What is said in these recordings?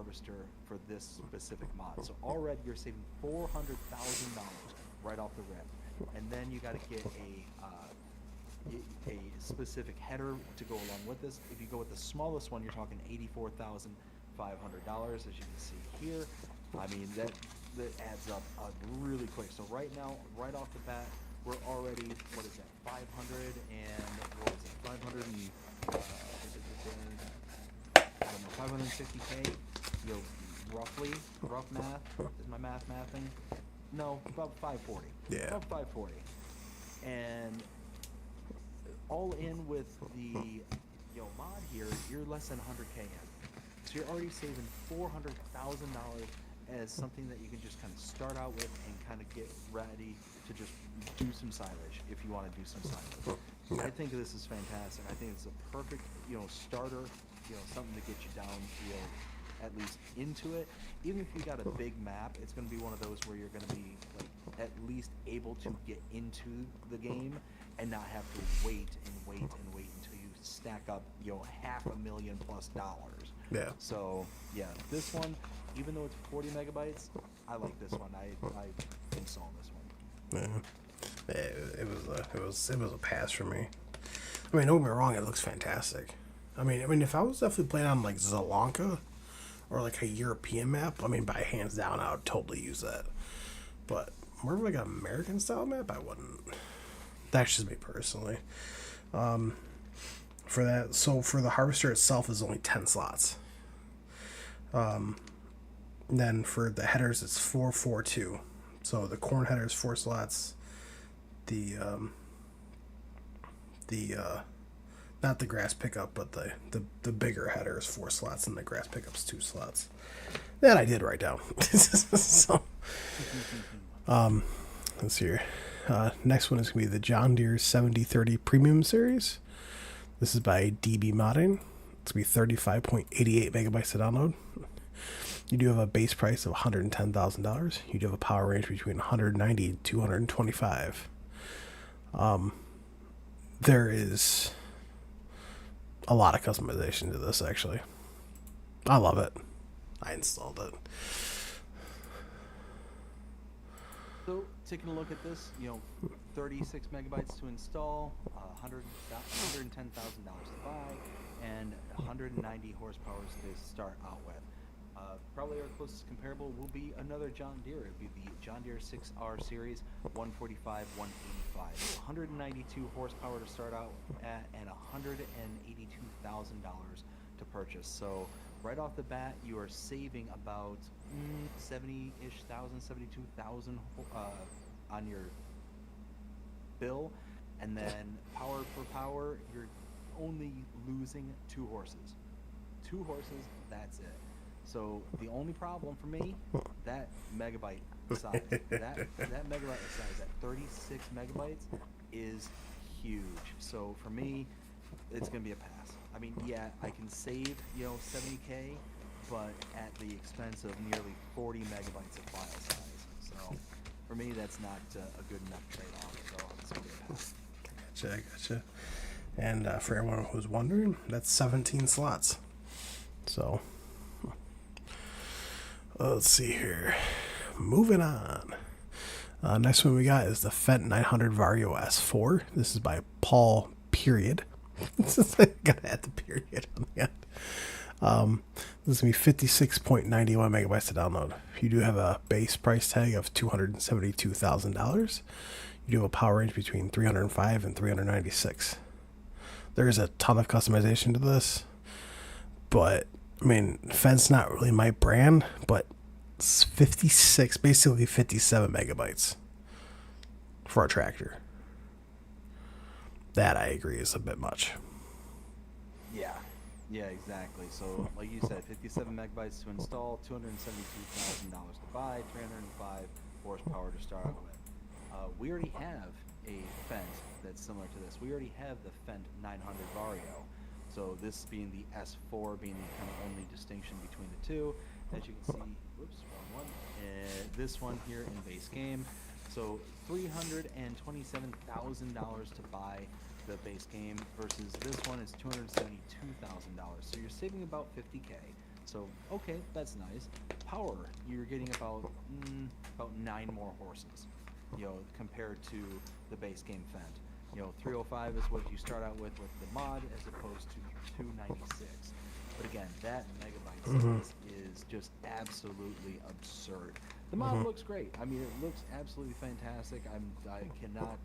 harvester for this specific mod. So already you're saving $400,000 right off the rip, and then you got to get a specific header to go along with this. If you go with the smallest one, you're talking $84,500, as you can see here. I mean, that adds up really quick. So right now, right off the bat, we're already, what is that, 500 and, what is it, 500 and, I don't know, 550K, you know, roughly, rough math, is my mathing? No, about 540. Yeah. About 540. And all in with the, mod here, you're less than 100K in. So you're already saving $400,000 as something that you can just kind of start out with and kind of get ready to just do some silage if you want to do some silage. I think this is fantastic. I think it's a perfect, starter, something to get you down, at least into it. Even if you got a big map, it's going to be one of those where you're going to be like at least able to get into the game and not have to wait until you stack up, $500,000+ Yeah. So yeah, this one, even though it's 40 megabytes, I like this one. I installed this one. Yeah. It was a pass for me. I mean, don't get me wrong, it looks fantastic. I mean, if I was definitely playing on like Sri Lanka or like a European map, I mean, by hands down, I would totally use that. But more of like an American style map, I wouldn't. That's just me personally. For that, so for the harvester itself is only 10 slots. Then for the headers, it's 442. So the corn header is 4 slots. The not the grass pickup, but the bigger header is 4 slots, and the grass pickup's 2 slots. That I did write down. So, let's see here. Next one is going to be the John Deere 7030 Premium Series. This is by DB Modding. It's going to be 35.88 megabytes to download. You do have a base price of $110,000. You do have a power range between 190 and 225. There is a lot of customization to this, actually. I love it. I installed it. So, taking a look at this, 36 megabytes to install, $110,000 to buy, and 190 horsepower to start out with. Probably our closest comparable will be another John Deere. It would be the John Deere 6R Series 145, 185. 192 horsepower to start out at, and $182,000 to purchase. So right off the bat, you are saving about 70-ish thousand, 72,000 on your bill, and then power per power, you're only losing 2 horses. 2 horses, that's it. So the only problem for me, that megabyte size, that megabyte size, that 36 megabytes is huge. So for me, it's gonna be a pass. I mean, yeah, I can save 70K, but at the expense of nearly 40 megabytes of file size. So for me, that's not a good enough trade-off. So it's gonna be a pass. Gotcha. And for everyone who's wondering, that's 17 slots. So. Let's see here. Moving on. Next one we got is the Fendt 900 Vario S4. This is by Paul Period. Gotta add the period on the end. This is going to be 56.91 megabytes to download. You do have a base price tag of $272,000. You do have a power range between 305 and 396. There is a ton of customization to this, but I mean, Fendt's not really my brand, but it's 56, basically 57 megabytes for a tractor. That, I agree, is a bit much. Yeah, exactly. So, like you said, 57 megabytes to install, $272,000 to buy, 305 horsepower to start out with. We already have a Fendt that's similar to this. We already have the Fendt 900 Vario. So this being the S4 being the kind of only distinction between the two. As you can see, whoops, wrong one. This one here in base game. So $327,000 to buy the base game versus this one is $272,000. So you're saving about $50K. So okay, that's nice. Power, you're getting about 9 more horses, compared to the base game Fent. 305 is what you start out with the mod, as opposed to 296. But again, that megabyte size is just absolutely absurd. The mod looks great. I mean, it looks absolutely fantastic. I cannot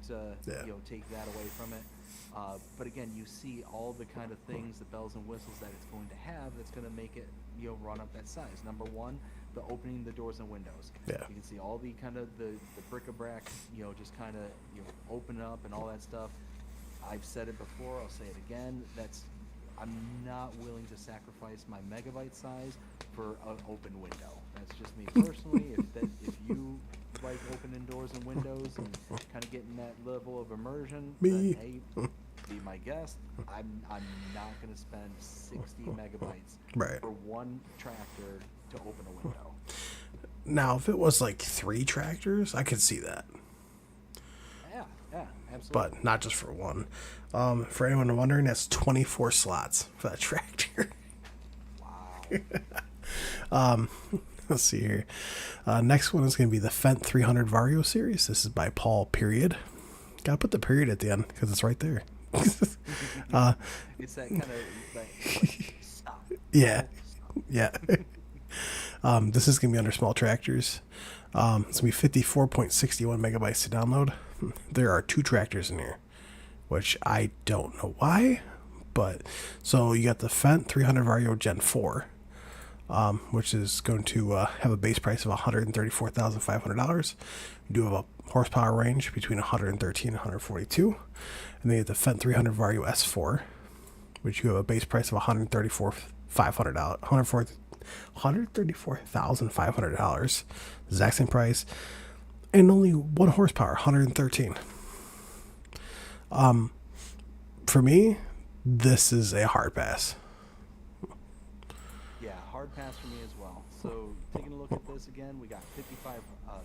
Yeah. take that away from it. But again, you see all the kind of things, the bells and whistles that it's going to have that's going to make it run up that size. Number one, the opening the doors and windows. Yeah. You can see all the kind of the bric-a-brac, just kind of open up and all that stuff. I've said it before. I'll say it again. I'm not willing to sacrifice my megabyte size for an open window. That's just me personally. If you like opening doors and windows and kind of getting that level of immersion, Me. then hey, be my guest. I'm not going to spend 60 megabytes Right. for one tractor to open a window. Now, if it was like 3 tractors, I could see that. Yeah, absolutely. But not just for one. For anyone wondering, that's 24 slots for that tractor. Wow. Let's see here. Next one is going to be the Fent 300 Vario series. This is by Paul Period. Gotta put the period at the end because it's right there. It's that kind of like, stop. Yeah. Stop. Yeah. This is going to be under small tractors. It's going to be 54.61 megabytes to download. There are 2 tractors in here, which I don't know why. But so you got the Fent 300 Vario Gen 4, which is going to have a base price of $134,500. You do have a horsepower range between 113 and 142. And then you have the Fent 300 Vario S4, which you have a base price of $134,500. $134,500. Exact same price. And only 1 horsepower, 113. For me, this is a hard pass. Yeah, hard pass for me as well. So taking a look at this again, we got 55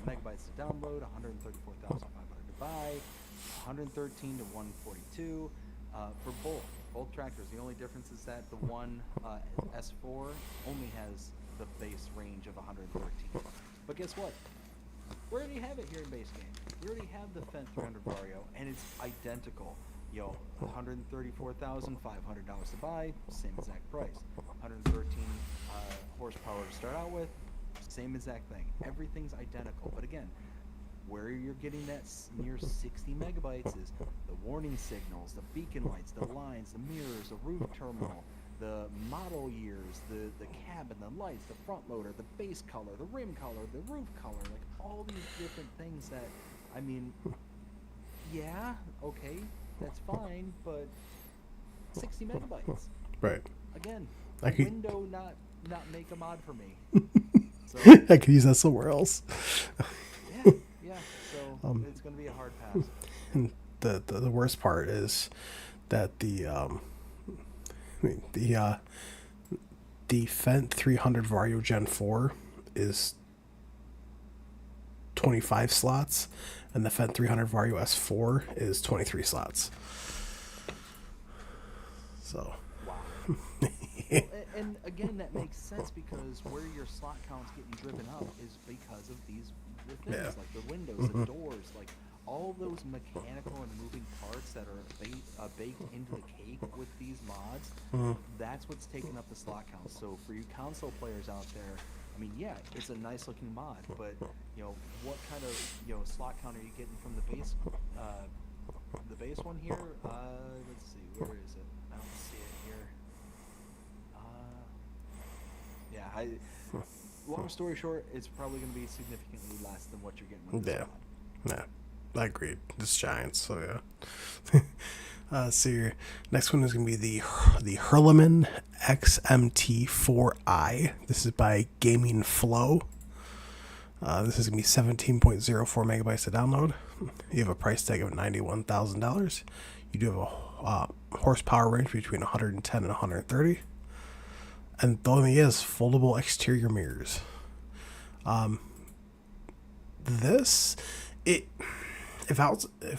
megabytes to download, 134,500 to buy, 113 to 142 for both tractors. The only difference is that the one S4 only has the base range of 113. But guess what? We already have it here in base game. We already have the Fent 300 Vario, and it's identical. $134,500 to buy, same exact price. 113 horsepower to start out with, same exact thing. Everything's identical. But again, where you're getting that near 60 megabytes is the warning signals, the beacon lights, the lines, the mirrors, the roof terminal, the model years, the cabin, the lights, the front loader, the base color, the rim color, the roof color, like all these different things that, I mean, yeah, okay, that's fine, but 60 megabytes. Right. Again, I could- window not make a mod for me. So I could use that somewhere else. yeah. So it's going to be a hard pass. And the worst part is that the Fent 300 Vario Gen 4 is 25 slots, and the Fent 300 Vario S4 is 23 slots. So. Wow. And again, that makes sense because where your slot count's getting driven up is because of these things, Yeah. like the windows, the doors, like all those mechanical and moving parts that are baked into the cake with these mods. That's what's taking up the slot count. So for you console players out there, I mean, yeah, it's a nice looking mod, but what kind of slot count are you getting from the base one here? Let's see, where is it? I don't see it here. Long story short, it's probably going to be significantly less than what you're getting with this mod. Yeah, I agree. It's giants, so yeah. So your next one is going to be the Hurleman XMT4i. This is by Gaming Flow. This is going to be 17.04 megabytes to download. You have a price tag of $91,000. You do have a horsepower range between 110 and 130. And the only thing is foldable exterior mirrors. If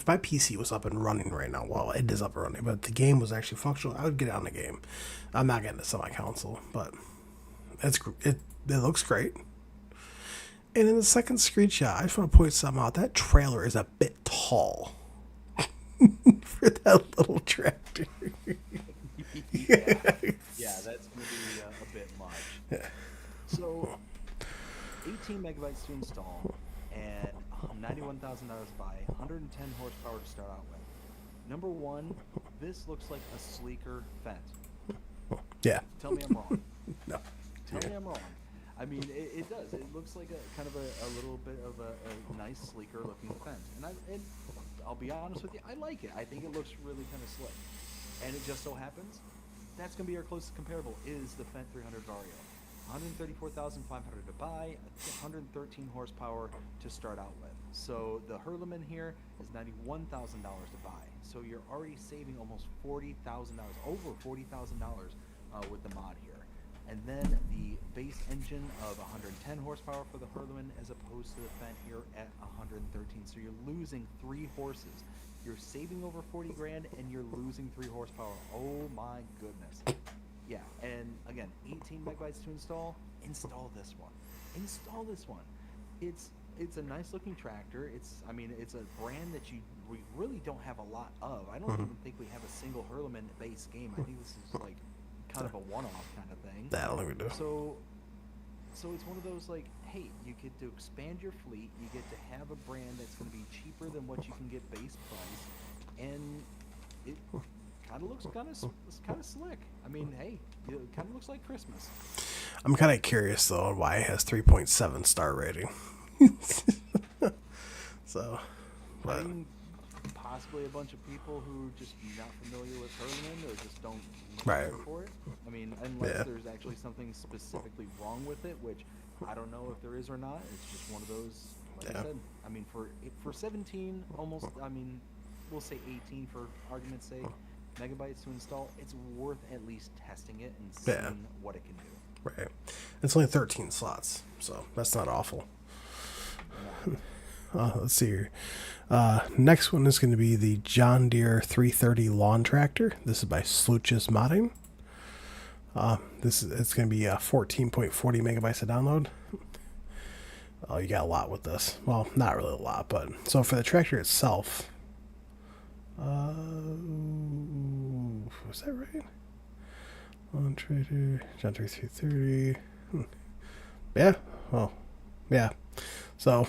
my PC was up and running right now, well, it is up and running, but the game was actually functional, I would get it on the game. I'm not getting a semi-console, but It looks great. And in the second screenshot, I just want to point something out. That trailer is a bit tall for that little tractor. Yeah, yeah, that's going to be a bit much. Yeah. So, 18 megabytes to install and $91,000 to buy, 110 horsepower to start out with. Number one, this looks like a sleeker Fendt. Yeah. Tell me I'm wrong. No. Tell me I'm wrong. I mean, it does. It looks like a kind of a little bit of a nice, sleeker looking Fendt. And I'll be honest with you, I like it. I think it looks really kind of slick. And it just so happens, that's going to be our closest comparable is the Fendt 300 Vario. 134,500 to buy, 113 horsepower to start out with. So the Hurleman here is $91,000 to buy. So you're already saving almost $40,000, over $40,000 with the mod here. And then the base engine of 110 horsepower for the Hurleman as opposed to the Fendt here at 113. So you're losing 3 horses. You're saving over 40 grand and you're losing 3 horsepower. Oh my goodness. Yeah, and again, 18 megabytes to install. Install this one. Install this one. It's a nice looking tractor. It's a brand that we really don't have a lot of. I don't even think we have a single Hurleman base game. I think this is like kind of a one-off kind of thing. I don't think we do. So it's one of those like, hey, you get to expand your fleet. You get to have a brand that's going to be cheaper than what you can get base price, and it kind of looks kind of slick. I mean, hey, it kind of looks like Christmas. I'm kind of curious though on why it has 3.7 star rating. So, but I mean, possibly a bunch of people who are just not familiar with Hurleman or just don't care for it. I mean, unless there's actually something specifically wrong with it, which I don't know if there is or not. It's just one of those, like I said. I mean, for 17, almost. I mean, we'll say 18 for argument's sake. Megabytes to install. It's worth at least testing it and seeing what it can do. Right. It's only 13 slots, so that's not awful. Let's see here. Next one is going to be the John Deere 330 lawn tractor. This is by Sluch's Modding. It's going to be 14.40 megabytes to download. Oh, you got a lot with this. Well, not really a lot, but so for the tractor itself, was that right? Lawn tractor, John Deere 330. Yeah. Well, yeah. So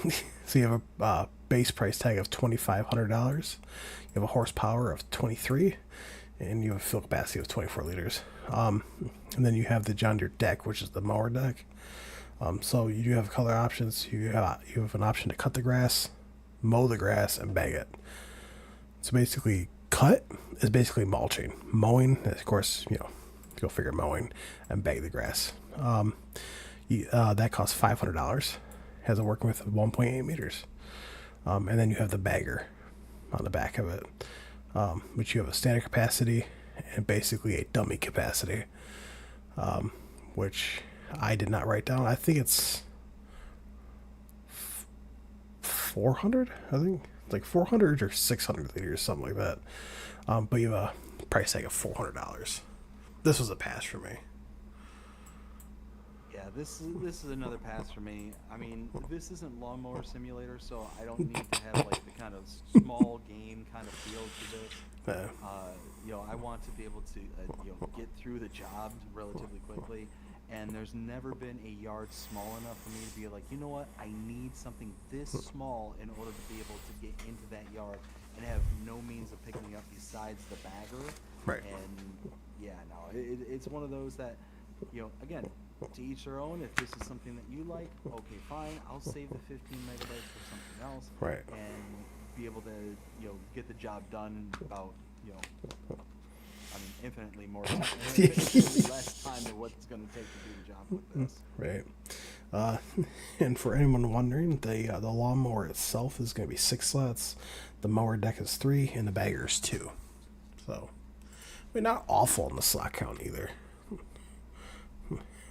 you have a base price tag of $2,500. You have a horsepower of 23, and you have a fuel capacity of 24 liters. And then you have the John Deere deck, which is the mower deck. So you do have color options. You have an option to cut the grass, mow the grass, and bag it. So basically, cut is basically mulching. Mowing, of course, go figure mowing, and bag the grass. That costs $500. Has a working width of 1.8 meters. And then you have the bagger on the back of it, which you have a standard capacity and basically a dummy capacity, which I did not write down. I think it's 400. I think it's like 400 or 600 liters, something like that. But you have a price tag of $400. This was a pass for me. Yeah, this is another pass for me. I mean, this isn't Lawnmower Simulator, so I don't need to have like the kind of small game kind of feel to this. I want to be able to get through the job relatively quickly, and there's never been a yard small enough for me to be like, you know what, I need something this small in order to be able to get into that yard and have no means of picking it up besides the bagger. Right. And yeah, no, it's one of those that, again, to each their own. If this is something that you like, okay, fine. I'll save the 15 megabytes for something else, right? And be able to, get the job done in about, infinitely more time, infinitely less time than what it's going to take to do the job with this. Right. And for anyone wondering, the lawnmower itself is going to be 6 slots. The mower deck is 3, and the bagger is 2. So, not awful in the slot count either.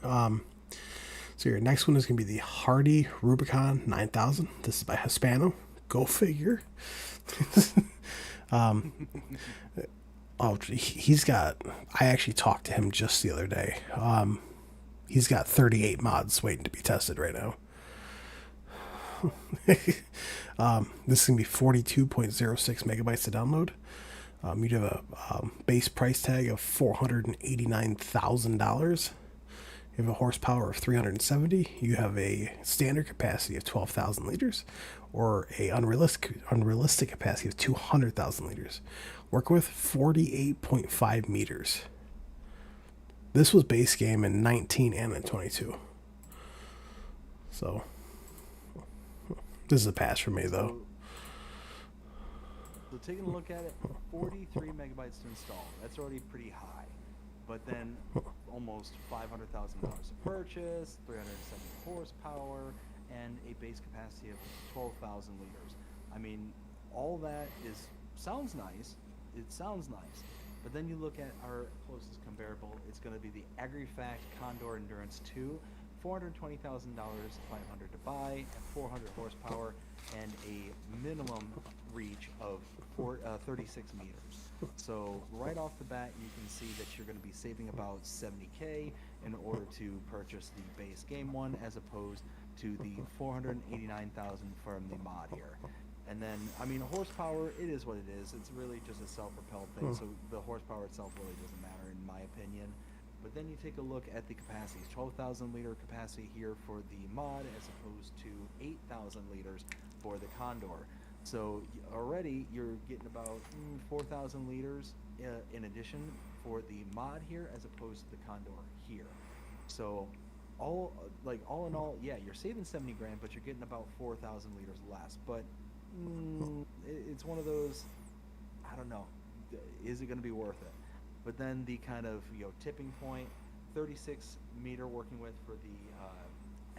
So your next one is going to be the Hardy Rubicon 9000. This is by Hispano. Go figure. He's got, I actually talked to him just the other day. he's got 38 mods waiting to be tested right now. This is going to be 42.06 megabytes to download. You'd have a base price tag of $489,000. You have a horsepower of 370. You have a standard capacity of 12,000 liters, or a unrealistic capacity of 200,000 liters. Work with 48.5 meters. This was base game in 19 and in 22. So this is a pass for me, though. So taking a look at it, 43 megabytes to install. That's already pretty high. But then almost $500,000 to purchase, 370 horsepower, and a base capacity of 12,000 liters. I mean, all that sounds nice. It sounds nice. But then you look at our closest comparable. It's going to be the Agrifact Condor Endurance 2, $420,000, $500 to buy, at 400 horsepower, and a minimum reach of 36 meters. So right off the bat, you can see that you're going to be saving about $70K in order to purchase the base game one, as opposed to the $489,000 from the mod here. And then, I mean, horsepower, it is what it is. It's really just a self-propelled thing, so the horsepower itself really doesn't matter, in my opinion. But then you take a look at the capacities. 12,000 liter capacity here for the mod, as opposed to 8,000 liters for the Condor. So already you're getting about 4,000 liters in addition for the mod here, as opposed to the Condor here. So all in all, yeah, you're saving 70 grand, but you're getting about 4,000 liters less. But it's one of those, I don't know, is it going to be worth it? But then the kind of, tipping point, 36 meter working with for the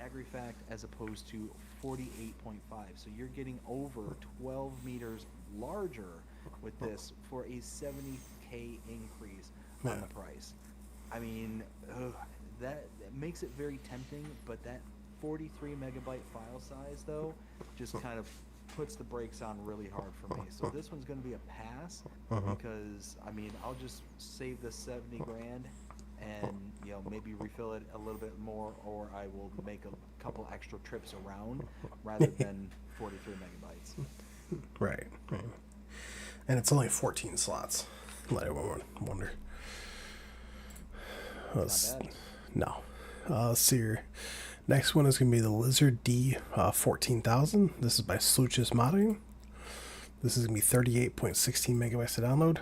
Agrifact, as opposed to 48.5. So you're getting over 12 meters larger with this for a 70K increase on the price. I mean, that makes it very tempting, but that 43 megabyte file size, though, just kind of puts the brakes on really hard for me. So this one's going to be a pass, because, I mean, I'll just save the 70 grand and, maybe refill it a little bit more, or I will make a couple extra trips around rather than 43 megabytes. Right. And it's only 14 slots. Let everyone wonder. Not bad. No. Let's see here. Next one is going to be the Lizard D 14,000. This is by Sluchus Modding. This is going to be 38.16 megabytes to download.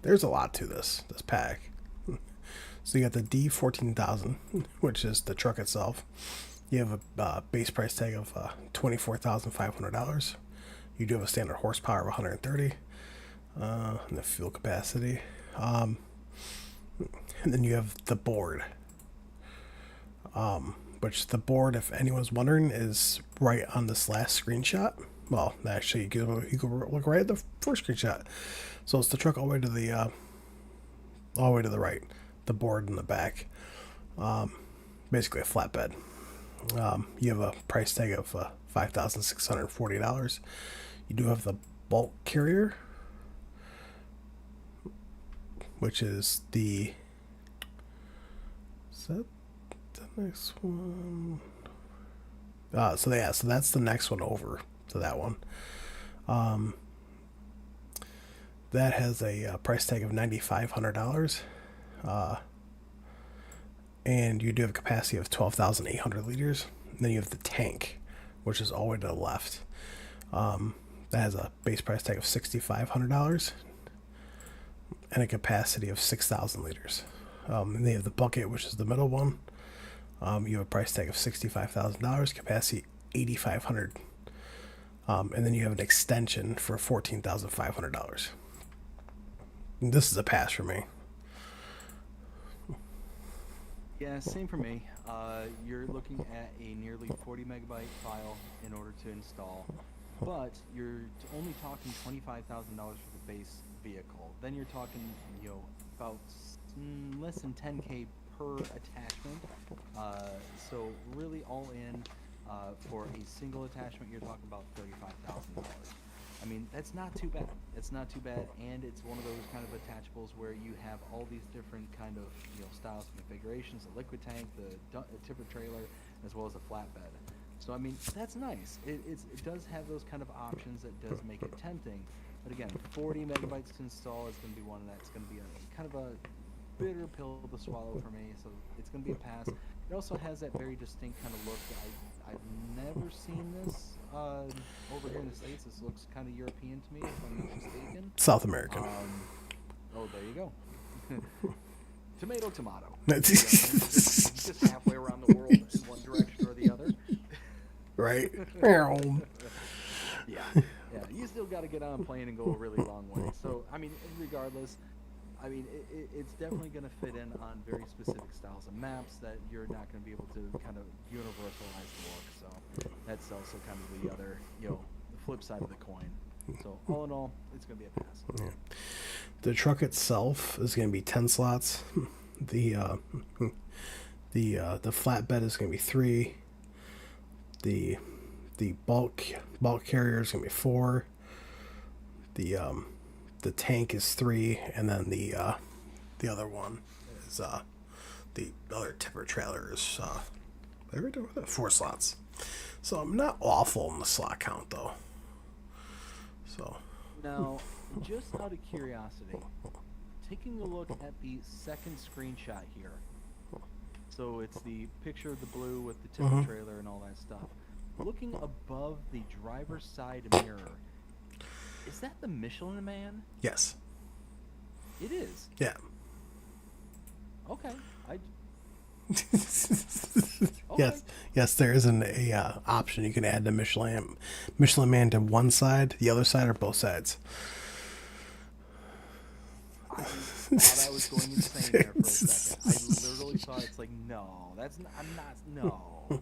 There's a lot to this pack. So you got the D 14,000, which is the truck itself. You have a base price tag of $24,500. You do have a standard horsepower of 130, and the fuel capacity. And then you have the board. Which the board, if anyone's wondering, is right on this last screenshot. Well, actually, you can look right at the first screenshot. So it's the truck all the way to the right, the board in the back. Basically a flatbed. You have a price tag of $5,640. You do have the bulk carrier, which is the. Is that the next one? So that's the next one over to that one. That has a price tag of $9,500. And you do have a capacity of 12,800 liters. And then you have the tank, which is all the way to the left. That has a base price tag of $6,500 and a capacity of 6,000 liters. And then you have the bucket, which is the middle one. You have a price tag of $65,000, capacity 8,500. And then you have an extension for $14,500. This is a pass for me. Yeah, same for me. You're looking at a nearly 40 megabyte file in order to install, but you're only talking $25,000 for the base vehicle. Then you're talking, about less than 10K per attachment. So really all in, for a single attachment, you're talking about $35,000. I mean, that's not too bad. It's not too bad, and it's one of those kind of attachables where you have all these different kind of styles and configurations: the liquid tank, the tipper trailer, as well as a flatbed. So I mean, that's nice. It does have those kind of options that does make it tempting. But again, 40 megabytes to install is going to be one that's going to be a kind of a bitter pill to swallow for me. So it's going to be a pass. It also has that very distinct kind of look that I've never seen this over here in the States. This looks kind of European to me, if I'm not mistaken. South American. Oh, there you go. Tomato, tomato. Just halfway around the world in one direction or the other. Right. Yeah. You still got to get on a plane and go a really long way. So, I mean, regardless, I mean, it's definitely going to fit in on very specific styles of maps that you're not going to be able to kind of universalize the look. So that's also kind of the other, the flip side of the coin. So all in all, it's going to be a pass. Yeah. The truck itself is going to be 10 slots. The flatbed is going to be 3. The bulk carrier is going to be 4. The tank is 3, and then the other one is the other tipper trailer is 4 slots. So I'm not awful in the slot count though. So now, just out of curiosity, taking a look at the second screenshot here. So it's the picture of the blue with the tipper trailer and all that stuff. Looking above the driver's side mirror, is that the Michelin Man? Yes. It is. Yeah. Okay. Okay. Yes. There isn't a option you can add the Michelin Man to one side, the other side, or both sides. I thought I was going insane there for a second. I literally thought it's like, no, I'm not, no.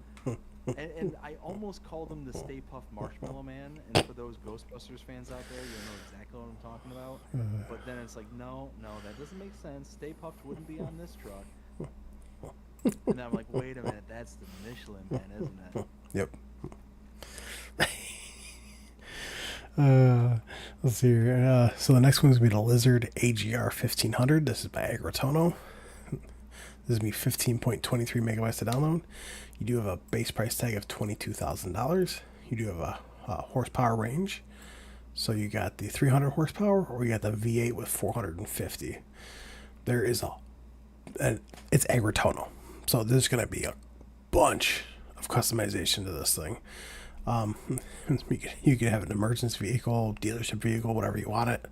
And I almost called him the Stay Puft Marshmallow Man, and for those Ghostbusters fans out there, you'll know exactly what I'm talking about. But then it's like, no, that doesn't make sense. Stay Puft wouldn't be on this truck. And then I'm like, wait a minute, that's the Michelin Man, isn't it? Yep. Let's see here. So the next one's going to be the Lizard AGR 1500. This is by Agribusness. This is going to be 15.23 megabytes to download. You do have a base price tag of $22,000. You do have a horsepower range. So you got the 300 horsepower, or you got the V8 with 450. There is it's Agribusness. So there's going to be a bunch of customization to this thing. You could have an emergency vehicle, dealership vehicle, whatever you want it.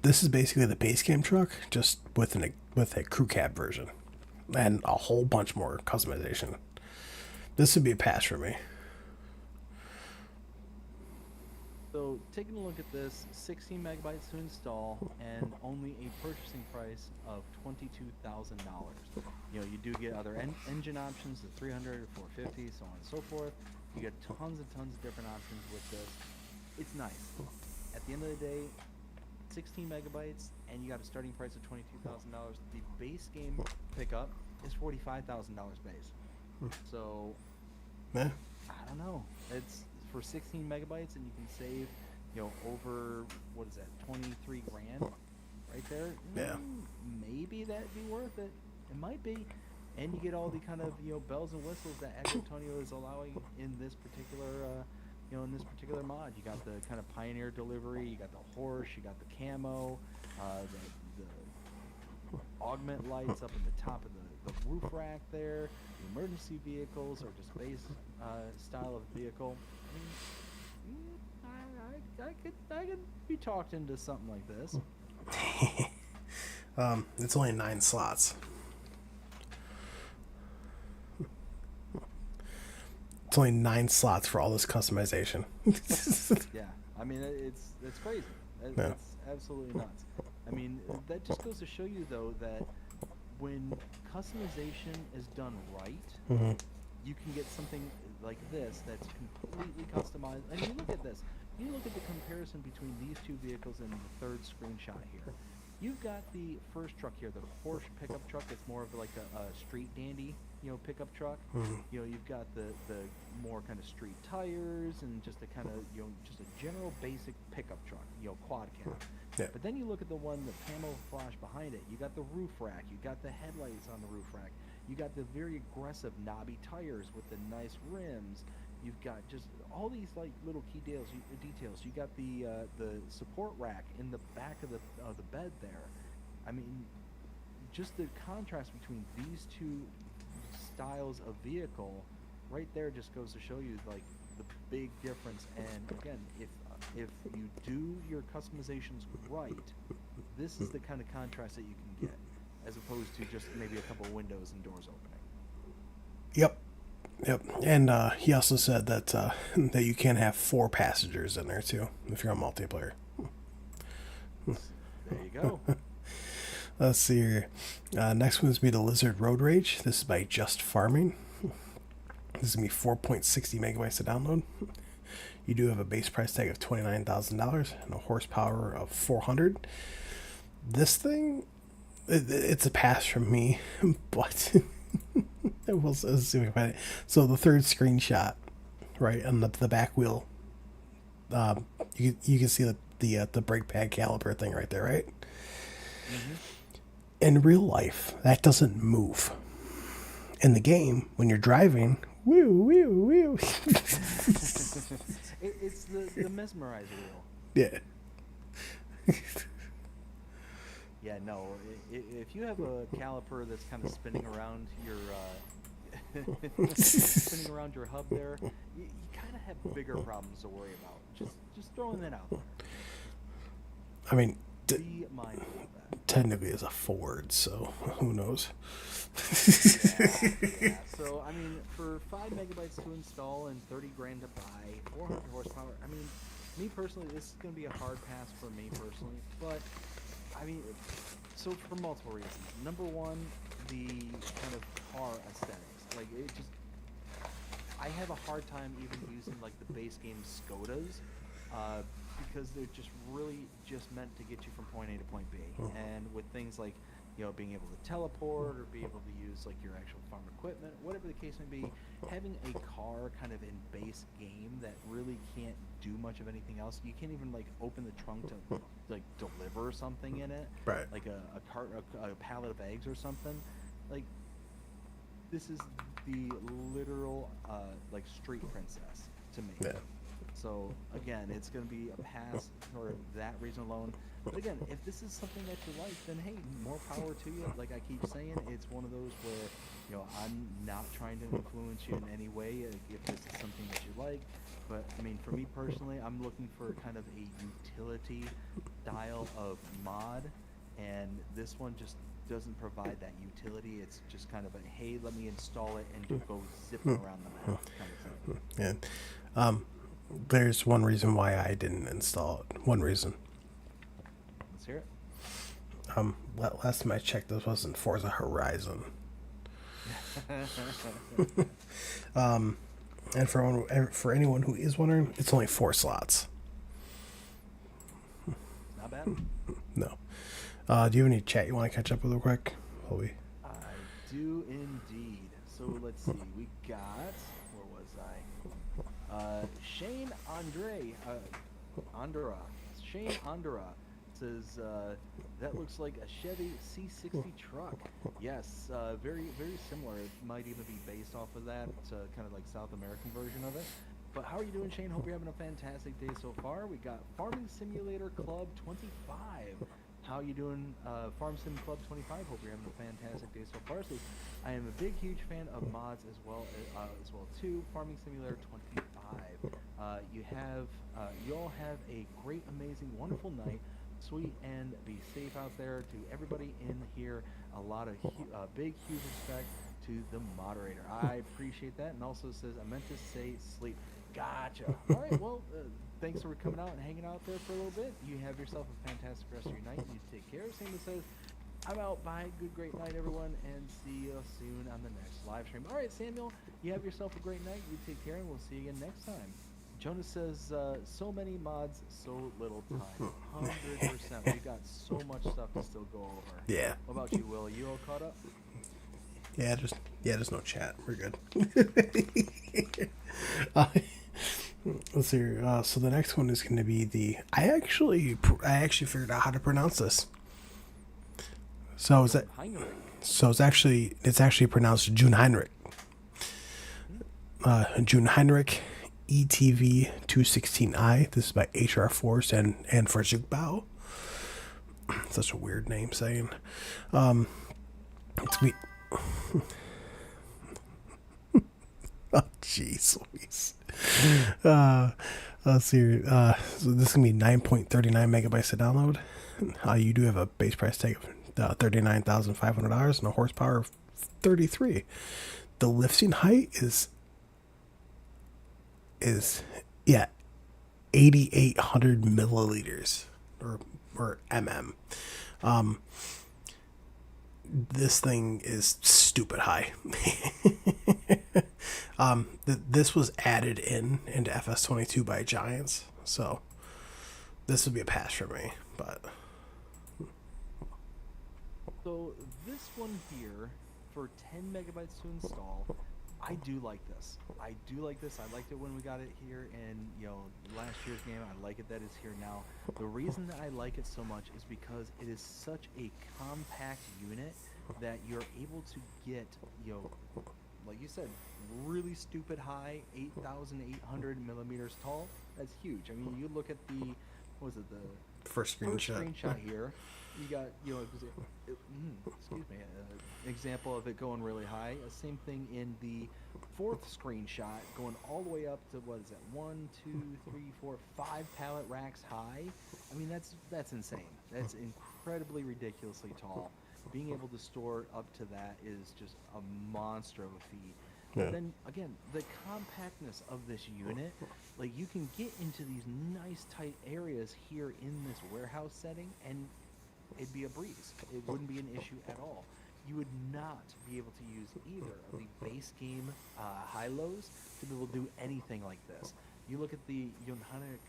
This is basically the base game truck, just with a crew cab version, and a whole bunch more customization. This would be a pass for me. So taking a look at this, 16 megabytes to install, and only a purchasing price of $22,000. You do get other engine options, the 300, 450, so on and so forth. You get tons and tons of different options with this. It's nice. At the end of the day, 16 megabytes, and you got a starting price of $22,000. The base game pickup is $45,000 base. So, Yeah. I don't know. It's for 16 megabytes, and you can save, over, what is that, 23 grand right there. Yeah. Maybe that'd be worth it. It might be. And you get all the kind of, bells and whistles that Agribusness is allowing in this particular mod. You got the kind of Pioneer delivery, you got the horse, you got the camo, the augment lights up in the top of the roof rack there. The emergency vehicles, or just base style of vehicle. I could be talked into something like this. It's only 9 slots. It's only 9 slots for all this customization. Yeah, I mean, it's crazy. It's absolutely nuts. I mean, that just goes to show you, though, that when customization is done right, you can get something like this that's completely customized. And you look at this. You look at the comparison between these two vehicles in the third screenshot here. You've got the first truck here, the Porsche pickup truck. It's more of like a street dandy pickup truck. Mhm. You've got the more kind of street tires and just a kind of just a general basic pickup truck, quad cab. Yeah. But then you look at the one, the camouflage behind it. You got the roof rack. You got the headlights on the roof rack. You got the very aggressive knobby tires with the nice rims. You've got just all these like little key details. You got the support rack in the back of the bed there. I mean, just the contrast between these two styles of vehicle, right there, just goes to show you like the big difference. And again, if you do your customizations right, this is the kind of contrast that you can get, as opposed to just maybe a couple of windows and doors opening. Yep. Yep. And he also said that that you can have 4 passengers in there too if you're on multiplayer. There you go. Let's see here. Next one's be the Lizard Road Rage. This is by Just Farming. This is going to be 4.60 megabytes to download. You do have a base price tag of $29,000 and a horsepower of 400. This thing, it's a pass from me, but let's see if we can find it. So the third screenshot, right, on the back wheel, you can see the brake pad caliper thing right there, right? Mm-hmm. In real life, that doesn't move. In the game, when you're driving, woo, woo, woo. It's the mesmerizer wheel. Yeah. Yeah, no. If you have a caliper that's kind of spinning around your hub there, you kind of have bigger problems to worry about. Just throwing that out there. I mean, Be mindful of that. technically it's a Ford, so who knows? Yeah. So I mean, for 5 megabytes to install and 30 grand to buy, 400 horsepower. I mean, me personally, this is going to be a hard pass for me personally. But I mean, so for multiple reasons. Number one, the kind of car aesthetics. Like it just, I have a hard time even using like the base game Skodas. Because they're just really just meant to get you from point A to point B. And with things like, being able to teleport or be able to use like your actual farm equipment, whatever the case may be, having a car kind of in base game that really can't do much of anything else. You can't even like open the trunk to like deliver something in it, Right. like a pallet of eggs or something. Like this is the literal like street princess to me. Yeah. So again, it's going to be a pass for that reason alone. But again, if this is something that you like, then hey, more power to you. Like I keep saying, it's one of those where I'm not trying to influence you in any way if this is something that you like. But I mean, for me personally, I'm looking for kind of a utility style of mod, and this one just doesn't provide that utility. It's just kind of a hey, let me install it and just go zipping around the map kind of thing. Yeah. There's one reason why I didn't install it. One reason. Let's hear it. Last time I checked, this wasn't Forza Horizon. And for anyone who is wondering, it's only 4 slots. Not bad. No. Do you have any chat you want to catch up with real quick? I do indeed. So let's see. We got, where was I? Shane Andra says that looks like a Chevy C60 truck. Yes, very very similar. It might even be based off of that, kind of like South American version of it. But how are you doing, Shane? Hope you're having a fantastic day so far. We got Farming Simulator Club 25. How you doing, Farm Sim Club 25? Hope you're having a fantastic day so far. So, I am a big, huge fan of mods as well too. Farming Simulator 25. You all have a great, amazing, wonderful night. Sweet and be safe out there. To everybody in here, a lot of big, huge respect to the moderator. I appreciate that, and also says I meant to say sleep. Gotcha. All right. Well. Thanks for coming out and hanging out there for a little bit. You have yourself a fantastic rest of your night. You take care. Samuel says, I'm out. Bye. Good, great night, everyone, and see you soon on the next live stream. All right, Samuel, you have yourself a great night. You take care, and we'll see you again next time. Jonas says, so many mods, so little time. 100%. We got so much stuff to still go over. Yeah. What about you, Will? You all caught up? Yeah, just Yeah, there's no chat. We're good. uh, let's see. So the next one is going to be the. I actually figured out how to pronounce this. So is that? Heinrich. So it's actually pronounced June Heinrich. June Heinrich, ETV 216i. This is by HR Force and for Zhugbao. Such a weird name saying. It's me. Oh, jeez, Louise. Let's see. So this is gonna be 9.39 megabytes to download. You do have a base price tag of $39,500 and a horsepower of 33. The lifting height is 8,800 milliliters or mm. This thing is stupid high. This was added into FS22 by Giants, so this would be a pass for me. But So this one here, for 10 megabytes to install, I do like this. I liked it when we got it here in, last year's game. I like it that it's here now. The reason that I like it so much is because it is such a compact unit that you're able to get, like you said, really stupid high, 8,800 millimeters tall. That's huge. I mean, you look at the, what was it, the first screenshot here. You got, excuse me, an example of it going really high. Same thing in the fourth screenshot, going all the way up to, what is that, 1, 2, 3, 4, 5 pallet racks high. I mean, that's insane. That's incredibly ridiculously tall. Being able to store up to that is just a monster of a feat. Yeah. But then again, the compactness of this unit, like you can get into these nice tight areas here in this warehouse setting, and it'd be a breeze. It wouldn't be an issue at all. You would not be able to use either of the base game high-lows to be able to do anything like this. You look at the Yunhanik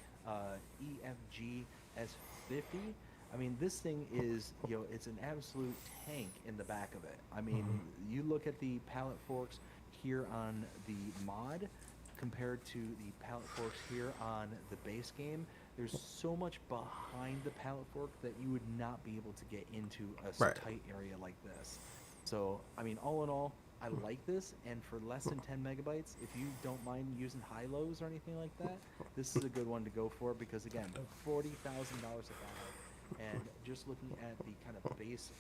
EFG S50. I mean, this thing is, it's an absolute tank in the back of it. I mean, you look at the pallet forks here on the mod compared to the pallet forks here on the base game. There's so much behind the pallet fork that you would not be able to get into a tight area like this. So, I mean, all in all, I like this, and for less than 10 megabytes, if you don't mind using high-lows or anything like that, this is a good one to go for because, again, $40,000 a buy, and just looking at the kind of base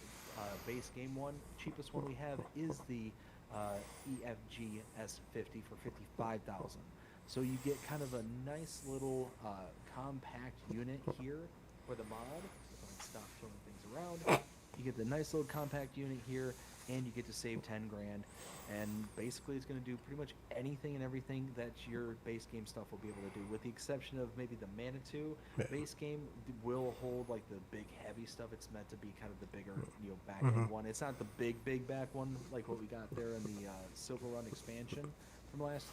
game one, cheapest one we have is the EFG S50 for $55,000. So you get kind of a nice little compact unit here for the mod. If I can stop throwing things around, you get the nice little compact unit here, and you get to save 10 grand. And basically, it's going to do pretty much anything and everything that your base game stuff will be able to do, with the exception of maybe the Manitou. Base game will hold like the big heavy stuff. It's meant to be kind of the bigger, back end one. It's not the big back one like what we got there in the Silver Run expansion from last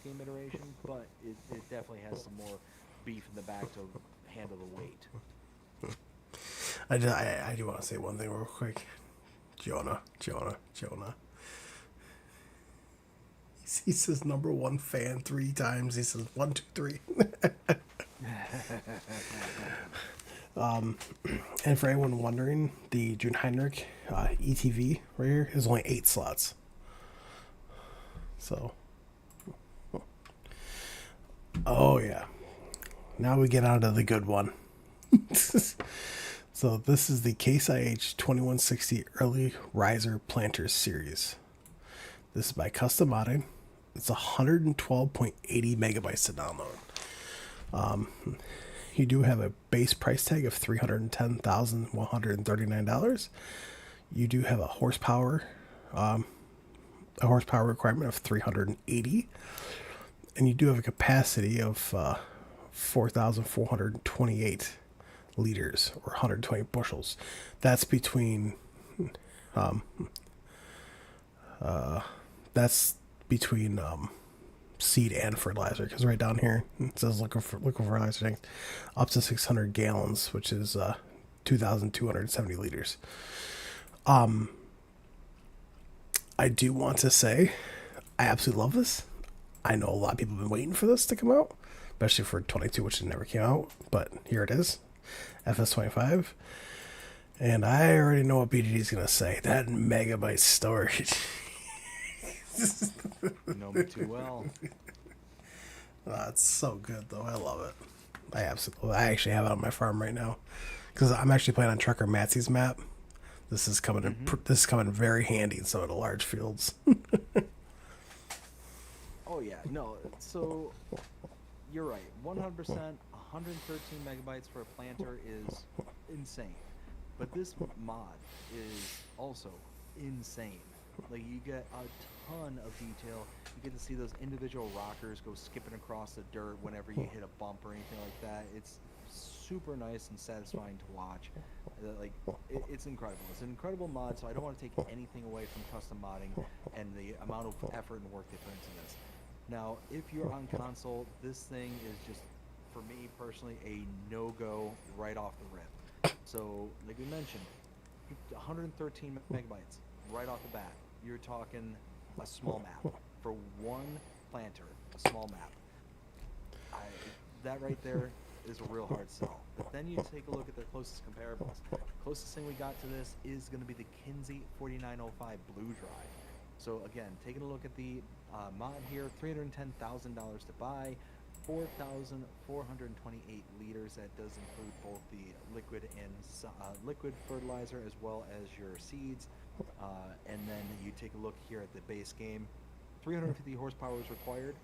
game iteration, but it definitely has some more beef in the back to handle the weight. I do want to say one thing real quick. Jonah. He says number one fan 3 times. He says 1, 2, 3. And for anyone wondering, the June Heinrich ETV right here is only 8 slots. So, oh yeah. Now we get on to the good one. So this is the Case IH 2160 Early Riser Planters Series. This is by Custom Modding. It's 112.80 megabytes to download. You do have a base price tag of $310,139. You do have a horsepower requirement of 380, and you do have a capacity of 4,428 liters or 120 bushels. That's between seed and fertilizer, because right down here it says liquid fertilizer tanks up to 600 gallons, which is 2,270 liters. I do want to say I absolutely love this. I know a lot of people have been waiting for this to come out, especially for 22, which never came out, but here it is, FS25. And I already know what BDD is going to say. That megabyte storage. You know me too well. It's so good, though. I love it. I actually have it on my farm right now because I'm actually playing on Trucker Matsy's map. This is coming this is coming very handy in some of the large fields. Oh yeah, no. So you're right. 100%, 113 megabytes for a planter is insane. But this mod is also insane. Like, you get a ton of detail. You get to see those individual rockers go skipping across the dirt whenever you hit a bump or anything like that. It's super nice and satisfying to watch. It's incredible. It's an incredible mod, so I don't want to take anything away from custom modding and the amount of effort and work they put into this. Now, if you're on console, this thing is just, for me personally, a no-go right off the rip. So, like we mentioned, 113 megabytes right off the bat. You're talking a small map for one planter, a small map. That right there is a real hard sell. But then you take a look at their closest comparables. Closest thing we got to this is going to be the Kinsey 4905 Blue Drive. So again, taking a look at the mod here, $310,000 to buy, 4,428 liters. That does include both the liquid and liquid fertilizer as well as your seeds. And then you take a look here at the base game. 350 horsepower is required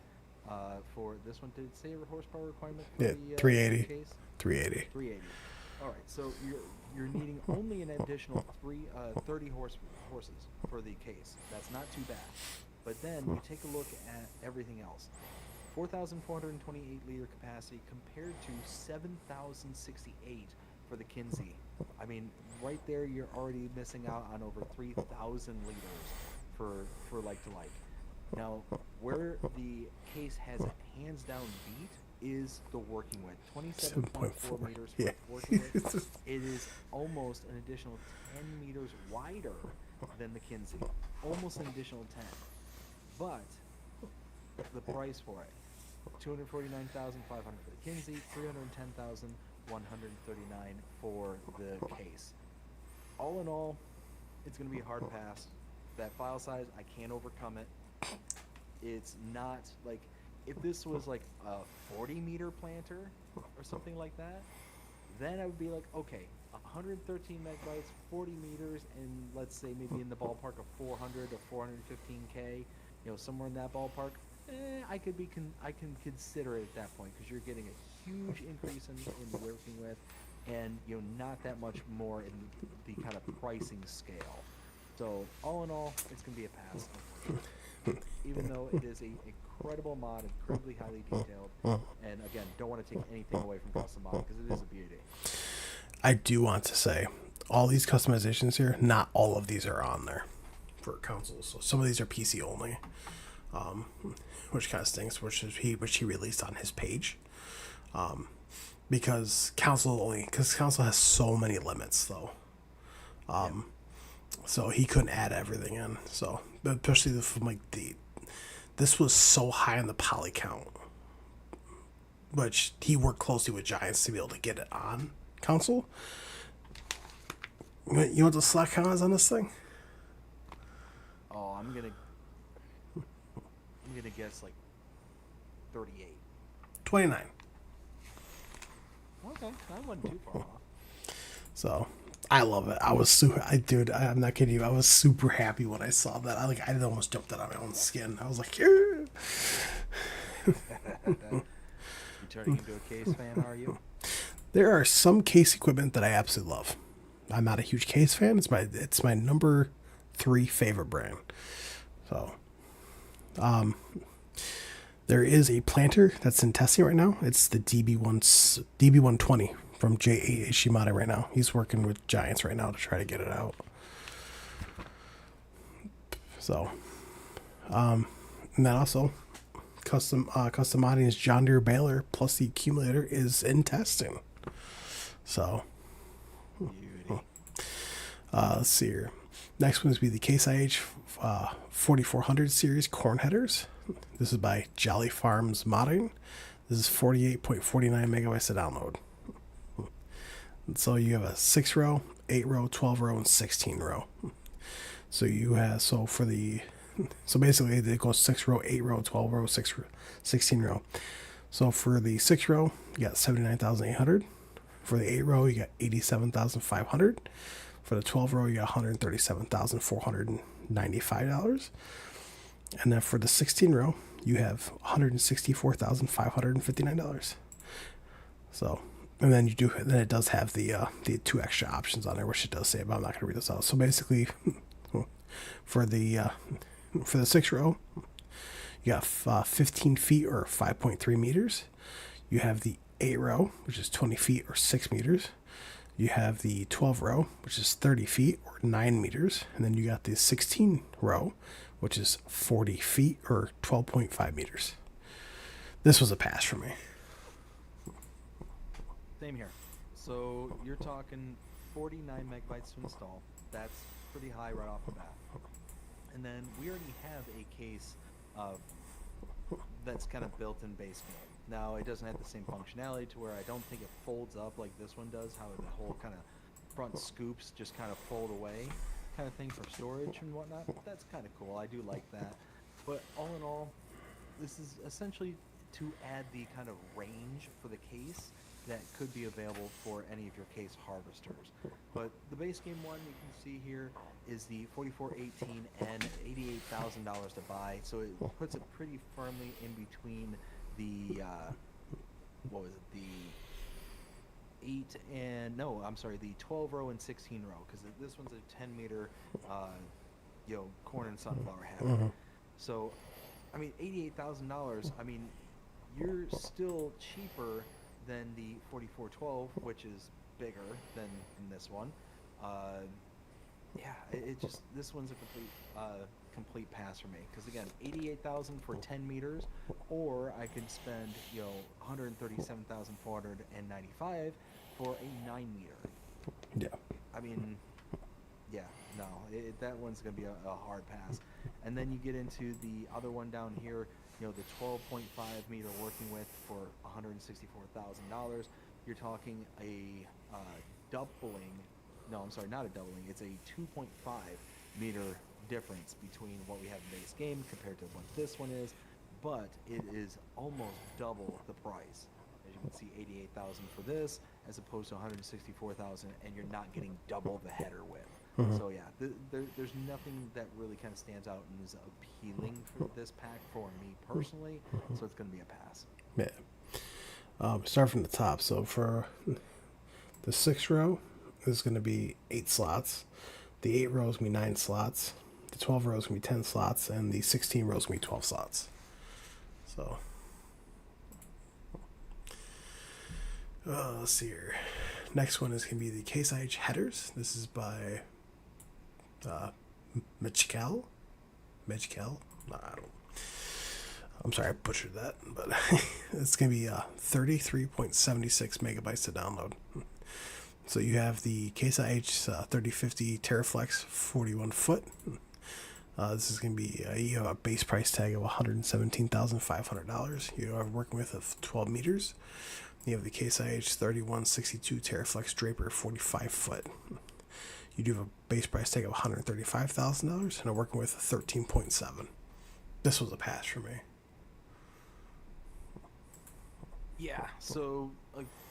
for this one. Did it say a horsepower requirement for Yeah, the 380. case? 380. 380. All right, so you're needing only an additional 30 horses for the case. That's not too bad. But then you take a look at everything else. 4,428 liter capacity compared to 7,068 for the Kinsey. I mean, right there you're already missing out on over 3,000 liters for like to like. Now, where the case has a hands down beat is the working width. 27.4 meters for working width. It is almost an additional 10 meters wider than the Kinsey. Almost an additional 10. But the price for it, $249,500 for the Kinsey, $310,139 for the case. All in all, it's going to be a hard pass. That file size, I can't overcome it. It's not like, if this was like a 40-meter planter or something like that, then I would be like, okay, 113 megabytes, 40 meters, and let's say maybe in the ballpark of 400 or 415K, somewhere in that ballpark. I can consider it at that point, because you're getting a huge increase in working with, and not that much more in the kind of pricing scale. So all in all, it's gonna be a pass, even though it is a incredible mod, incredibly highly detailed, and again, don't want to take anything away from custom modding because it is a beauty. I do want to say, all these customizations here, not all of these are on there for consoles. So some of these are PC only, which kind of stinks. Which he released on his page, because console has so many limits though. So he couldn't add everything in. So especially from this was so high on the poly count, which he worked closely with Giants to be able to get it on console. You know what the slot count is on this thing? Oh, I'm gonna guess like 38. 29. Okay, that wasn't too far off. So I love it. I was I'm not kidding you. I was super happy when I saw that. I almost jumped out of my own skin. I was like, yeah. You turning into a case fan, are you? There are some case equipment that I absolutely love. I'm not a huge case fan. It's my number 3 favorite brand. So, there is a planter that's in testing right now. It's the DB120 from J.A. Ishimada right now. He's working with Giants right now to try to get it out. So, and then also, custom modding's John Deere baler plus the accumulator is in testing. So, let's see here. Next one's be the Case IH 4400 series corn headers. This is by Jolly Farms Modding. This is 48.49 megabytes to download. And so you have a 6 row, 8 row, 12 row, and 16 row. So you have, so basically it goes 6 row, 8 row, 12 row, 16 row. So for the 6 row, you got 79,800. For the 8 row, you got 87,500. For the 12 row, you got $137,495. And then for the 16 row, you have $164,559. So, and then then it does have the 2 extra options on there, which it does say, but I'm not going to read this out. So basically, for the 6 row, you got 15 feet or 5.3 meters. You have the 8 row, which is 20 feet or 6 meters. You have the 12 row, which is 30 feet or 9 meters. And then you got the 16 row, which is 40 feet or 12.5 meters. This was a pass for me. Same here. So you're talking 49 megabytes to install. That's pretty high right off the bat. And then we already have a case that's kind of built in base game. Now, it doesn't have the same functionality to where I don't think it folds up like this one does, how the whole kind of front scoops just kind of fold away kind of thing for storage and whatnot. That's kind of cool. I do like that. But all in all, this is essentially to add the kind of range for the case that could be available for any of your case harvesters. But the base game one you can see here is the 4418 and $88,000 to buy. So it puts it pretty firmly in between the what was it, the 12 row and 16 row, because this one's a 10 meter corn and sunflower header. So I mean, $88,000, I mean, you're still cheaper than the 4412, which is bigger than this one. It just, this one's a complete pass for me, because again, 88,000 for 10 meters, or I could spend 137,495 for a 9 meter. Yeah. I mean, yeah, no, that one's gonna be a hard pass. And then you get into the other one down here, the 12.5 meter working with for $164,000. You're talking a doubling. No, I'm sorry, not a doubling. It's a 2.5 meter difference between what we have in base game compared to what this one is, but it is almost double the price. As you can see, 88,000 for this, as opposed to 164,000, and you're not getting double the header width. So yeah, there's nothing that really kind of stands out and is appealing for this pack for me personally. So it's going to be a pass. Yeah. Start from the top. So for the 6 row, this is going to be 8 slots. The 8 row is going to be 9 slots. The 12 row is going to be 10 slots, and the 16 row is going to be 12 slots. So let's see here. Next one is going to be the Case IH headers. This is by Mitchell. I'm sorry, I butchered that, but it's going to be 33.76 megabytes to download. So you have the Case IH 3050 Teraflex 41 foot. This is going to be you have a base price tag of $117,500. You are working with of 12 meters. You have the Case IH 3162 Teraflex Draper 45 foot. You do have a base price tag of $135,000 and are working with a 13.7. This was a pass for me. Yeah, so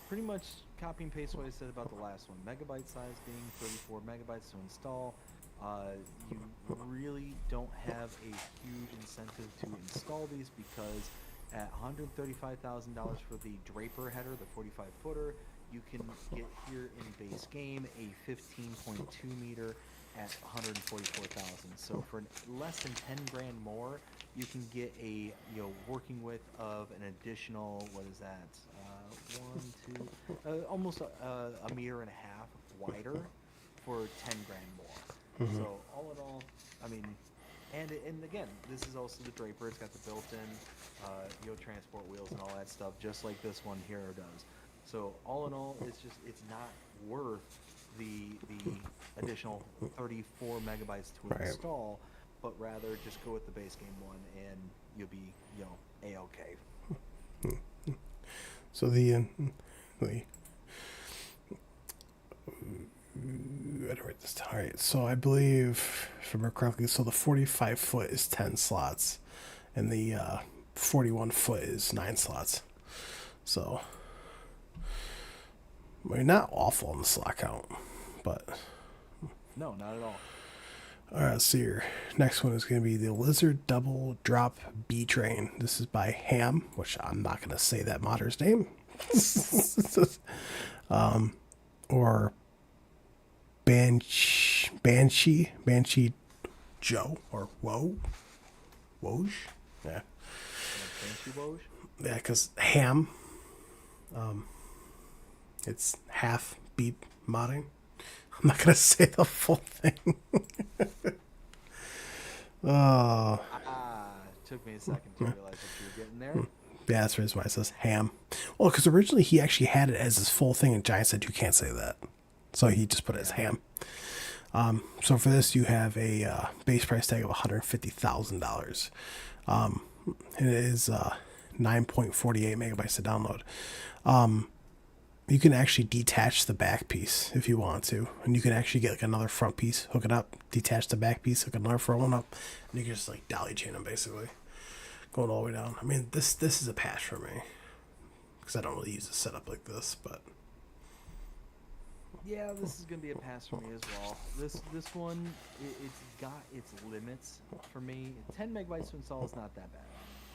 pretty much copy and paste what I said about the last one. Megabyte size being 34 megabytes to install. You really don't have a huge incentive to install these, because at $135,000 for the Draper header, the 45 footer, you can get here in base game a 15.2 meter at $144,000. So for less than 10 grand more, you can get a working width of an additional, what is that? Almost a meter and a half wider for 10 grand more. So all in all, I mean, and again, this is also the Draper. It's got the built-in transport wheels and all that stuff, just like this one here does. So all in all, it's not worth the additional 34 megabytes to Right. install, but rather just go with the base game one, and you'll be a-okay. So the I gotta write this down. All right. So I believe, if I remember correctly, so the 45 foot is 10 slots, and the 41 foot is 9 slots. So, I mean, not awful on the slot count, but No, not at all. all right. So your next one is going to be the Lizard Double Drop B Train. This is by Ham, which I'm not going to say that modder's name, or Banshee Joe, or Woj. Yeah, Thank you, Woj. yeah, because Ham, it's half beep modding. I'm not gonna say the full thing. Oh, Took me a second to realize that you were getting there. yeah, that's the reason why it says Ham. Well, because originally he actually had it as his full thing, and Giant said you can't say that, so he just put it as Ham. So for this, you have a base price tag of $150,000. It is 9.48 megabytes to download. You can actually detach the back piece if you want to, and you can actually get like another front piece, hook it up, detach the back piece, hook another front one up, and you can just like dolly chain them basically, going all the way down. I mean, this is a pass for me because I don't really use a setup like this, but Yeah, this is gonna be a pass for me as well. This one, it's got its limits for me. 10 megabytes to install is not that bad.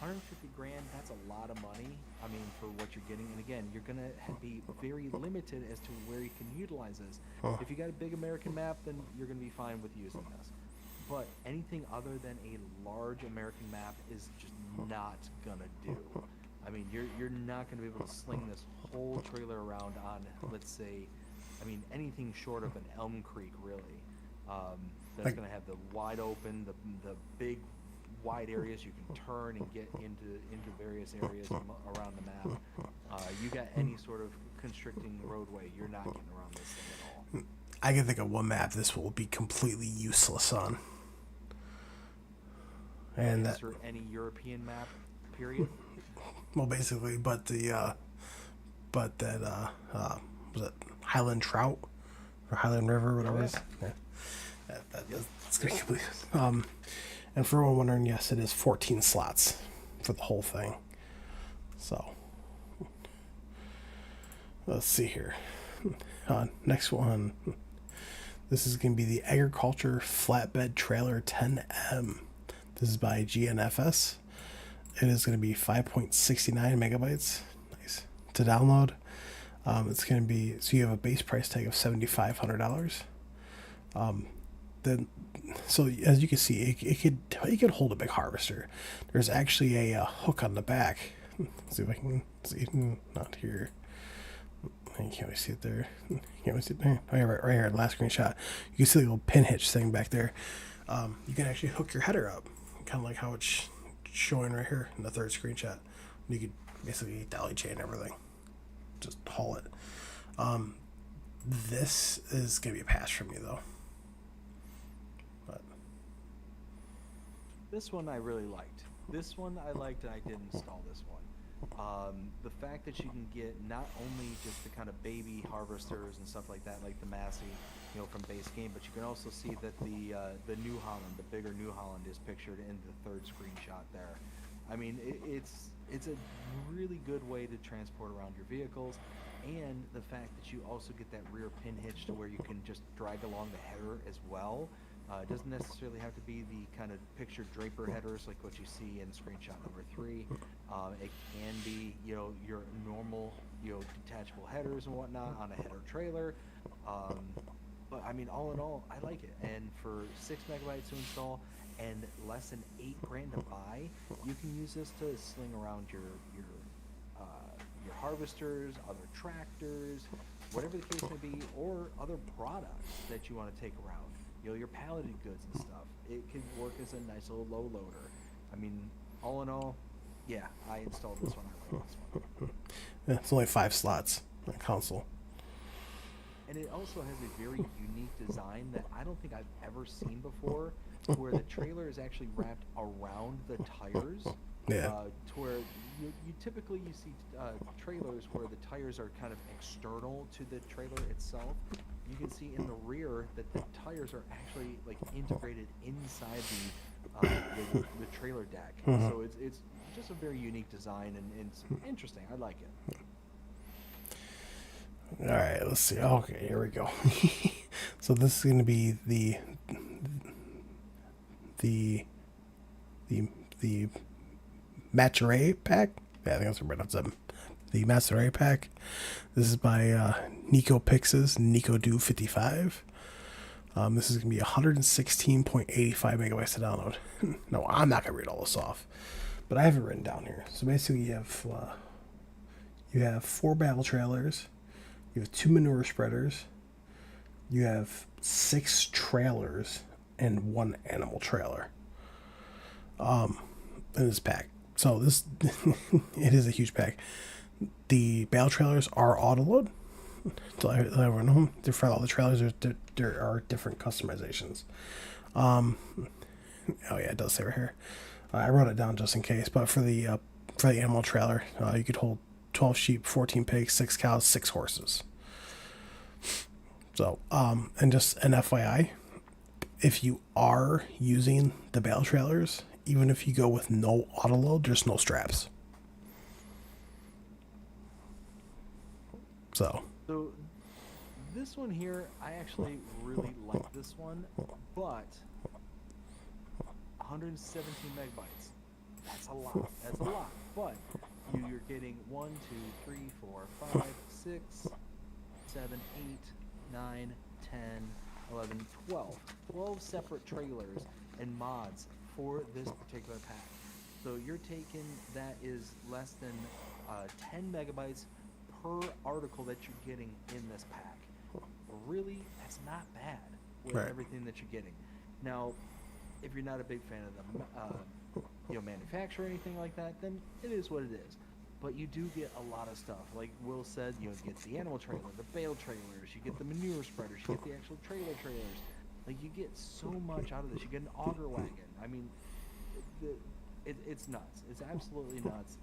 150 grand, that's a lot of money. I mean, for what you're getting, and again, you're gonna be very limited as to where you can utilize this. If you got a big American map, then you're gonna be fine with using this. But anything other than a large American map is just not gonna do. I mean, you're not gonna be able to sling this whole trailer around on, let's say, I mean, anything short of an Elm Creek, really. That's Like- going to have the wide open, the big wide areas you can turn and get into various areas around the map. You got any sort of constricting roadway, you're not getting around this thing at all. I can think of one map this will be completely useless on. And that, For any European map, period. well, basically, but that was it Highland Trout or Highland River, whatever it is. Yeah. That's gonna be complete. And for everyone wondering, yes, it is 14 slots for the whole thing. So let's see here. Next one. This is going to be the Agriculture Flatbed Trailer 10M. This is by GNFS. It is going to be 5.69 megabytes. Nice. To download. It's going to be, so you have a base price tag of $7,500. Then, so as you can see, it could hold a big harvester. There's actually a hook on the back. Let's see if I can see. Not here. You can't really see it there. You can't really see it there. Oh yeah, right here, last screenshot. You can see the little pin hitch thing back there. You can actually hook your header up, kind of like how it's showing right here in the third screenshot. You could basically dolly chain everything. Just haul it. This is gonna be a pass for me though. But This one I really liked. This one I liked, and I did install this one. The fact that you can get not only just the kind of baby harvesters and stuff like that, like the Massey, from base game, but you can also see that the New Holland, the bigger New Holland, is pictured in the third screenshot there. I mean, it's a really good way to transport around your vehicles, and the fact that you also get that rear pin hitch to where you can just drag along the header as well. It doesn't necessarily have to be the kind of picture draper headers like what you see in screenshot number 3. It can be, your normal, detachable headers and whatnot on a header trailer. But I mean, all in all, I like it. And for 6 megabytes to install and less than $8,000 to buy, you can use this to sling around your harvesters, other tractors, whatever the case may be, or other products that you want to take around. Your palleted goods and stuff. It can work as a nice little low loader. I mean, all in all, yeah, I installed this one. I like this one. yeah, it's only 5 slots on console. and it also has a very unique design that I don't think I've ever seen before, to where the trailer is actually wrapped around the tires, Yeah. to where you typically you see trailers where the tires are kind of external to the trailer itself. You can see in the rear that the tires are actually like integrated inside the trailer deck. So it's just a very unique design, and it's interesting. I like it. All right, let's see. Okay, here we go. So this is going to be the the Maturay pack. Yeah, I think that's right. That's the Maturay pack. This is by Nico Pixes, Nico Do 55. This is going to be 116.85 megabytes to download. No, I'm not going to read all this off, but I have it written down here. So basically, you have 4 battle trailers, you have 2 manure spreaders, you have 6 trailers, and 1 animal trailer. In this pack. So this it is a huge pack. The battle trailers are auto load. So everyone know for all the trailers there are different customizations. Oh yeah, it does say right here. I wrote it down just in case, but for the animal trailer, you could hold 12 sheep, 14 pigs, 6 cows, 6 horses. So and just an FYI, if you are using the battle trailers, even if you go with no auto load, there's no straps. So this one here, I actually really like this one, but 117 megabytes. That's a lot. That's a lot. But you're getting 1, 2, 3, 4, 5, 6, 7, 8, 9, 10, 11, 12. 12 separate trailers and mods for this particular pack. So you're taking that is less than 10 megabytes per article that you're getting in this pack. Really, that's not bad with everything that you're getting. Now, if you're not a big fan of the manufacturer or anything like that, then it is what it is. But you do get a lot of stuff. Like Will said, you get the animal trailer, the bale trailers, you get the manure spreaders, you get the actual trailer trailers. Like, you get so much out of this. You get an auger wagon. I mean, it's nuts. It's absolutely nuts.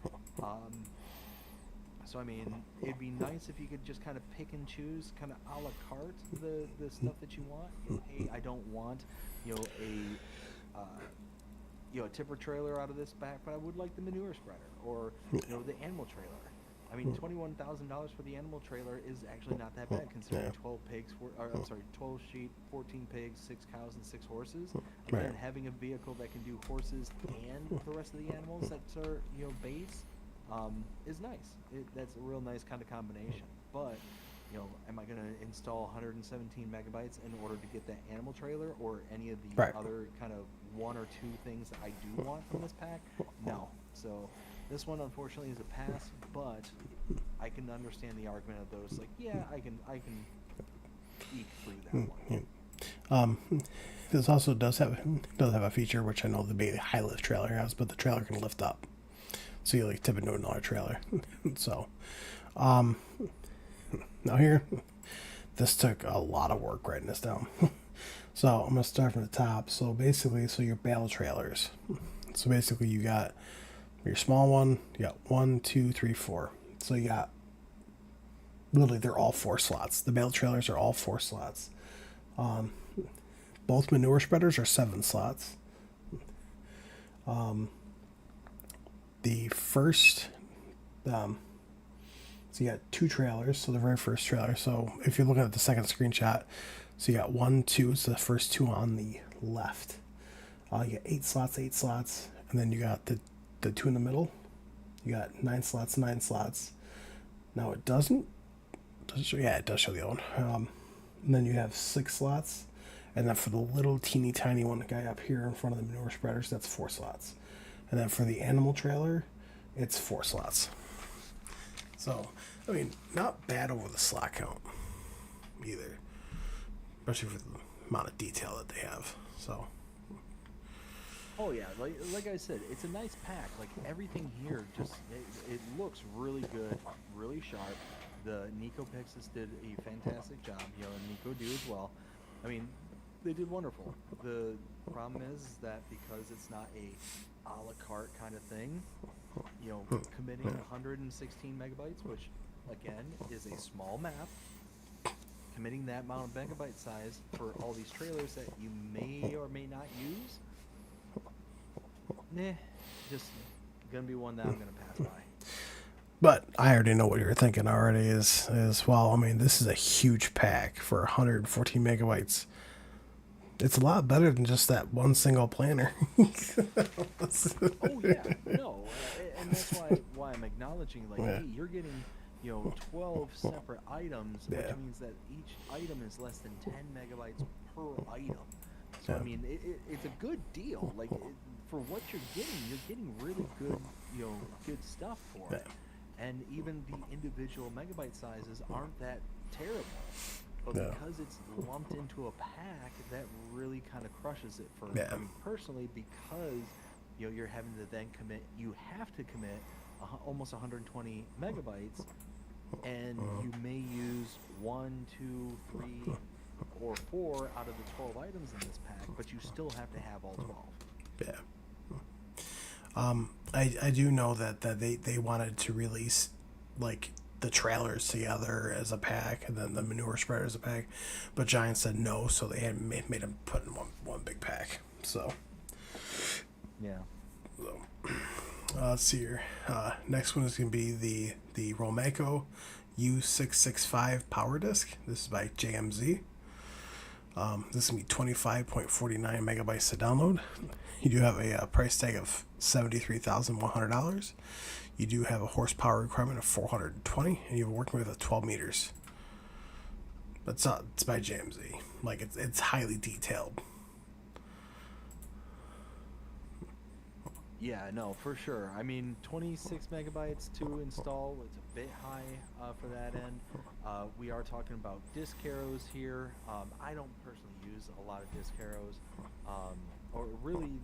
So, I mean, it'd be nice if you could just kind of pick and choose, kind of a la carte, the stuff that you want. Hey, I don't want, a tipper trailer out of this back, but I would like the manure spreader, or, the animal trailer. I mean, $21,000 for the animal trailer is actually not that bad, considering 12 pigs, 12 sheep, 14 pigs, 6 cows, and 6 horses. Again, having a vehicle that can do horses and the rest of the animals that are, base, is nice. That's a real nice kind of combination. But, am I going to install 117 megabytes in order to get that animal trailer, or any of the other kind of 1 or 2 things that I do want from this pack? No. So this one, unfortunately, is a pass, but I can understand the argument of those. Like, yeah, I can eke through that one. This also does have a feature which I know the big high lift trailer has, but the trailer can lift up, so you like tip into another trailer. So, now here, this took a lot of work writing this down. So I'm gonna start from the top. So basically, your battle trailers. So basically, you got your small one, you got 1, 2, 3, 4. So you got, literally, they're all 4 slots. The battle trailers are all 4 slots. Both manure spreaders are 7 slots. The first, so you got 2 trailers. So the very first trailer. So if you're looking at the second screenshot, so you got 1, 2. So the first 2 on the left. You got 8 slots, and then you got the 2 in the middle. You got 9 slots. Now it doesn't. Yeah, it does show the other one. And then you have 6 slots, and then for the little teeny tiny one guy up here in front of the manure spreaders, that's 4 slots. And then for the animal trailer, it's 4 slots. So, I mean, not bad over the slot count either, especially for the amount of detail that they have. So. Oh yeah, like I said, it's a nice pack. Like, everything here, just it looks really good, really sharp. The Nico Pixis did a fantastic job. And Nico do as well. I mean, they did wonderful. The problem is that because it's not a la carte kind of thing, committing 116 megabytes, which again is a small map, committing that amount of megabyte size for all these trailers that you may or may not use, just gonna be one that I'm gonna pass by. But I already know what you're thinking already is well, I mean, this is a huge pack for 114 megabytes. It's a lot better than just that one single planner. Oh yeah, no, and that's why I'm acknowledging hey, you're getting 12 separate items, which means that each item is less than 10 megabytes per item. So I mean, it's a good deal. For what you're getting really good good stuff for it. And even the individual megabyte sizes aren't that terrible. But because it's lumped into a pack, that really kind of crushes it for me personally, because you're having to then you have to commit almost 120 megabytes, and you may use 1, 2, 3, or 4 out of the 12 items in this pack, but you still have to have all 12. I do know that they wanted to release the trailers together as a pack and then the manure spreader as a pack, but Giant said no, so they had made them put in one big pack. So let's see here. Next one is going to be the Romeco U665 power disc. This is by JMZ. This is going to be 25.49 megabytes to download. You do have a price tag of $73,100. You do have a horsepower requirement of 420, and you're working with 12 meters. But it's by JMZ. It's highly detailed. Yeah, no, for sure. I mean, 26 megabytes to install is a bit high for that end. We are talking about disk arrows here. I don't personally use a lot of disk arrows, or really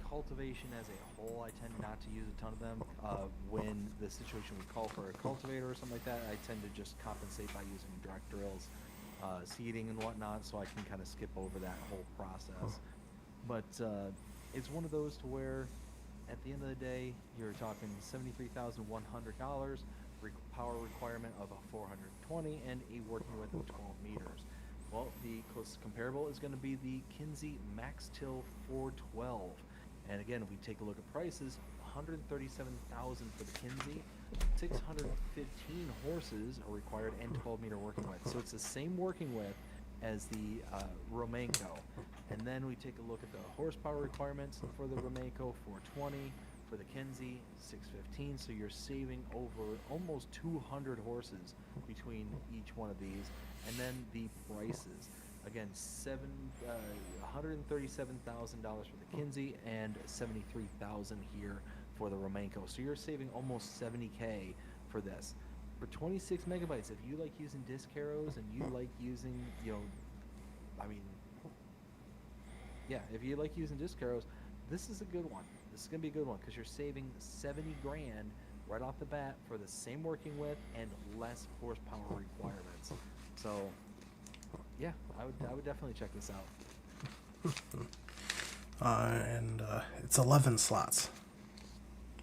cultivation as a whole. I tend not to use a ton of them. When the situation would call for a cultivator or something like that, I tend to just compensate by using direct drills, seeding and whatnot, so I can kind of skip over that whole process. But it's one of those to where, at the end of the day, you're talking $73,100, power requirement of a 420, and a working width of 12 meters. Well, the closest comparable is going to be the Kinsey Max Till 412. And again, if we take a look at prices, $137,000 for the Kinsey, 615 horses are required, and 12-meter working width. So it's the same working width as the Romeco. And then we take a look at the horsepower requirements for the Romeco, 420, for the Kinsey, 615. So you're saving over almost 200 horses between each one of these. And then the prices, again, $137,000 for the Kinsey and $73,000 here for the Romeco. So you're saving almost $70K for this. For 26 megabytes, if you like using disk arrows and you like using, if you like using disk arrows, this is a good one. This is going to be a good one because you're saving 70 grand right off the bat for the same working width and less horsepower requirements. So, yeah, I would definitely check this out. And it's 11 slots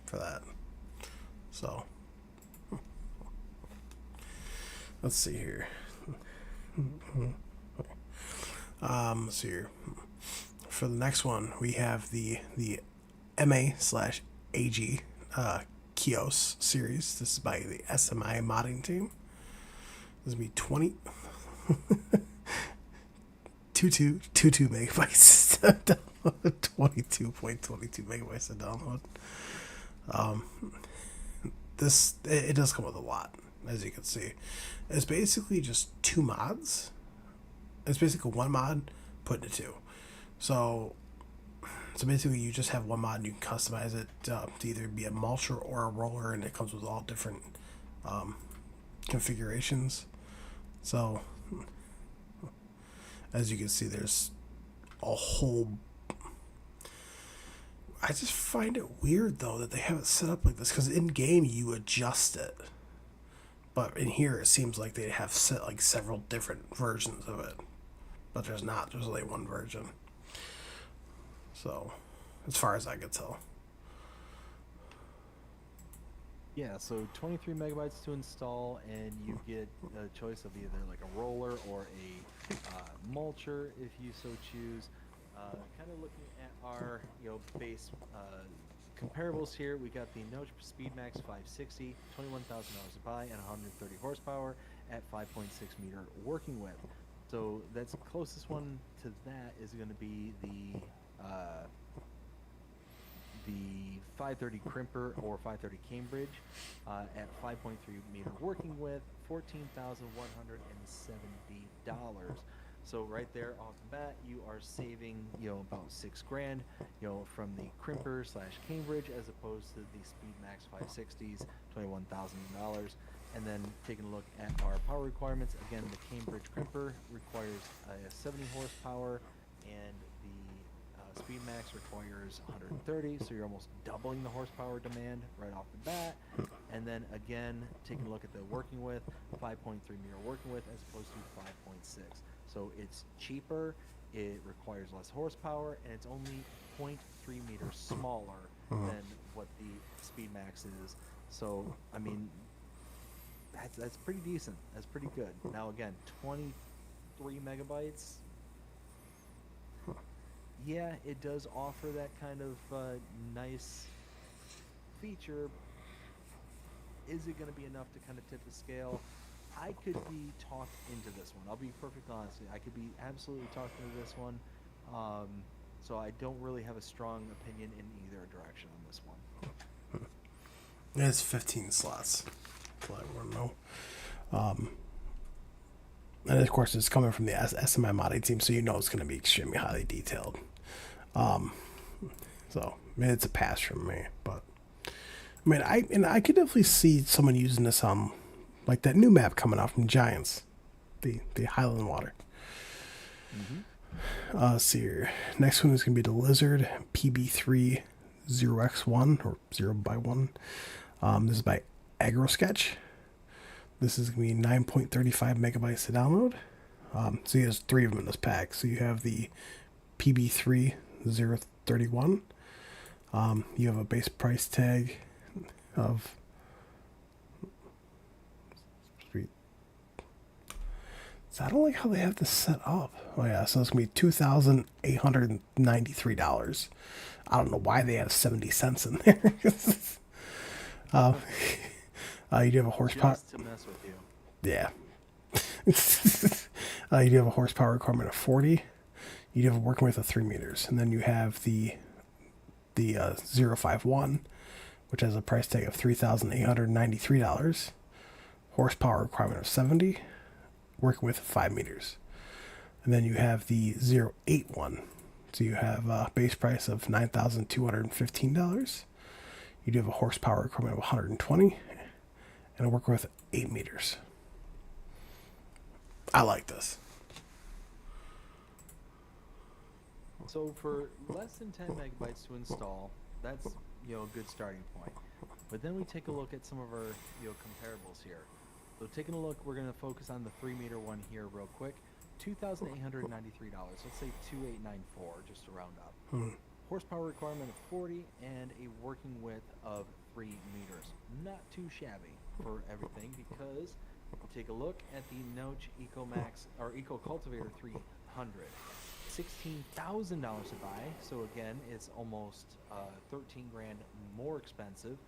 for that. So, let's see here. Let's see here. For the next one, we have the MA/AG Kios series. This is by the SMI modding team. This will be 22 megabytes to download. 22.22 megabytes to download. It does come with a lot, as you can see. It's basically just two mods. It's basically one mod put into two. So basically you just have one mod and you can customize it to either be a mulcher or a roller, and it comes with all different configurations. So as you can see, there's a whole... I just find it weird though that they have it set up like this, because in game you adjust it, But in here, it seems like they have set like several different versions of it. But there's not. There's only one version. So, as far as I could tell. Yeah, so 23 megabytes to install, and you get a choice of either like a roller or a mulcher if you so choose. Kind of looking at our base comparables here, we got the Note SpeedMax 560, $21,000 to buy, and 130 horsepower at 5.6 meter working width. So that's the closest one to that is going to be the 530 crimper or 530 Cambridge at 5.3 meter working width, $14,170. So right there off the bat, you are saving about $6,000 from the crimper / Cambridge as opposed to the SpeedMax 560s, $21,000. And then taking a look at our power requirements, again, the Cambridge crimper requires 70 horsepower, and the SpeedMax requires 130, so you're almost doubling the horsepower demand right off the bat. And then again, taking a look at the working width, 5.3 meter working width as opposed to 5.6. So it's cheaper, it requires less horsepower, and it's only 0.3 meters smaller than what the SpeedMax is. So, I mean, that's pretty decent. That's pretty good. Now again, 23 megabytes. Yeah, it does offer that kind of nice feature. Is it going to be enough to kind of tip the scale? I could be talked into this one. I'll be perfectly honest. I could be absolutely talked into this one. So I don't really have a strong opinion in either direction on this one. It's 15 slots. To let everyone know. And of course, it's coming from the SMI modding team, so you know it's going to be extremely highly detailed. So it's a pass from me. But I mean, I could definitely see someone using this on like that new map coming out from Giants, the Highland Water. See here. Next one is going to be the Lizard PB3 0x1 or 0x1. This is by Agribusness. This is going to be 9.35 megabytes to download. So there's 3 of them in this pack. So you have the PB3 031. You have a base price tag of so I don't like how they have this set up. Oh yeah, so it's gonna be $2,893. I don't know why they have 70 cents in there. You do have a horsepower. Just to mess with you. Yeah. You do have a horsepower requirement of 40. You do have a working width of 3 meters, and then you have the 051, which has a price tag of $3,893. Horsepower requirement of 70. Working with 5 meters. And then you have the 081. So you have a base price of $9,215. You do have a horsepower requirement of 120 and a working with 8 meters. I like this. So for less than 10 megabytes to install, that's a good starting point. But then we take a look at some of our comparables here. So taking a look, we're going to focus on the 3 meter one here real quick. $2,893. Let's say 2,894 just to round up. Horsepower requirement of 40 and a working width of 3 meters. Not too shabby for everything, because take a look at the Noche EcoMax or Eco Cultivator 300. $16,000 to buy. So again, it's almost $13,000 more expensive.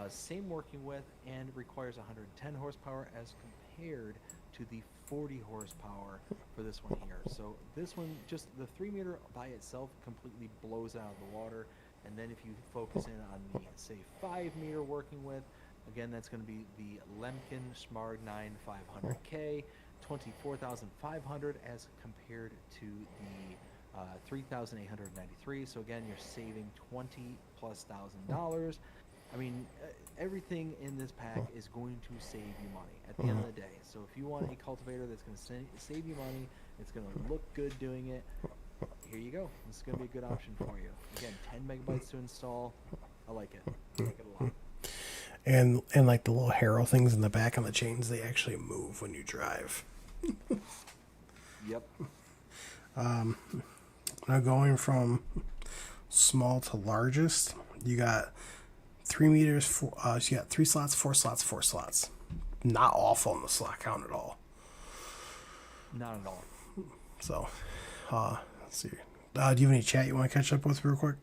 Same working width and requires 110 horsepower as compared to the 40 horsepower for this one here. So this one, just the 3 meter by itself completely blows out of the water. And then if you focus in on the, say, 5 meter working width, again, that's going to be the Lemken Smart 9 500K, 24,500 as compared to the 3,893. So again, you're saving $20,000+. I mean, everything in this pack is going to save you money at the end of the day. So if you want a cultivator that's going to save you money, it's going to look good doing it, here you go. This is going to be a good option for you. Again, 10 megabytes to install. I like it. I like it a lot. And like the little harrow things in the back on the chains, they actually move when you drive. Yep. Now going from small to largest, you got 3 meters. You got 3 slots, 4 slots, 4 slots. Not awful in the slot count at all. Not at all. So, let's see. Do you have any chat you want to catch up with real quick?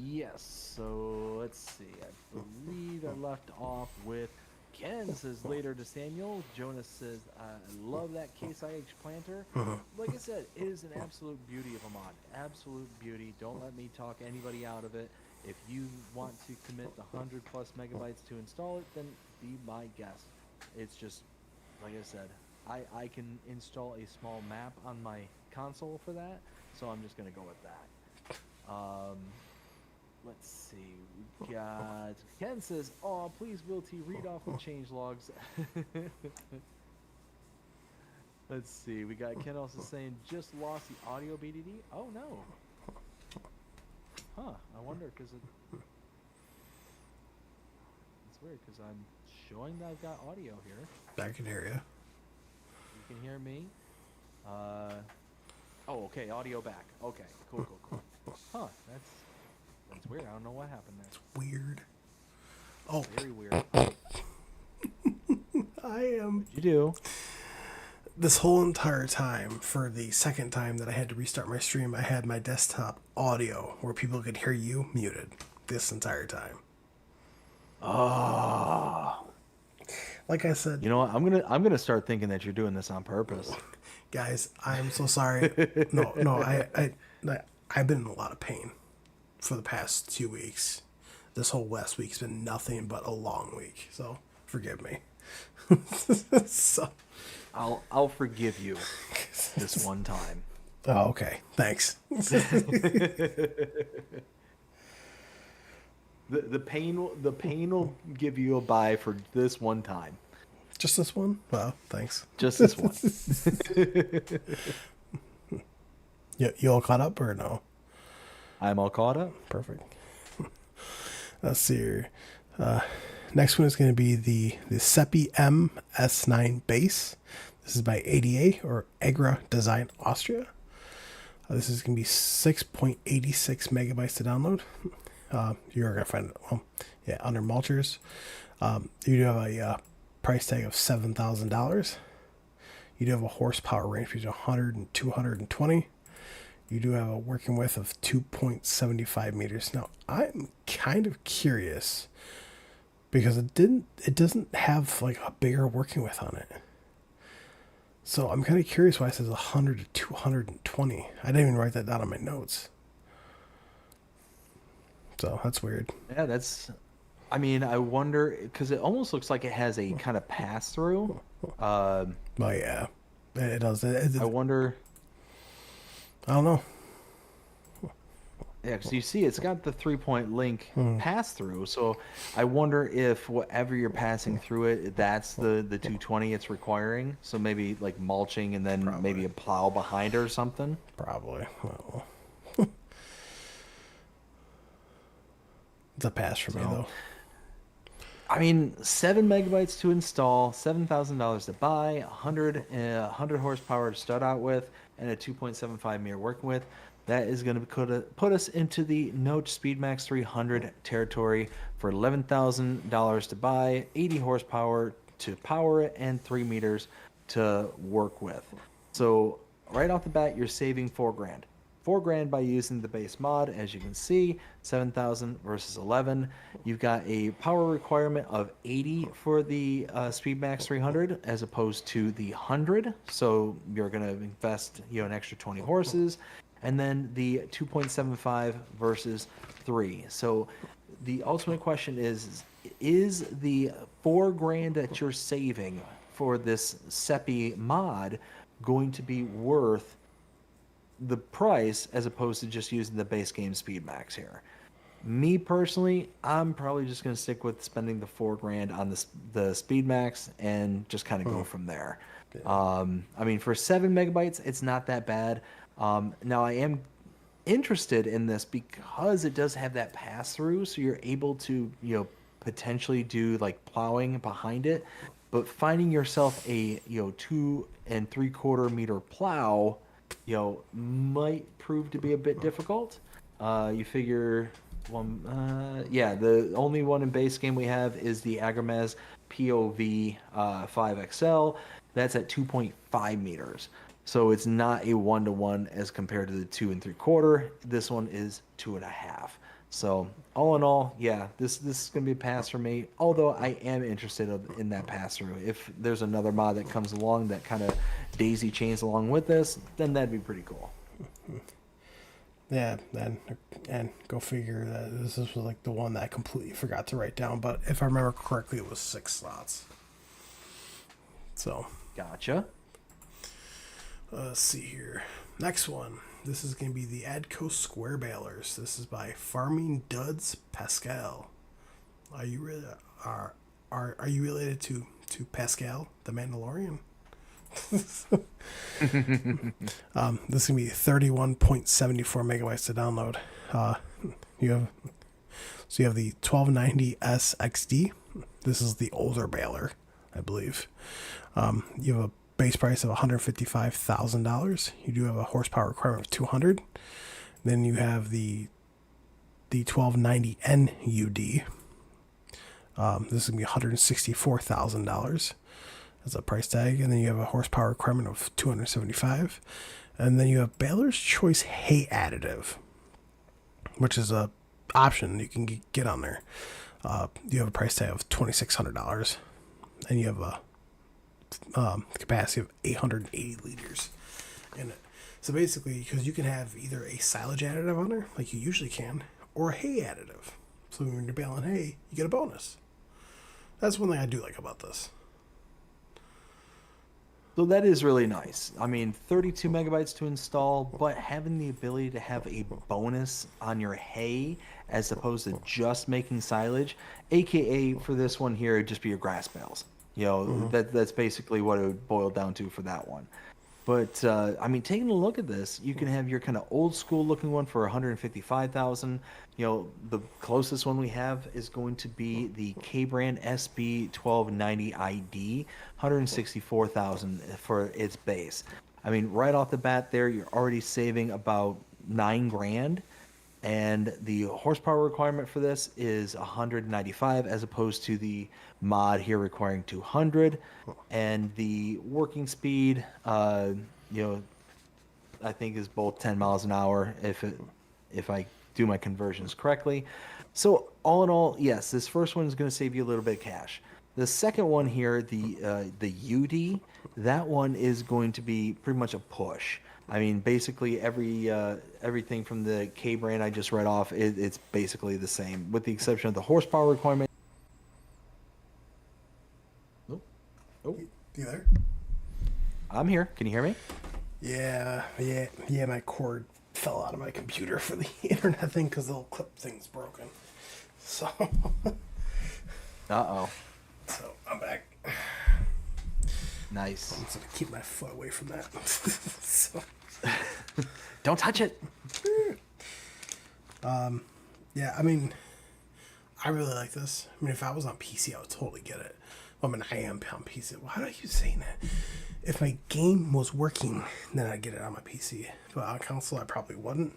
Yes. So let's see. I believe I left off with Ken says later to Samuel. Jonas says, I love that Case IH planter. Like I said, it is an absolute beauty of a mod. Absolute beauty. Don't let me talk anybody out of it. If you want to commit the 100 plus megabytes to install it, then be my guest. It's just, like I said, I can install a small map on my console for that, so I'm just going to go with that. Let's see. We got Ken says, "Oh, please, Will T, read off the change logs." Let's see. We got Ken also saying, "Just lost the audio BDD." Oh no. Huh. I wonder because it's weird because I'm showing that I've got audio here. I can hear you. You can hear me. Oh, okay. Audio back. Okay. Cool. Huh. That's weird. I don't know what happened there. It's weird. Oh, Very weird. I am. You do. This whole entire time, for the second time that I had to restart my stream, I had my desktop audio where people could hear you muted this entire time. Oh. Like I said, You know what? I'm gonna start thinking that you're doing this on purpose. guys, I'm so sorry. No, I've been in a lot of pain for the past 2 weeks. This whole last week's been nothing but a long week, so forgive me. So, I'll forgive you this one time. oh, okay, thanks. The pain will give you a bye for this one time. Just this one? Well, thanks. Just this one. You all caught up or no? I'm all caught up. Perfect. Let's see here. Next one is going to be the Seppi M S9 base. This is by ADA or Agra Design Austria. This is going to be 6.86 megabytes to download. You're going to find it, well, yeah, under Mulchers. You do have a price tag of $7,000. You do have a horsepower range between 100 and 220. You do have a working width of 2.75 meters. Now, I'm kind of curious because it doesn't have like a bigger working width on it. So I'm kind of curious why it says 100 to 220. I didn't even write that down on my notes. So that's weird. Yeah, I mean, I wonder because it almost looks like it has a kind of pass through. Oh yeah, it does. I wonder. I don't know. Yeah, because you see, it's got the 3-point link pass through. So I wonder if whatever you're passing through it, that's the 220 it's requiring. So maybe like mulching and then Probably. maybe a plow behind it or something. Probably. Well, it's a pass for me though. I mean, 7 megabytes to install, $7,000 to buy, 100 horsepower to start out with, and a 2.75 meter working with. That is going to put us into the Note Speedmax 300 territory for $11,000 to buy, 80 horsepower to power it, and 3 meters to work with. So right off the bat, you're saving $4,000. $4,000 by using the base mod, as you can see, 7,000 versus 11. You've got a power requirement of 80 for the Speedmax 300 as opposed to the 100. So you're going to invest, an extra 20 horses, and then the 2.75 versus 3. So the ultimate question is the $4,000 that you're saving for this Seppi mod going to be worth the price as opposed to just using the base game Speedmax here? Me personally, I'm probably just going to stick with spending the $4,000 on the Speedmax and just kind of go from there. I mean, for 7 megabytes, it's not that bad. Now I am interested in this because it does have that pass through, so you're able to, potentially do like plowing behind it, but finding yourself a, 2 3/4 meter plow, might prove to be a bit difficult. You figure yeah, the only one in base game we have is the Agribusness POV 5XL. That's at 2.5 meters. So it's not a 1-to-1 as compared to the 2 3/4. This one is 2.5. So all in all, yeah, this is gonna be a pass for me. Although I am interested in that pass through. If there's another mod that comes along that kind of daisy chains along with this, then that'd be pretty cool. Yeah, and go figure that this was like the one that I completely forgot to write down. But if I remember correctly, it was 6 slots. So Gotcha. let's see here. Next one. This is going to be the Adco Square Balers. This is by Farming Duds Pascal. Are you really are you related to Pascal, the Mandalorian? This is gonna be 31.74 megabytes to download. You have you have the 1290S XD. This is the older baler, I believe. You have a base price of $155,000. You do have a horsepower requirement of 200. Then you have the 1290 NUD. This is gonna be $164,000 as a price tag, and then you have a horsepower requirement of 275, and then you have Baler's Choice Hay Additive, which is a option you can get on there. You have a price tag of $2,600, and you have a capacity of 880 liters in it. So basically, because you can have either a silage additive on there, like you usually can, or a hay additive. So when you're baling hay, you get a bonus. That's one thing I do like about this. So that is really nice. I mean, 32 megabytes to install, but having the ability to have a bonus on your hay as opposed to just making silage, aka for this one here, it'd just be your grass bales. That's basically what it would boil down to for that one. But I mean, taking a look at this, you can have your kind of old school looking one for 155,000. The closest one we have is going to be the K brand SB 1290 ID, 164,000 for its base. I mean, right off the bat, there you're already saving about 9 grand, and the horsepower requirement for this is 195 as opposed to the mod here requiring 200, and the working speed I think is both 10 miles an hour if I do my conversions correctly. So all in all, yes, this first one is going to save you a little bit of cash. The second one here, the UD, that one is going to be pretty much a push. I mean, basically everything from the K brand I just read off, it's basically the same, with the exception of the horsepower requirement. Oh, You there? I'm here. Can you hear me? Yeah. My cord fell out of my computer for the internet thing because the little clip thing's broken. So. Uh-oh. So I'm back. Nice. I'm just gonna keep my foot away from that. So. Don't touch it. Yeah, I mean, I really like this. I mean, if I was on PC, I would totally get it. Well, I mean, I am on PC. Why do I keep saying that? If my game was working, then I'd get it on my PC. But on console, I probably wouldn't.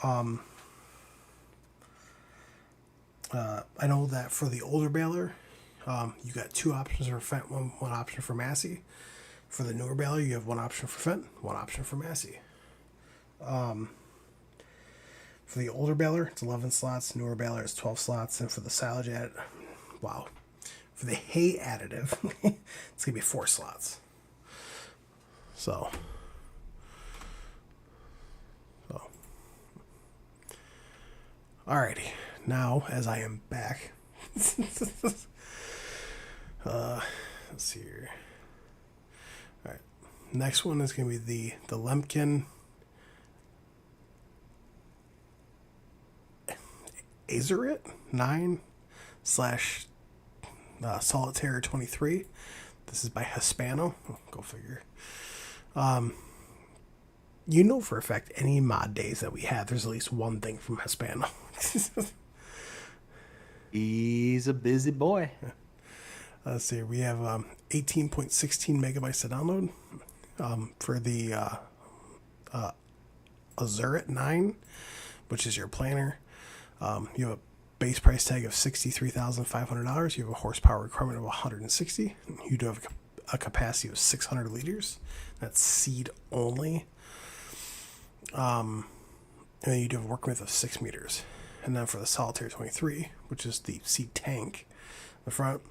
I know that for the older baler, you got 2 options for Fent, one option for Massey. For the newer baler, you have 1 option for Fent, 1 option for Massey. For the older baler, it's 11 slots. Newer baler is 12 slots. And for the silage wow. For the hay additive, it's going to be 4 slots. So. Alrighty. Now, as I am back. Let's see here. Alright. Next one is going to be the Lemken Azerit 9 / Solitaire 23. This is by Hispano. Oh, go figure. You know for a fact any mod days that we have, there's at least one thing from Hispano. He's a busy boy. Let's see. We have 18.16 megabytes to download for the Azuret 9, which is your planner. You have a base price tag of $63,500. You have a horsepower requirement of 160. You do have a capacity of 600 liters. That's seed only. And then you do have a working width of 6 meters. And then for the Solitaire 23, which is the seed tank, the front,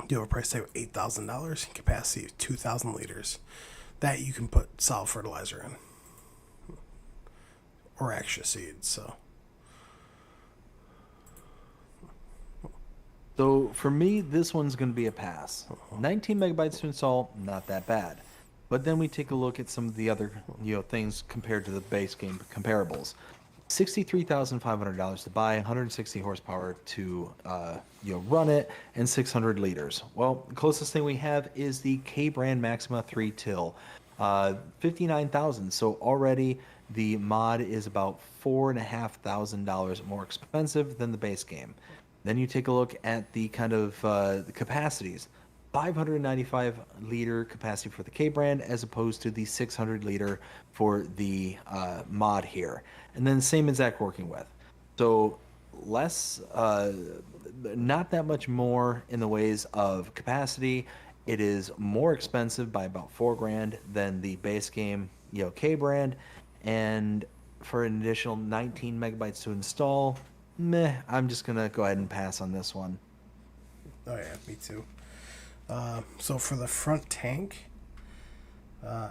you have a price tag of $8,000, capacity of 2,000 liters. That you can put solid fertilizer in, or extra seeds. So for me, this one's going to be a pass. 19 megabytes to install, not that bad. But then we take a look at some of the other things compared to the base game comparables. $63,500 to buy, 160 horsepower to run it, and 600 liters. Well, the closest thing we have is the K brand Maxima 3 till, 59,000. So already the mod is about $4,500 more expensive than the base game. Then you take a look at the kind of the capacities. 595 liter capacity for the K brand as opposed to the 600 liter for the mod here. And then same exact working with. So less, not that much more in the ways of capacity. It is more expensive by about $4,000 than the base game, K brand. And for an additional 19 megabytes to install, I'm just going to go ahead and pass on this one. Oh yeah, me too. So for the front tank,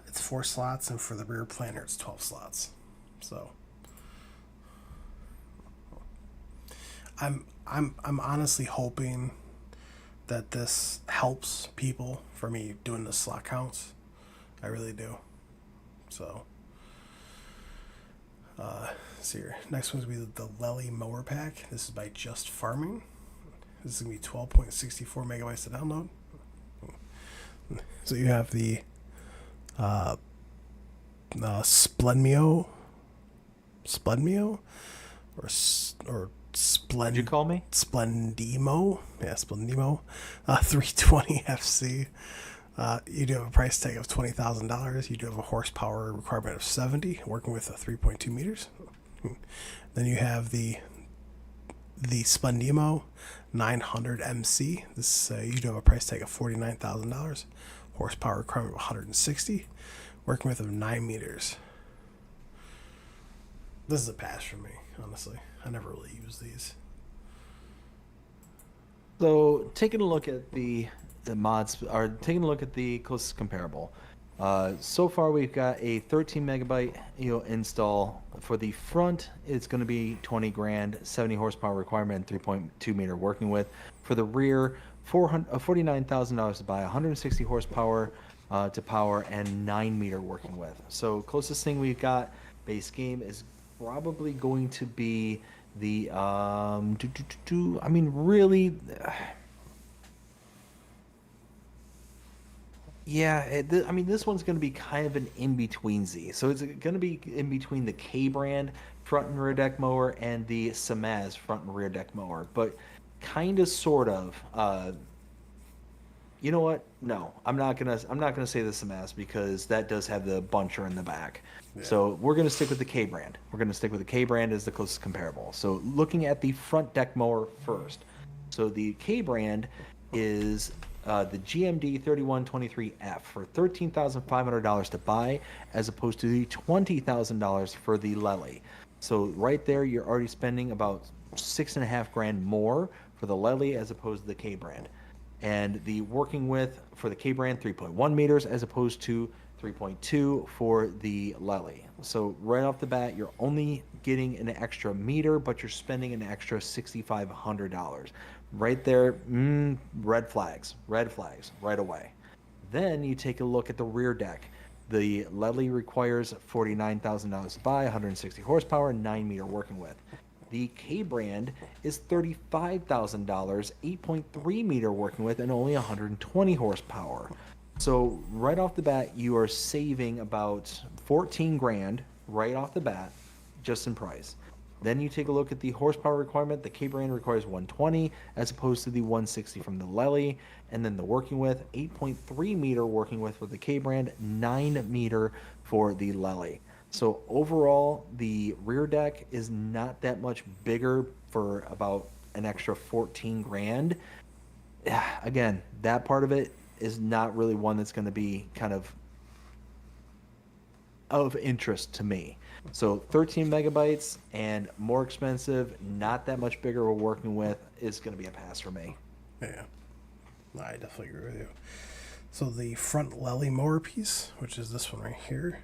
it's 4 slots, and for the rear planner, it's 12 slots. So I'm honestly hoping that this helps people for me doing the slot counts. I really do. So see here. Next one's gonna be the Lely mower pack. This is by Just Farming. This is gonna be 12.64 megabytes to download. So you have the Splendmio, or Splend. Did you call me? Splendimo, yeah, Splendimo, 320 FC. You do have a price tag of $20,000. You do have a horsepower requirement of 70, working with a 3.2 meters. Then you have the Splendimo 900 MC. This you do have a price tag of $49,000. Horsepower requirement of 160, working with of 9 meters. This is a pass for me, honestly. I never really use these. So taking a look at the mods, or taking a look at the closest comparable. So far we've got a 13 megabyte install. For the front, it's going to be $20,000, 70 horsepower requirement, and 3.2 meter working with. For the rear, $49,000 to buy, 160 horsepower to power, and 9 meter working with. So closest thing we've got base game is probably going to be the I mean really. Yeah, I mean, this one's going to be kind of an in-betweensy. So it's going to be in between the K brand front and rear deck mower and the Samaz front and rear deck mower, but kind of, sort of. You know what? No, I'm not gonna say the Samaz because that does have the buncher in the back. Yeah. So we're gonna stick with the K brand. We're gonna stick with the K brand as the closest comparable. So looking at the front deck mower first. So the K brand is the GMD 3123F for $13,500 to buy, as opposed to the $20,000 for the Lely. So right there, you're already spending about $6,500 more for the Lely as opposed to the K brand. And the working width for the K brand, 3.1 meters, as opposed to 3.2 for the Lely. So right off the bat, you're only getting an extra meter, but you're spending an extra $6,500. Right there, red flags right away. Then you take a look at the rear deck. The Lely requires $49,000 to buy, 160 horsepower, 9 meter working width. The K brand is $35,000, 8.3 meter working width, and only 120 horsepower. So right off the bat, you are saving about 14 grand right off the bat, just in price. Then you take a look at the horsepower requirement. The K brand requires 120 as opposed to the 160 from the Lely. And then the working width, 8.3 meter working width for the K brand, 9 meter for the Lely. So overall, the rear deck is not that much bigger for about an extra 14 grand. Again, that part of it is not really one that's going to be kind of interest to me. So 13 megabytes and more expensive, not that much bigger we're working with, is going to be a pass for me. Yeah, I definitely agree with you. So the front Lely mower piece, which is this one right here,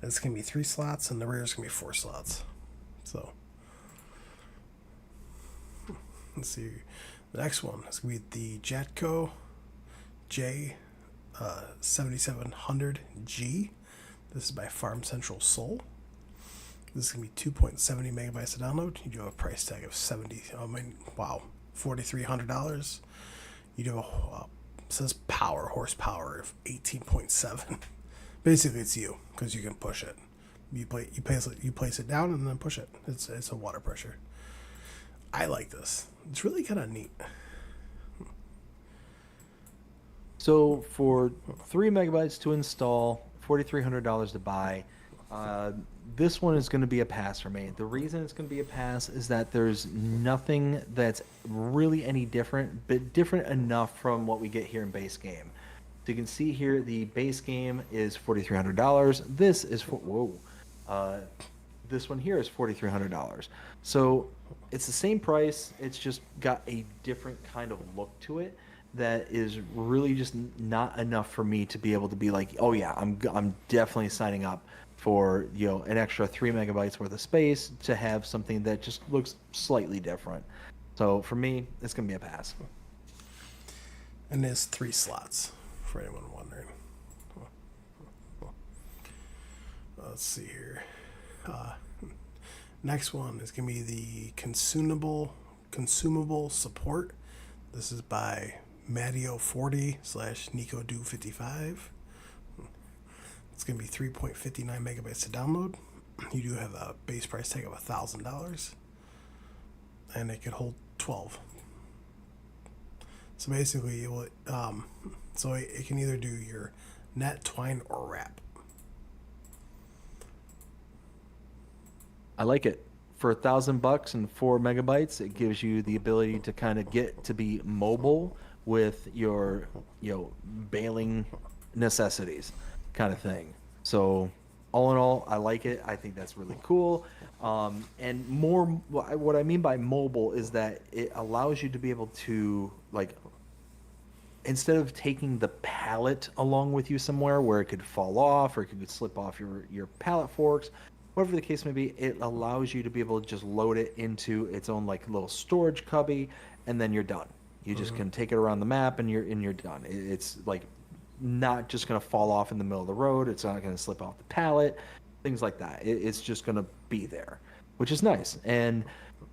that's going to be 3 slots, and the rear is going to be 4 slots. So let's see. The next one is going to be the Jatco J 7700G. This is by Farm Central Seoul. This is going to be 2.70 megabytes to download. You do have a price tag of $4,300. You do it says horsepower of 18.7. Basically, it's you because you can push it. You place it down and then push it. It's a water pressure. I like this. It's really kind of neat. So for 3 megabytes to install, $4,300 to buy, this one is going to be a pass for me. The reason it's going to be a pass is that there's nothing that's really any different, but different enough from what we get here in base game. So you can see here the base game is $4,300. This is this one here is $4,300. So it's the same price. It's just got a different kind of look to it that is really just not enough for me to be able to be like, oh yeah, I'm definitely signing up for an extra 3 megabytes worth of space to have something that just looks slightly different. So for me, it's gonna be a pass. And there's 3 slots for anyone wondering. Let's see here. Next one is gonna be the consumable support. This is by Mattio40 / NicoDo55. It's going to be 3.59 megabytes to download. You do have a base price tag of $1,000. And it can hold 12. So basically, it can either do your net, twine, or wrap. I like it. For $1,000 and 4 megabytes, it gives you the ability to kind of get to be mobile with your baling necessities kind of thing. So all in all, I like it. I think that's really cool. And more, what I mean by mobile is that it allows you to be able to, like, instead of taking the pallet along with you somewhere where it could fall off or it could slip off your pallet forks, whatever the case may be, it allows you to be able to just load it into its own like little storage cubby, and then you're done. You just can take it around the map, and you're done. It's like not just going to fall off in the middle of the road. It's not going to slip off the pallet, things like that. It's just going to be there, which is nice. And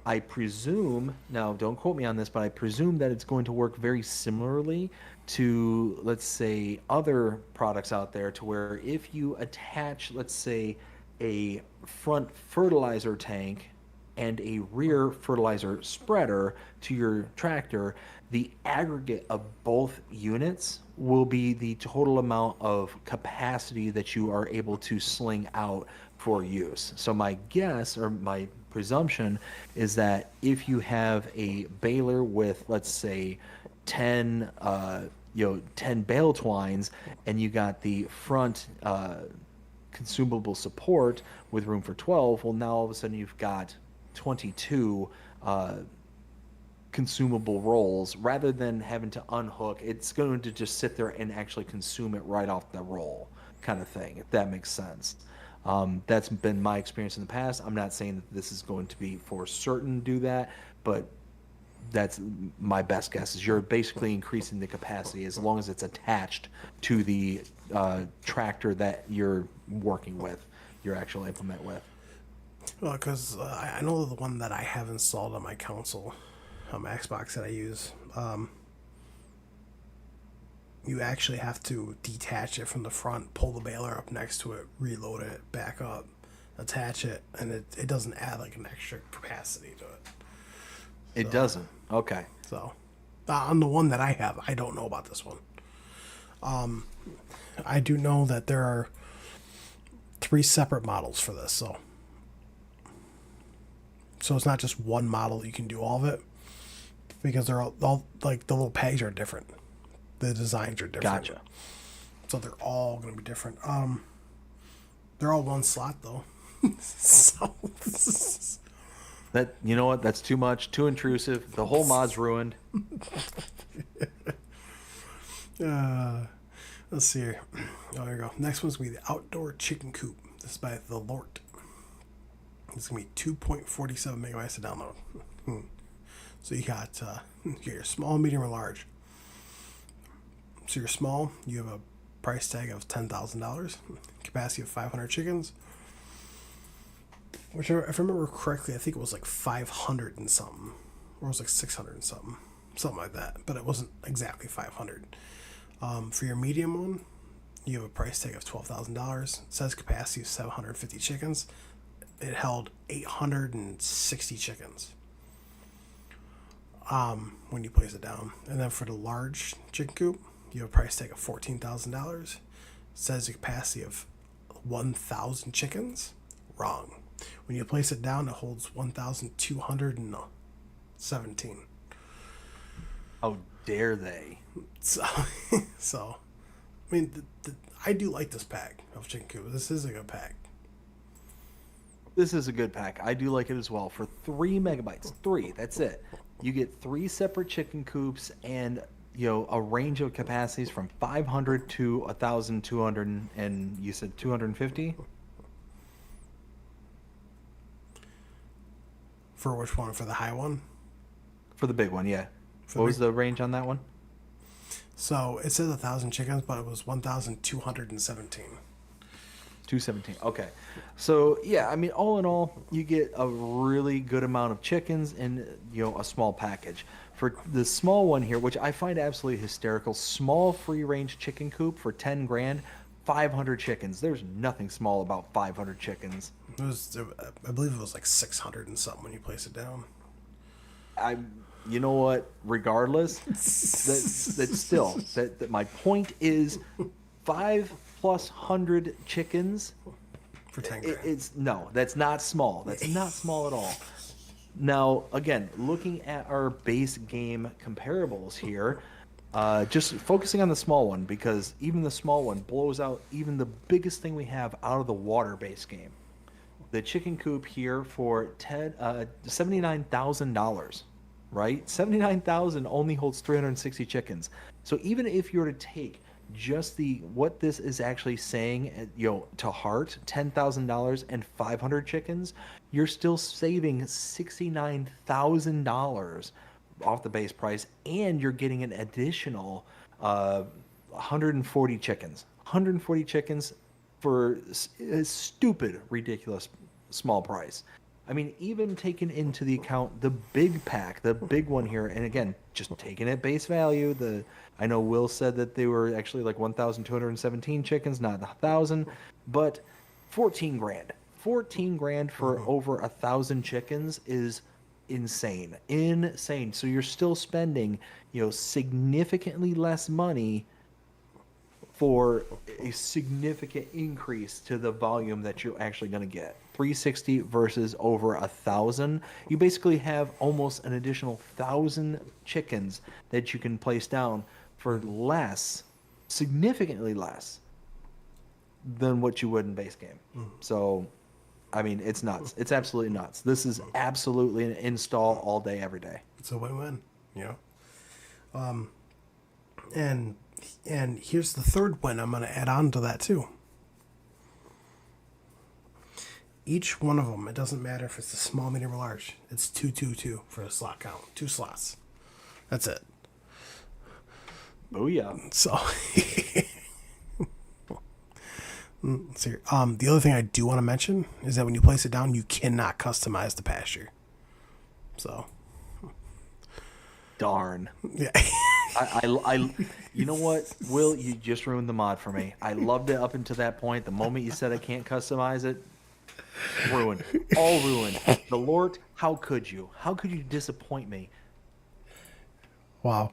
I presume, now don't quote me on this, but I presume that it's going to work very similarly to, let's say, other products out there, to where if you attach, let's say, a front fertilizer tank and a rear fertilizer spreader to your tractor, the aggregate of both units will be the total amount of capacity that you are able to sling out for use. So my guess, or my presumption, is that if you have a baler with, let's say, 10 10 bale twines, and you got the front consumable support with room for 12, well, now all of a sudden you've got 22 consumable rolls. Rather than having to unhook, it's going to just sit there and actually consume it right off the roll, kind of thing, if that makes sense. That's been my experience in the past. I'm not saying that this is going to be for certain do that, but that's my best guess, is you're basically increasing the capacity as long as it's attached to the tractor that you're working with, your actual implement with. Well, because I know the one that I have installed on my console, on my Xbox that I use, you actually have to detach it from the front, pull the baler up next to it, reload it, back up, attach it, and it doesn't add like an extra capacity to it. It doesn't. Okay. So, on the one that I have, I don't know about this one. I do know that there are 3 separate models for this, so it's not just one model. You can do all of it because they're all like the little pegs are different, the designs are different. Gotcha. So they're all going to be different. They're all one slot though. So That, you know what? That's too much, too intrusive. The whole mod's ruined. Let's see here. Oh, here we go. Next one's going to be the outdoor chicken coop. This is by the Lort. It's going to be 2.47 megabytes to download. So you got your small, medium, or large. So you're small, you have a price tag of $10,000, capacity of 500 chickens. Which, if I remember correctly, I think it was like 500 and something. Or it was like 600 and something. Something like that. But it wasn't exactly 500. For your medium one, you have a price tag of $12,000. It says capacity of 750 chickens. It held 860 chickens when you place it down. And then for the large chicken coop, you have a price tag of $14,000. It says a capacity of 1,000 chickens. Wrong. When you place it down, it holds 1,217. How dare they? So, I mean, I do like this pack of chicken coop. This is a good pack. This is a good pack. I do like it as well. For 3 megabytes, 3, that's it. You get 3 separate chicken coops and, you know, a range of capacities from 500 to 1,200, and you said 250? For which one? For the high one? For the big one, yeah. What was the range on that one? So it says 1,000 chickens, but it was 1,217. 217. Okay. So, yeah, I mean, all in all, you get a really good amount of chickens in, you know, a small package. For the small one here, which I find absolutely hysterical, small free-range chicken coop for 10 grand, 500 chickens. There's nothing small about 500 chickens. It was, I believe it was like 600 and something when you place it down. You know what? Regardless, that my point is, 500+ chickens For 10 grand. That's not small. That's not small at all. Now, again, looking at our base game comparables here, just focusing on the small one, because even the small one blows out even the biggest thing we have out of the water base game. The chicken coop here for $79,000, right? $79,000 only holds 360 chickens. So even if you were to take just what this is actually saying, you know, to heart, $10,000 and 500 chickens, you're still saving $69,000 off the base price, and you're getting an additional 140 chickens. 140 chickens for a stupid, ridiculous small price. I mean, even taking into the account the big pack, the big one here, and again, just taking it base value. I know Will said that they were actually like 1,217 chickens, not 1,000, but 14 grand. 14 grand for over 1,000 chickens is insane. Insane. So you're still spending, you know, significantly less money for a significant increase to the volume that you're actually going to get. 360 versus over 1,000. You basically have almost an additional 1,000 chickens that you can place down for less, significantly less than what you would in base game. So, I mean, it's nuts. It's absolutely nuts. This is absolutely an install all day, every day. It's a win-win, you know. And here's the third win I'm going to add on to that too. Each one of them, it doesn't matter if it's a small, medium, or large. It's 222 for a slot count. 2 slots. That's it. Oh yeah. So, let's see. The other thing I do want to mention is that when you place it down, you cannot customize the pasture. So, Darn. yeah. You know what, Will? You just ruined the mod for me. I loved it up until that point. The moment you said I can't customize it, ruined. All ruined. The Lord, how could you? How could you disappoint me? Wow.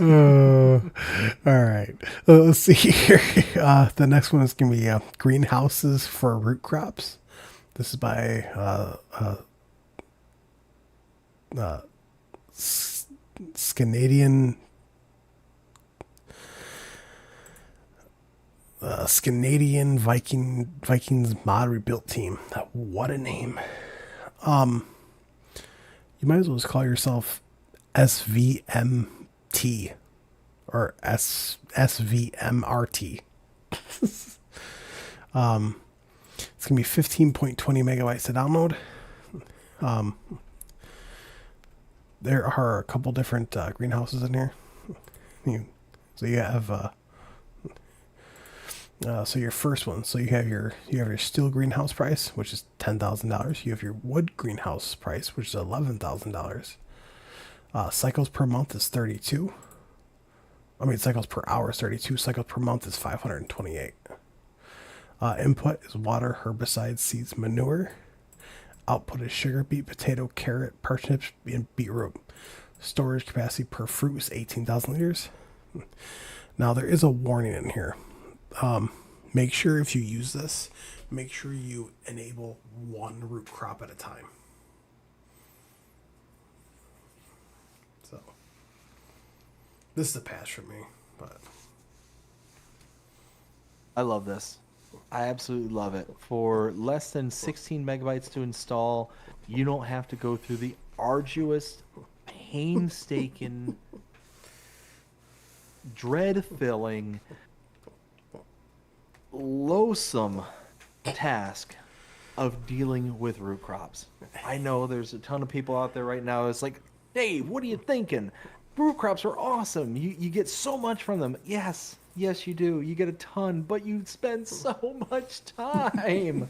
All right. Let's see here. The next one is going to be greenhouses for root crops. This is by Scandinavian Scandinavian Vikings mod rebuilt team. What a name! You might as well just call yourself SVMT or SVMRT. It's gonna be 15.20 megabytes to download. There are a couple different greenhouses in here. So you have so your first one. So you have your steel greenhouse price, which is $10,000. You have your wood greenhouse price, which is $11,000. Cycles per month is 32. I mean, cycles per hour is 32. Cycles per month is 528. Input is water, herbicides, seeds, manure. Output is sugar beet, potato, carrot, parsnips, and beetroot. Storage capacity per fruit is 18,000 liters. Now, there is a warning in here. Make sure if you use this, make sure you enable one root crop at a time. So, this is a pass for me, but I love this. I absolutely love it. For less than 16 megabytes to install, you don't have to go through the arduous, painstaking, dread-filling, loathsome task of dealing with root crops. I know there's a ton of people out there right now. It's like, Dave, what are you thinking? Root crops are awesome. You get so much from them. Yes, you do. You get a ton, but you spend so much time.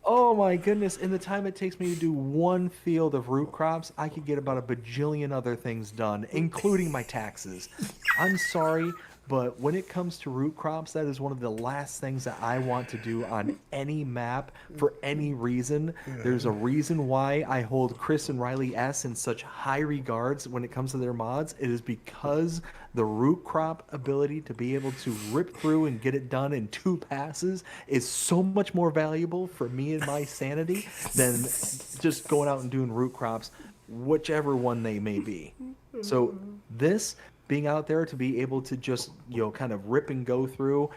Oh my goodness. In the time it takes me to do one field of root crops, I could get about a bajillion other things done, including my taxes. I'm sorry, but when it comes to root crops, that is one of the last things that I want to do on any map for any reason. There's a reason why I hold Chris and Riley S in such high regards when it comes to their mods. It is because the root crop ability to be able to rip through and get it done in 2 passes is so much more valuable for me and my sanity than just going out and doing root crops, whichever one they may be. So this being out there to be able to just, kind of rip and go through,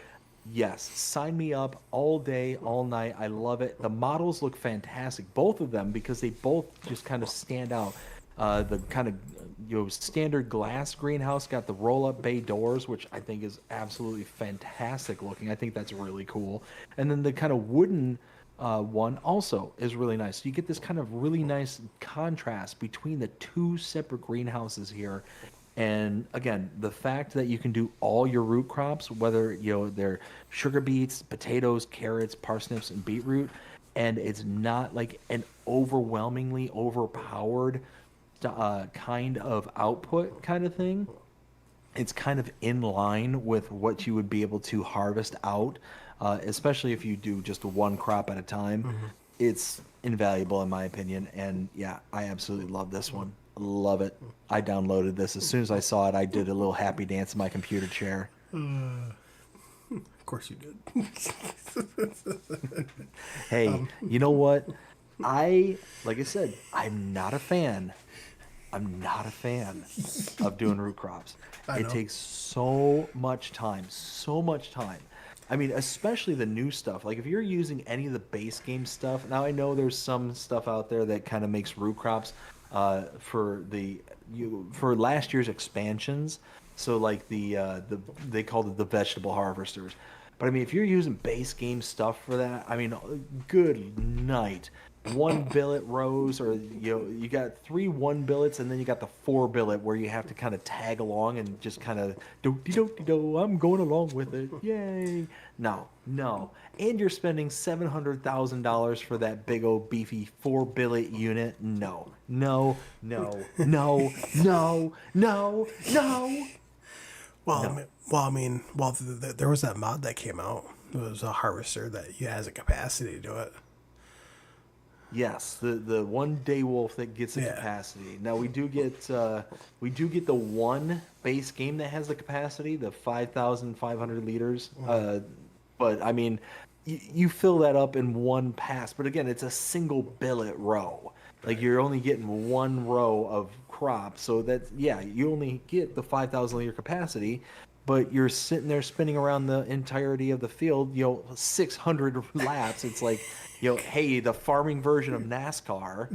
yes, sign me up all day, all night. I love it. The models look fantastic, both of them, because they both just kind of stand out. The kind of standard glass greenhouse got the roll-up bay doors, which I think is absolutely fantastic looking. I think that's really cool. And then the kind of wooden one also is really nice. So you get this kind of really nice contrast between the two separate greenhouses here. And again, the fact that you can do all your root crops, whether they're sugar beets, potatoes, carrots, parsnips, and beetroot, and it's not like an overwhelmingly overpowered kind of output kind of thing. It's kind of in line with what you would be able to harvest out, especially if you do just one crop at a time. It's invaluable in my opinion, and yeah, I absolutely love this one. Love it. I downloaded this as soon as I saw it. I did a little happy dance in my computer chair. of course you did. Hey, you know what? Like I said, I'm not a fan. I'm not a fan of doing root crops. I It know. takes so much time, so much time. I mean, especially the new stuff. Like if you're using any of the base game stuff, now I know there's some stuff out there that kind of makes root crops for last year's expansions. So like the they called it the vegetable harvesters. But I mean, if you're using base game stuff for that, I mean, good night. one billet rows, or you got 3 one billets, and then you got the 4 billet where you have to kind of tag along and just kind of do. I'm going along with it. Yay! No, no, and you're spending $700,000 for that big old beefy 4 billet unit. No, no, no, no, no, no, no, no. There was that mod that came out. It was a harvester that has a capacity to do it. Yes, the one day wolf that gets the Yeah. capacity. Now we do get the one base game that has the capacity, the 5,500 liters. But I mean, you fill that up in one pass. But again, it's a single billet row. Like Right. you're only getting one row of crop, so that's yeah, you only get the 5,000 liter capacity. But you're sitting there spinning around the entirety of the field, 600 laps. It's like, hey, the farming version of NASCAR.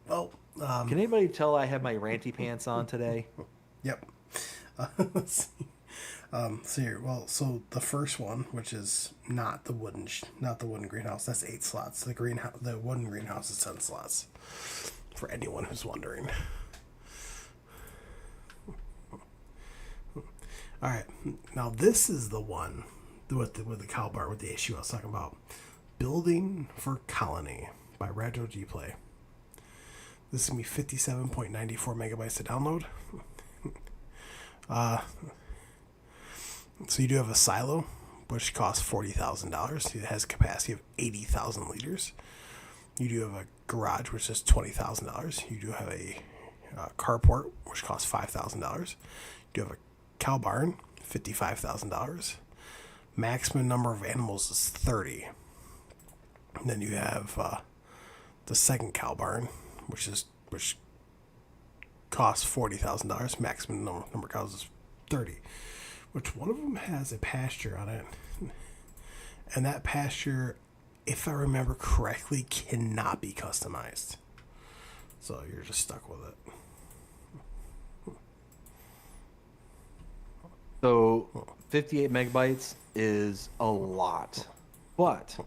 Well, Can anybody tell I have my ranty pants on today? yep. Let's see. So here, so the first one, which is not the wooden greenhouse, that's 8 slots. The wooden greenhouse is 10 slots. For anyone who's wondering. All right, now this is the one with the cow bar with the issue I was talking about. Building for Colony by Radjo G Play. This is gonna be 57.94 megabytes to download. So you do have a silo, which costs $40,000. It has a capacity of 80,000 liters. You do have a garage, which is $20,000. You do have a carport, which costs $5,000. You do have a cow barn, $55,000. Maximum number of animals is 30. And then you have the second cow barn, which costs $40,000. Maximum number of cows is 30. Which one of them has a pasture on it, and that pasture, if I remember correctly, cannot be customized. So you're just stuck with it. So 58 megabytes is a lot, but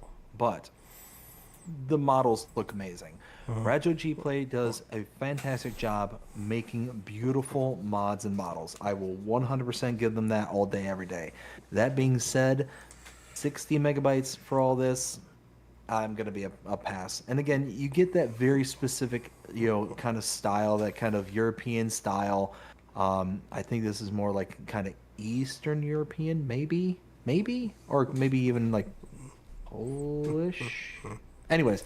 the models look amazing. Radjo G Play does a fantastic job making beautiful mods and models. I will 100% give them that all day, every day. That being said, 60 megabytes for all this, I'm going to be a pass. And again, you get that very specific, kind of style, that kind of European style. I think this is more like kind of Eastern European, maybe, or maybe even like Polish. Anyways,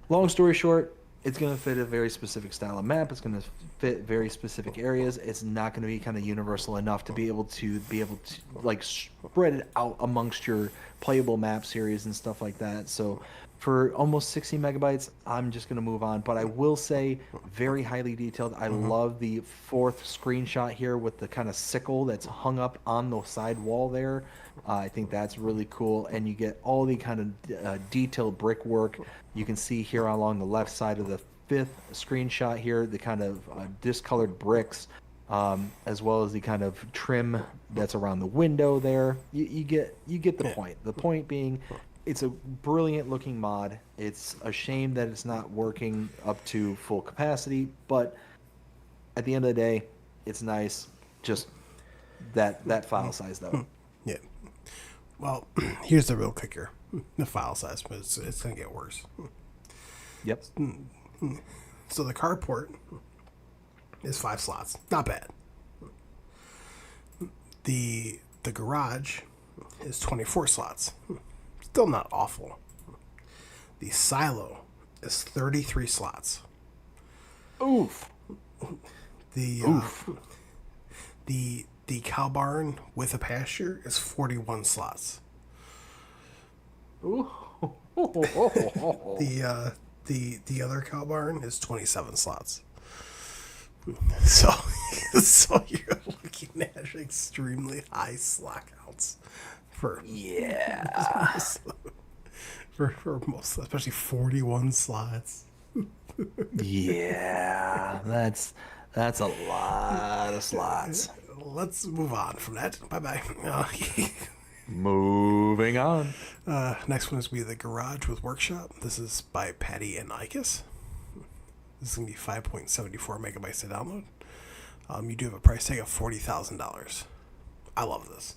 long story short, it's going to fit a very specific style of map. It's going to fit very specific areas. It's not going to be kind of universal enough to be able to like spread it out amongst your playable map series and stuff like that. So for almost 60 megabytes, I'm just going to move on. But I will say, very highly detailed. I love the fourth screenshot here with the kind of sickle that's hung up on the side wall there. I think that's really cool. And you get all the kind of detailed brickwork. You can see here along the left side of the fifth screenshot here, the kind of discolored bricks, as well as the kind of trim that's around the window there. You get the point. The point being, it's a brilliant looking mod. It's a shame that it's not working up to full capacity, but at the end of the day, it's nice. Just that file size though. Yeah. Well, here's the real kicker: the file size, but it's gonna get worse. Yep. So the carport is 5 slots. Not bad. The garage is 24 slots. Still not awful. The silo is 33 slots. Oof. The cow barn with a pasture is 41 slots. Ooh. The other cow barn is 27 slots. So you're looking at extremely high slot counts for Yeah. for most, especially 41 slots. Yeah. That's a lot of slots. Let's move on from that. Bye bye. Moving on. Next one is be the Garage with Workshop. This is by Patty and Ikis. This is going to be 5.74 megabytes to download. You do have a price tag of $40,000. I love this.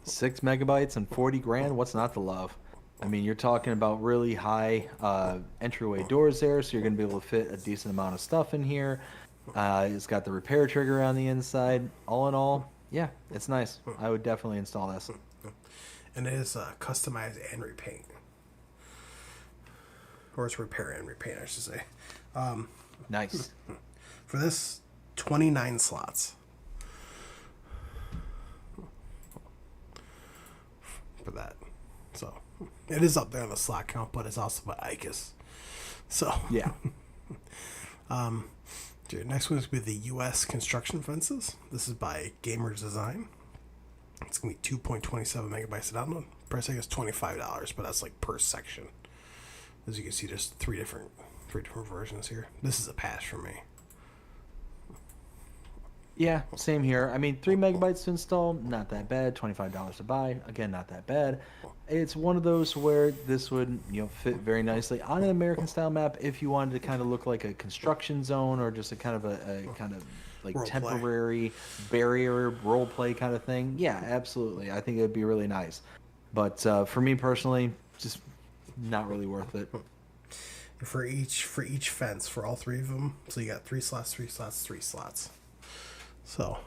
6 megabytes and 40 grand. What's not to love? I mean, you're talking about really high entryway doors there, so you're going to be able to fit a decent amount of stuff in here. It's got the repair trigger on the inside. All in all, yeah, it's nice. I would definitely install this. And it is customize and repaint. Or it's repair and repaint, I should say. Nice. For this, 29 slots. For that. So, it is up there on the slot count, but it's also by ICUS. So, Yeah. Next one is with the U.S. construction fences. This is by Gamers Design. It's going to be 2.27 megabytes to download. Price tag is $25, but that's like per section. As you can see, there's three different versions here. This is a pass for me. Yeah, same here. I mean, 3 megabytes to install, not that bad. $25 to buy, again, not that bad. It's one of those where this would, fit very nicely on an American style map if you wanted to kind of look like a construction zone or just a kind of like Role play. temporary barrier role play kind of thing. Yeah, absolutely. I think it would be really nice. But for me personally, just not really worth it. For each fence, for all three of them, so you got 3 slots, 3 slots, 3 slots. So,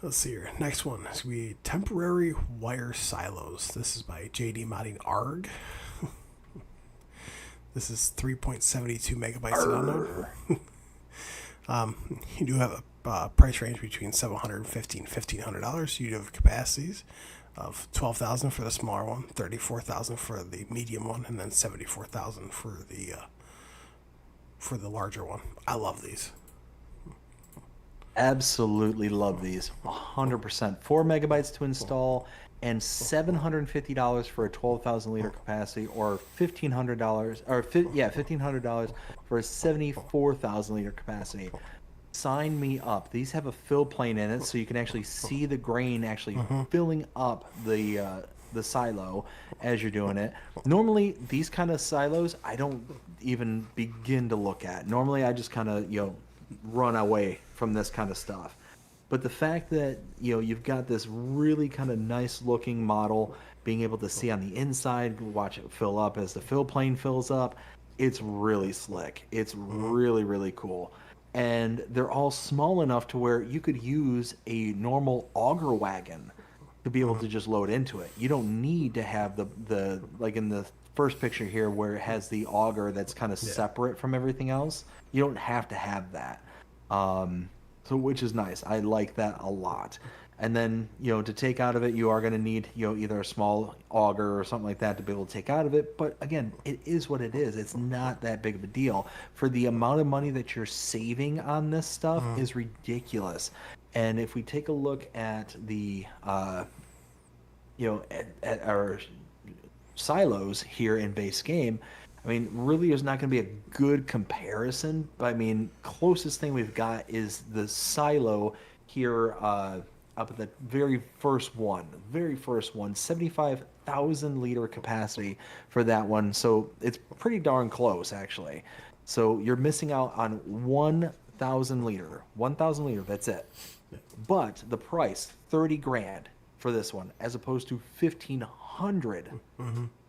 let's see here. Next one is going to be temporary wire silos. This is by JD Modding ARG. This is 3.72 megabytes to download. You do have a price range between $750 and $1,500. You do have capacities of $12,000 for the smaller one, $34,000 for the medium one, and then $74,000 for the larger one. I love these. Absolutely love these. 100%. 4 megabytes to install and $750 for a 12,000 liter capacity, or $1,500 $1,500 for a 74,000 liter capacity. Sign me up. These have a fill plane in it, so you can actually see the grain actually filling up the silo as you're doing it. Normally, these kind of silos, I don't even begin to look at. Normally, I just kind of run away from this kind of stuff. But the fact that you've got this really kind of nice looking model, being able to see on the inside, watch it fill up as the fill plane fills up, it's really slick. It's really, really cool. And they're all small enough to where you could use a normal auger wagon to be able to just load into it. You don't need to have the like in the first picture here where it has the auger that's kind of separate from everything else. You don't have to have that. So which is nice. I like that a lot. And then, to take out of it, you are going to need, either a small auger or something like that to be able to take out of it. But again, it is what it is. It's not that big of a deal. For the amount of money that you're saving on this stuff is ridiculous. And if we take a look at the, at our silos here in base game, I mean, really there's not going to be a good comparison. But I mean, closest thing we've got is the silo here, up at the very first one, 75,000 liter capacity for that one. So it's pretty darn close, actually. So you're missing out on 1,000 liter. 1,000 liter, that's it. But the price, 30 grand for this one, as opposed to 1,500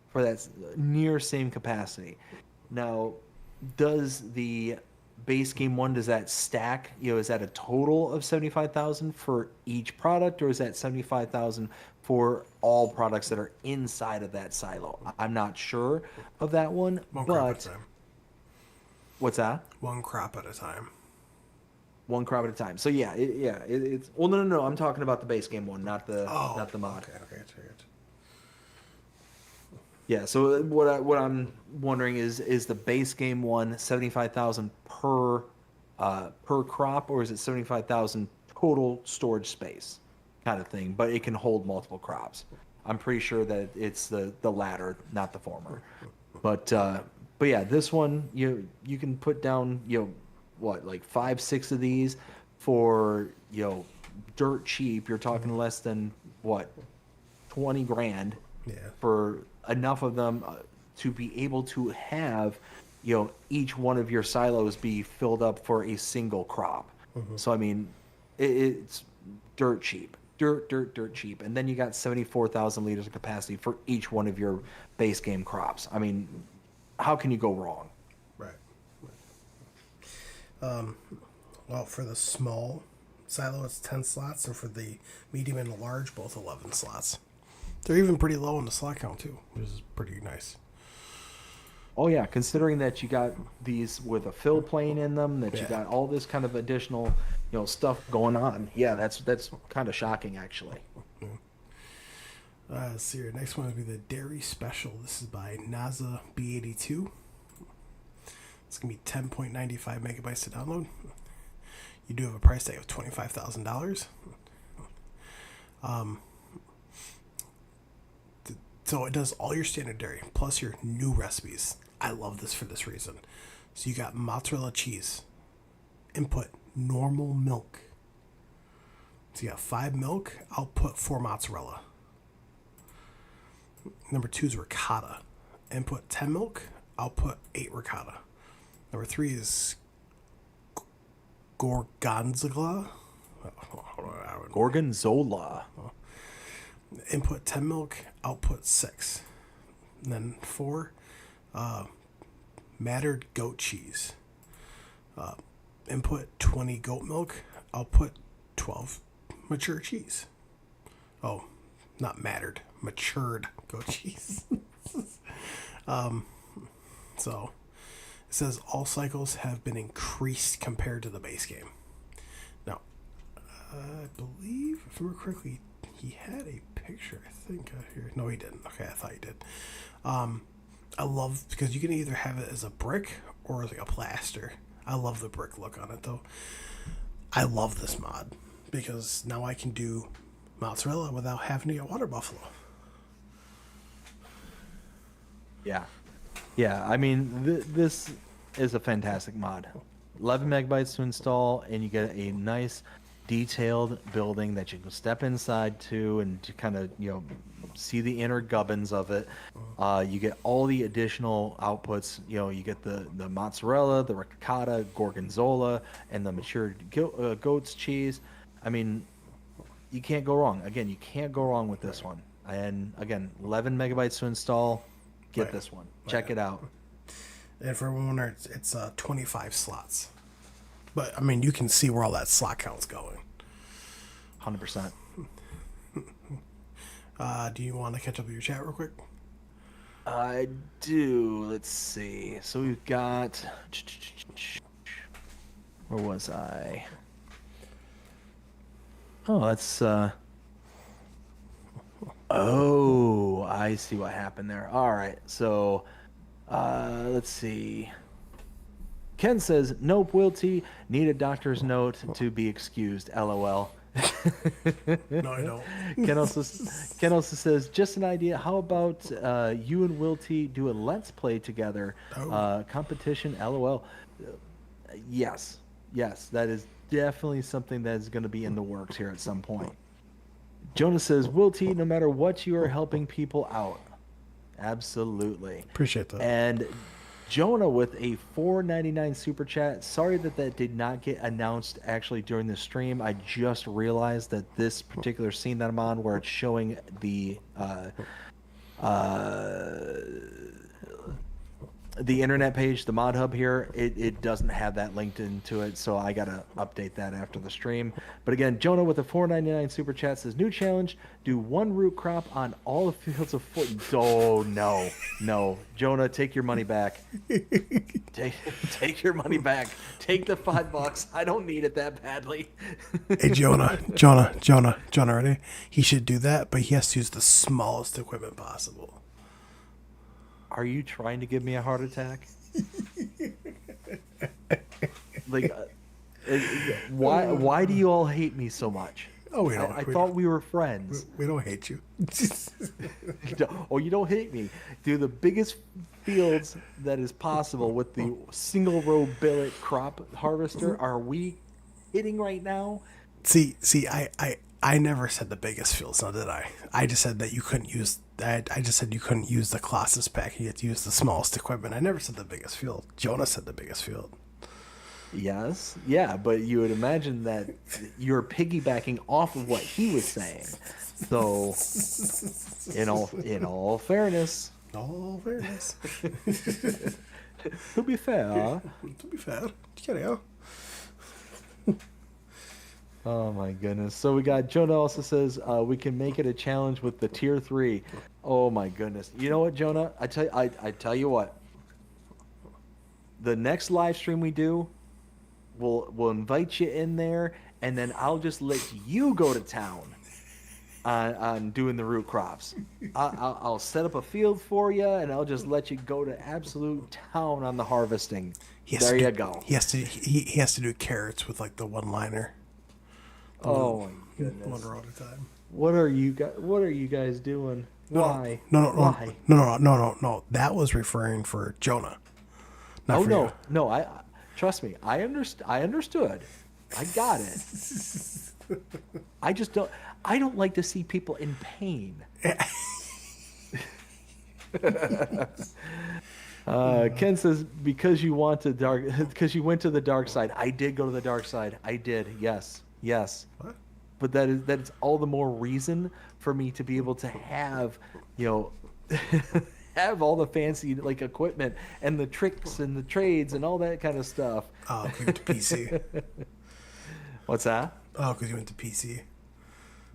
for that near same capacity. Now, does the base game one, does that stack? Is that a total of 75,000 for each product, or is that 75,000 for all products that are inside of that silo? I'm not sure of that one. One crop at a time. What's that? One crop at a time. One crop at a time. So yeah, it's well, no. I'm talking about the base game one, not the mod. Okay. Yeah, so what I'm wondering is the base game one 75,000 per crop, or is it 75,000 total storage space kind of thing? But it can hold multiple crops. I'm pretty sure that it's the latter, not the former. But yeah, this one you can put down like 5-6 of these for dirt cheap. You're talking less than what, 20 grand Yeah. for enough of them to be able to have, each one of your silos be filled up for a single crop. So I mean, it's dirt cheap, dirt cheap, and then you got 74,000 liters of capacity for each one of your base game crops. I mean, how can you go wrong? Right. Well, for the small silo, it's 10 slots, and for the medium and the large, both 11 slots. They're even pretty low in the slot count, too, which is pretty nice. Oh yeah, considering that you got these with a fill plane in them, that you Yeah. got all this kind of additional, stuff going on. Yeah, that's kind of shocking actually. Let's see here. Next one would be the Dairy Special. This is by NASA B82. It's going to be 10.95 megabytes to download. You do have a price tag of $25,000. So it does all your standard dairy, plus your new recipes. I love this for this reason. So you got mozzarella cheese. Input normal milk. So you got 5 milk, output 4 mozzarella. Number 2 is ricotta. Input 10 milk, output 8 ricotta. Number 3 is gorgonzola. Gorgonzola. Input 10 milk, output 6. And then 4, mattered goat cheese. Input 20 goat milk, output 12 mature cheese. Oh, not mattered, matured goat cheese. So it says all cycles have been increased compared to the base game. Now, I believe, if I remember correctly, he had a picture, I think, here. No, he didn't. Okay, I thought he did. I love, because you can either have it as a brick or as like a plaster. I love the brick look on it, though. I love this mod because now I can do mozzarella without having to get water buffalo. Yeah. Yeah, I mean, this is a fantastic mod. 11 megabytes to install, and you get a nice detailed building that you can step inside to and to kind of, see the inner gubbins of it. You get all the additional outputs. You get the mozzarella, the ricotta, gorgonzola, and the matured goat's cheese. I mean, you can't go wrong. Again, you can't go wrong with this one. And again, 11 megabytes to install. Get Right. this one. Check it out. And for everyone, it's 25 slots. But, I mean, you can see where all that slot count's going. 100%. Do you want to catch up with your chat real quick? I do. Let's see. So we've got. Where was I? Oh, that's. Oh, I see what happened there. All right. So, let's see. Ken says, "Nope, Wilty. Need a doctor's note to be excused." LOL. No, I don't. Ken also says, just an idea. How about you and Wilty do a let's play together? Oh. Competition. LOL. Yes, that is definitely something that is going to be in the works here at some point. Jonah says, Wilty, no matter what, you are helping people out. Absolutely. Appreciate that. And Jonah with a $4.99 super chat. Sorry that did not get announced actually during the stream. I just realized that this particular scene that I'm on, where it's showing the internet page, the mod hub here, it doesn't have that linked into it, so I gotta update that after the stream. But again, Jonah with a $4.99 super chat says, new challenge, do 1 root crop on all the fields of foot. Oh no, Jonah, take your money back. Take your money back. Take the $5. I don't need it that badly. Hey, Jonah, ready? He should do that, but he has to use the smallest equipment possible. Are you trying to give me a heart attack? Like, why do you all hate me so much? Oh, we don't. I thought we were friends. We don't hate you. Oh, you don't hate me. Do the biggest fields that is possible with the single row billet crop harvester. Are we hitting right now? I never said the biggest fields, now did I? I just said that you couldn't use. I just said you couldn't use the Colossus pack. You had to use the smallest equipment. I never said the biggest field. Jonah said the biggest field. Yes, yeah, but you would imagine that you're piggybacking off of what he was saying. So, in all fairness, Oh, fairness. to be fair, To be fair, cheerio. oh my goodness. So we got Jonah also says we can make it a challenge with the tier 3. Oh my goodness. You know what, Jonah? I tell you what. The next live stream we do, we'll invite you in there, and then I'll just let you go to town on doing the root crops. I'll set up a field for you, and I'll just let you go to absolute town on the harvesting. There you go. He has to do carrots with like the one liner. Oh my One goodness. row at a time. What are you guys doing? Why? No. Why? No. That was referring for Jonah. Not Oh for no, you. no. I trust me. I understood. I got it. I just don't. I don't like to see people in pain. Ken says because you went to the dark side. I did go to the dark side. I did. Yes. What? But that is all the more reason for me to be able to have, have all the fancy like equipment and the tricks and the trades and all that kind of stuff. Oh, because you went to PC. What's that? Oh, because you went to PC.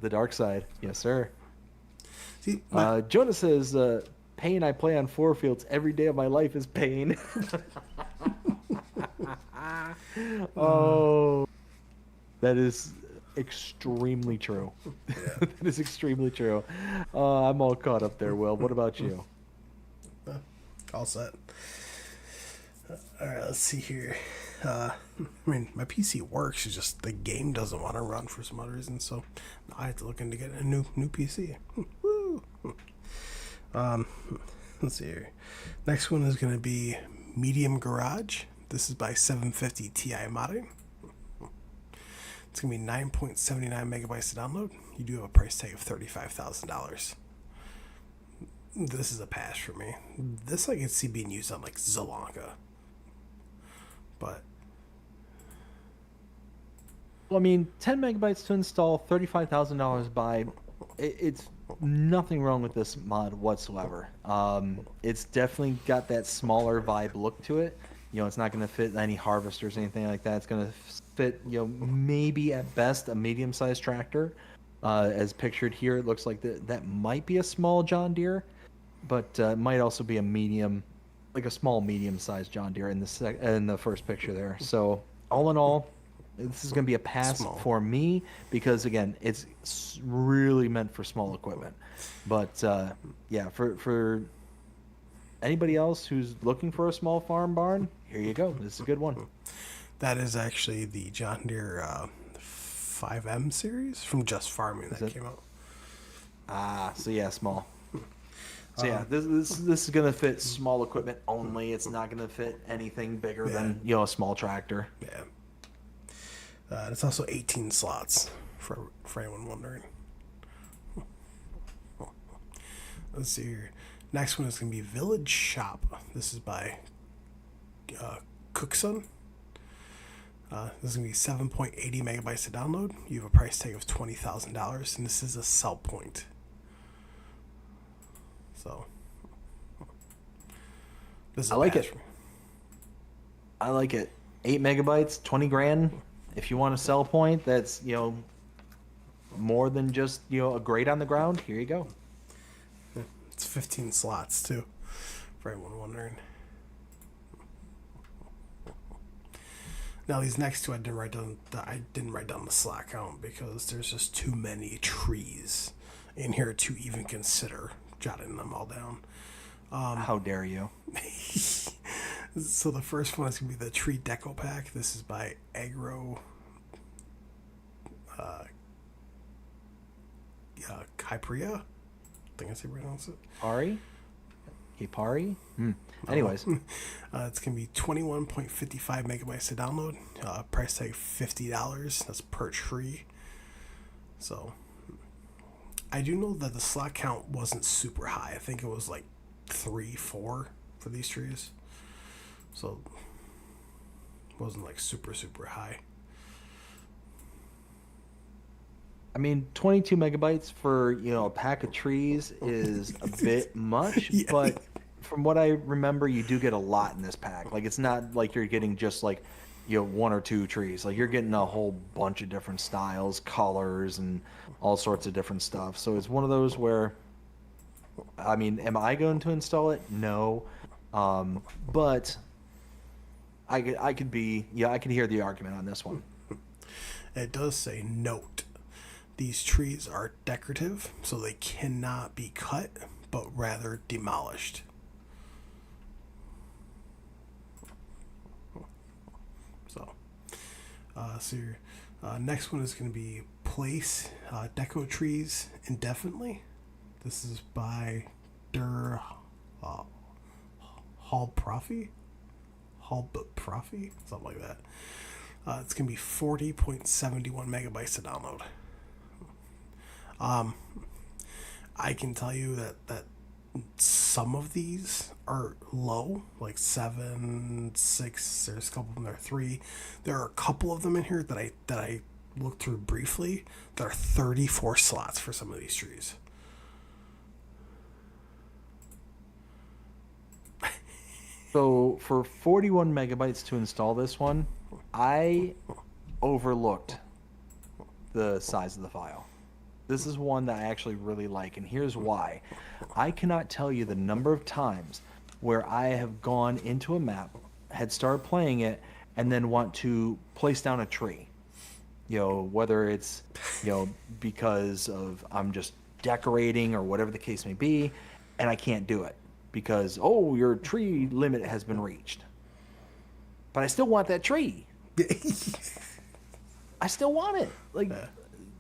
The dark side. Yes, sir. See, Jonah says, pain I play on 4 fields every day of my life is pain. Oh, that is extremely true. That is extremely true. I'm all caught up there, Will. What about you? all set. All right, let's see here. I mean, my PC works. It's just the game doesn't want to run for some odd reason, so I have to look into getting a new PC. Woo! Let's see here. Next one is going to be Medium Garage. This is by 750 Ti modding. It's going to be 9.79 megabytes to download. You do have a price tag of $35,000. This is a pass for me. This I can see being used on like Zalonga. But Well, I mean, 10 megabytes to install, $35,000 buy. It's nothing wrong with this mod whatsoever. It's definitely got that smaller vibe look to it. It's not going to fit any harvesters, anything like that. It's going to fit, maybe at best a medium-sized tractor. As pictured here, it looks like that might be a small John Deere, but it might also be a medium, like a small medium-sized John Deere in the first picture there. So all in all, this is going to be a pass Small. for me because again, it's really meant for small equipment. But yeah, for anybody else who's looking for a small farm barn, here you go. This is a good one. that is actually the John Deere 5M series from Just Farming that came out. So yeah, small. So yeah, this is gonna fit small equipment only. It's not gonna fit anything bigger than a small tractor. Yeah. It's also 18 slots for anyone wondering. Let's see here. Next one is going to be Village Shop. This is by Cookson. This is going to be 7.80 megabytes to download. You have a price tag of $20,000, and this is a sell point. So, this is I like it. I like it. 8 megabytes, 20 grand. If you want a sell point, that's more than just a grate on the ground. Here you go. It's 15 slots too, for anyone wondering. Now these next two I didn't write down the slot count because there's just too many trees in here to even consider jotting them all down. How dare you? So the first one is going to be the Tree Deco Pack. This is by Agro Kypria. I think that's how you pronounce it. Pari? Hipari? Anyways. It's going to be 21.55 megabytes to download. Price tag $50. That's per tree. So I do know that the slot count wasn't super high. I think it was like 3, 4 for these trees. So it wasn't like super high. I mean, 22 megabytes for, a pack of trees is a bit much, Yeah. but from what I remember, you do get a lot in this pack. Like, it's not like you're getting just like, one or two trees. Like, you're getting a whole bunch of different styles, colors, and all sorts of different stuff. So it's one of those where, I mean, am I going to install it? No. But I could be, yeah, I can hear the argument on this one. It does say note. These trees are decorative, so they cannot be cut, but rather demolished. So, next one is going to be place deco trees indefinitely. This is by Der Hall Profi, something like that. It's going to be 40.71 megabytes to download. I can tell you that some of these are low, like 7, 6. There's a couple of them that are 3. There are a couple of them in here that I looked through briefly. There are 34 slots for some of these trees. So for 41 megabytes to install this one, I overlooked the size of the file. This is one that I actually really like, and here's why. I cannot tell you the number of times where I have gone into a map, had started playing it, and then want to place down a tree. Whether it's, because of I'm just decorating or whatever the case may be, and I can't do it because, oh, your tree limit has been reached. But I still want that tree. I still want it. Like,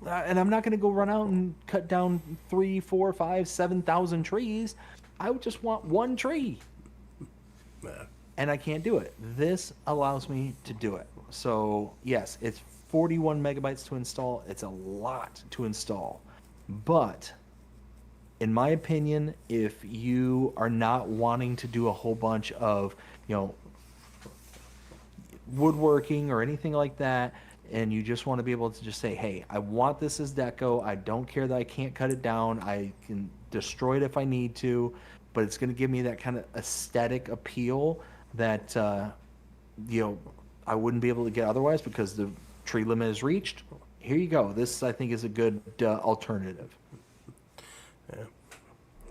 and I'm not going to go run out and cut down 3, 4, 5, 7,000 trees. I would just want one tree. And I can't do it. This allows me to do it. So, yes, it's 41 megabytes to install. It's a lot to install. But in my opinion, if you are not wanting to do a whole bunch of, woodworking or anything like that, and you just want to be able to just say, hey, I want this as deco. I don't care that I can't cut it down. I can destroy it if I need to, but it's going to give me that kind of aesthetic appeal that, I wouldn't be able to get otherwise because the tree limit is reached. Here you go. This, I think, is a good alternative. Yeah.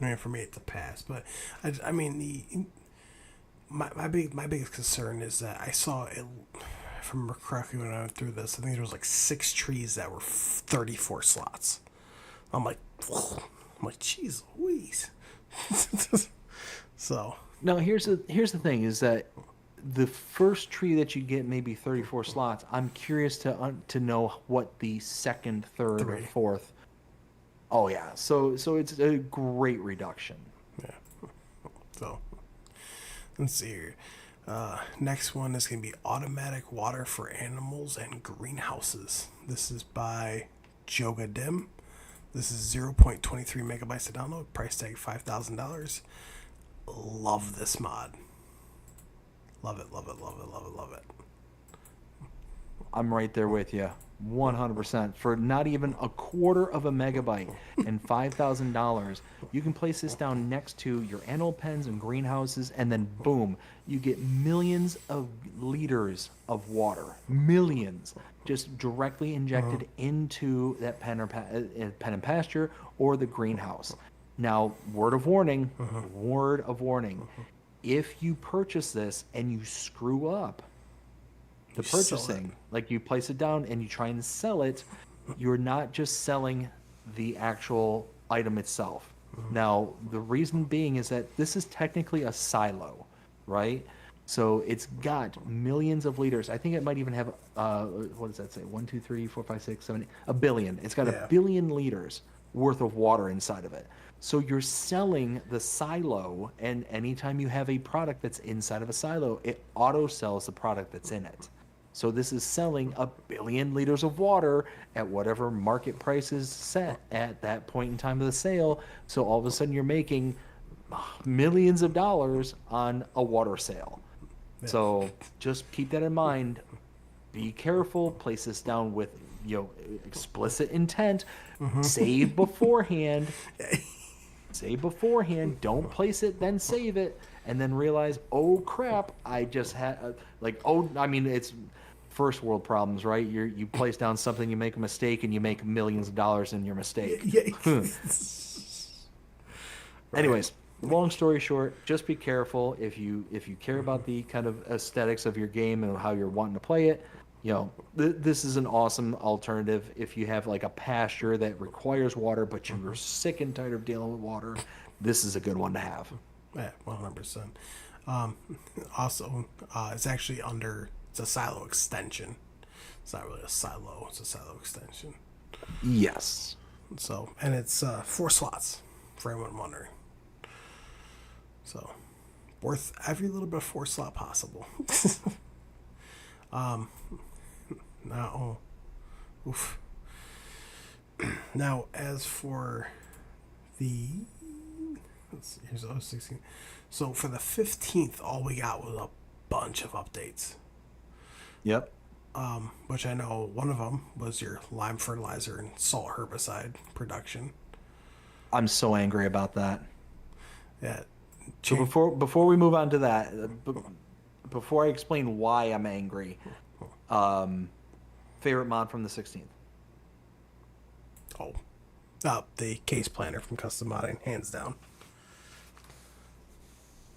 I mean, for me, it's a pass. But I mean, my biggest concern is that I saw it. If I remember correctly, when I went through this, I think there was like 6 trees that were 34 slots. I'm like, jeez Louise. So No, here's the thing is that the first tree that you get maybe 34 slots. I'm curious to know what the second, third, or 3. fourth. Oh yeah, so it's a great reduction. Yeah. So let's see here. Next one is going to be automatic water for animals and greenhouses. This is by Joga Dim. This is 0.23 megabytes to download. Price tag $5,000. Love this mod. Love it, love it, love it, love it, love it. I'm right there with you, 100%. For not even a quarter of a megabyte and $5,000, you can place this down next to your animal pens and greenhouses, and then boom, you get millions of liters of water, millions, just directly injected into that pen and pasture or the greenhouse. Now, word of warning, if you purchase this and you screw up the purchasing, like you place it down and you try and sell it, you're not just selling the actual item itself. Now, the reason being is that this is technically a silo, right? So it's got millions of liters. I think it might even have, what does that say? 1, 2, 3, 4, 5, 6, 7, 8, a billion. It's got a billion liters worth of water inside of it. So you're selling the silo, and anytime you have a product that's inside of a silo, it auto sells the product that's in it. So this is selling 1 billion liters of water at whatever market price is set at that point in time of the sale. So all of a sudden you're making millions of dollars on a water sale. Yeah. So just keep that in mind. Be careful. Place this down with explicit intent. Save beforehand. Save beforehand. Don't place it, then save it, and then realize, oh crap, I just had it's first world problems, right? You place down something, you make a mistake, and you make millions of dollars in your mistake. Yeah. Anyways, long story short, just be careful if you care about the kind of aesthetics of your game and how you're wanting to play it. This is an awesome alternative if you have like a pasture that requires water, but you're sick and tired of dealing with water. This is a good one to have. Yeah, 100%. Also, it's actually it's a silo extension. It's not really a silo, it's a silo extension. Yes. So, and it's 4 slots for anyone wondering. So, worth every little bit of 4 slot possible. Now, oof. Now, as for the, let's see, here's 16. So for the 15th, all we got was a bunch of updates. Yep. Which I know one of them was your lime fertilizer and salt herbicide production. I'm so angry about that. Yeah. So before we move on to that, before I explain why I'm angry, favorite mod from the 16th? The case planner from Custom Modding, hands down.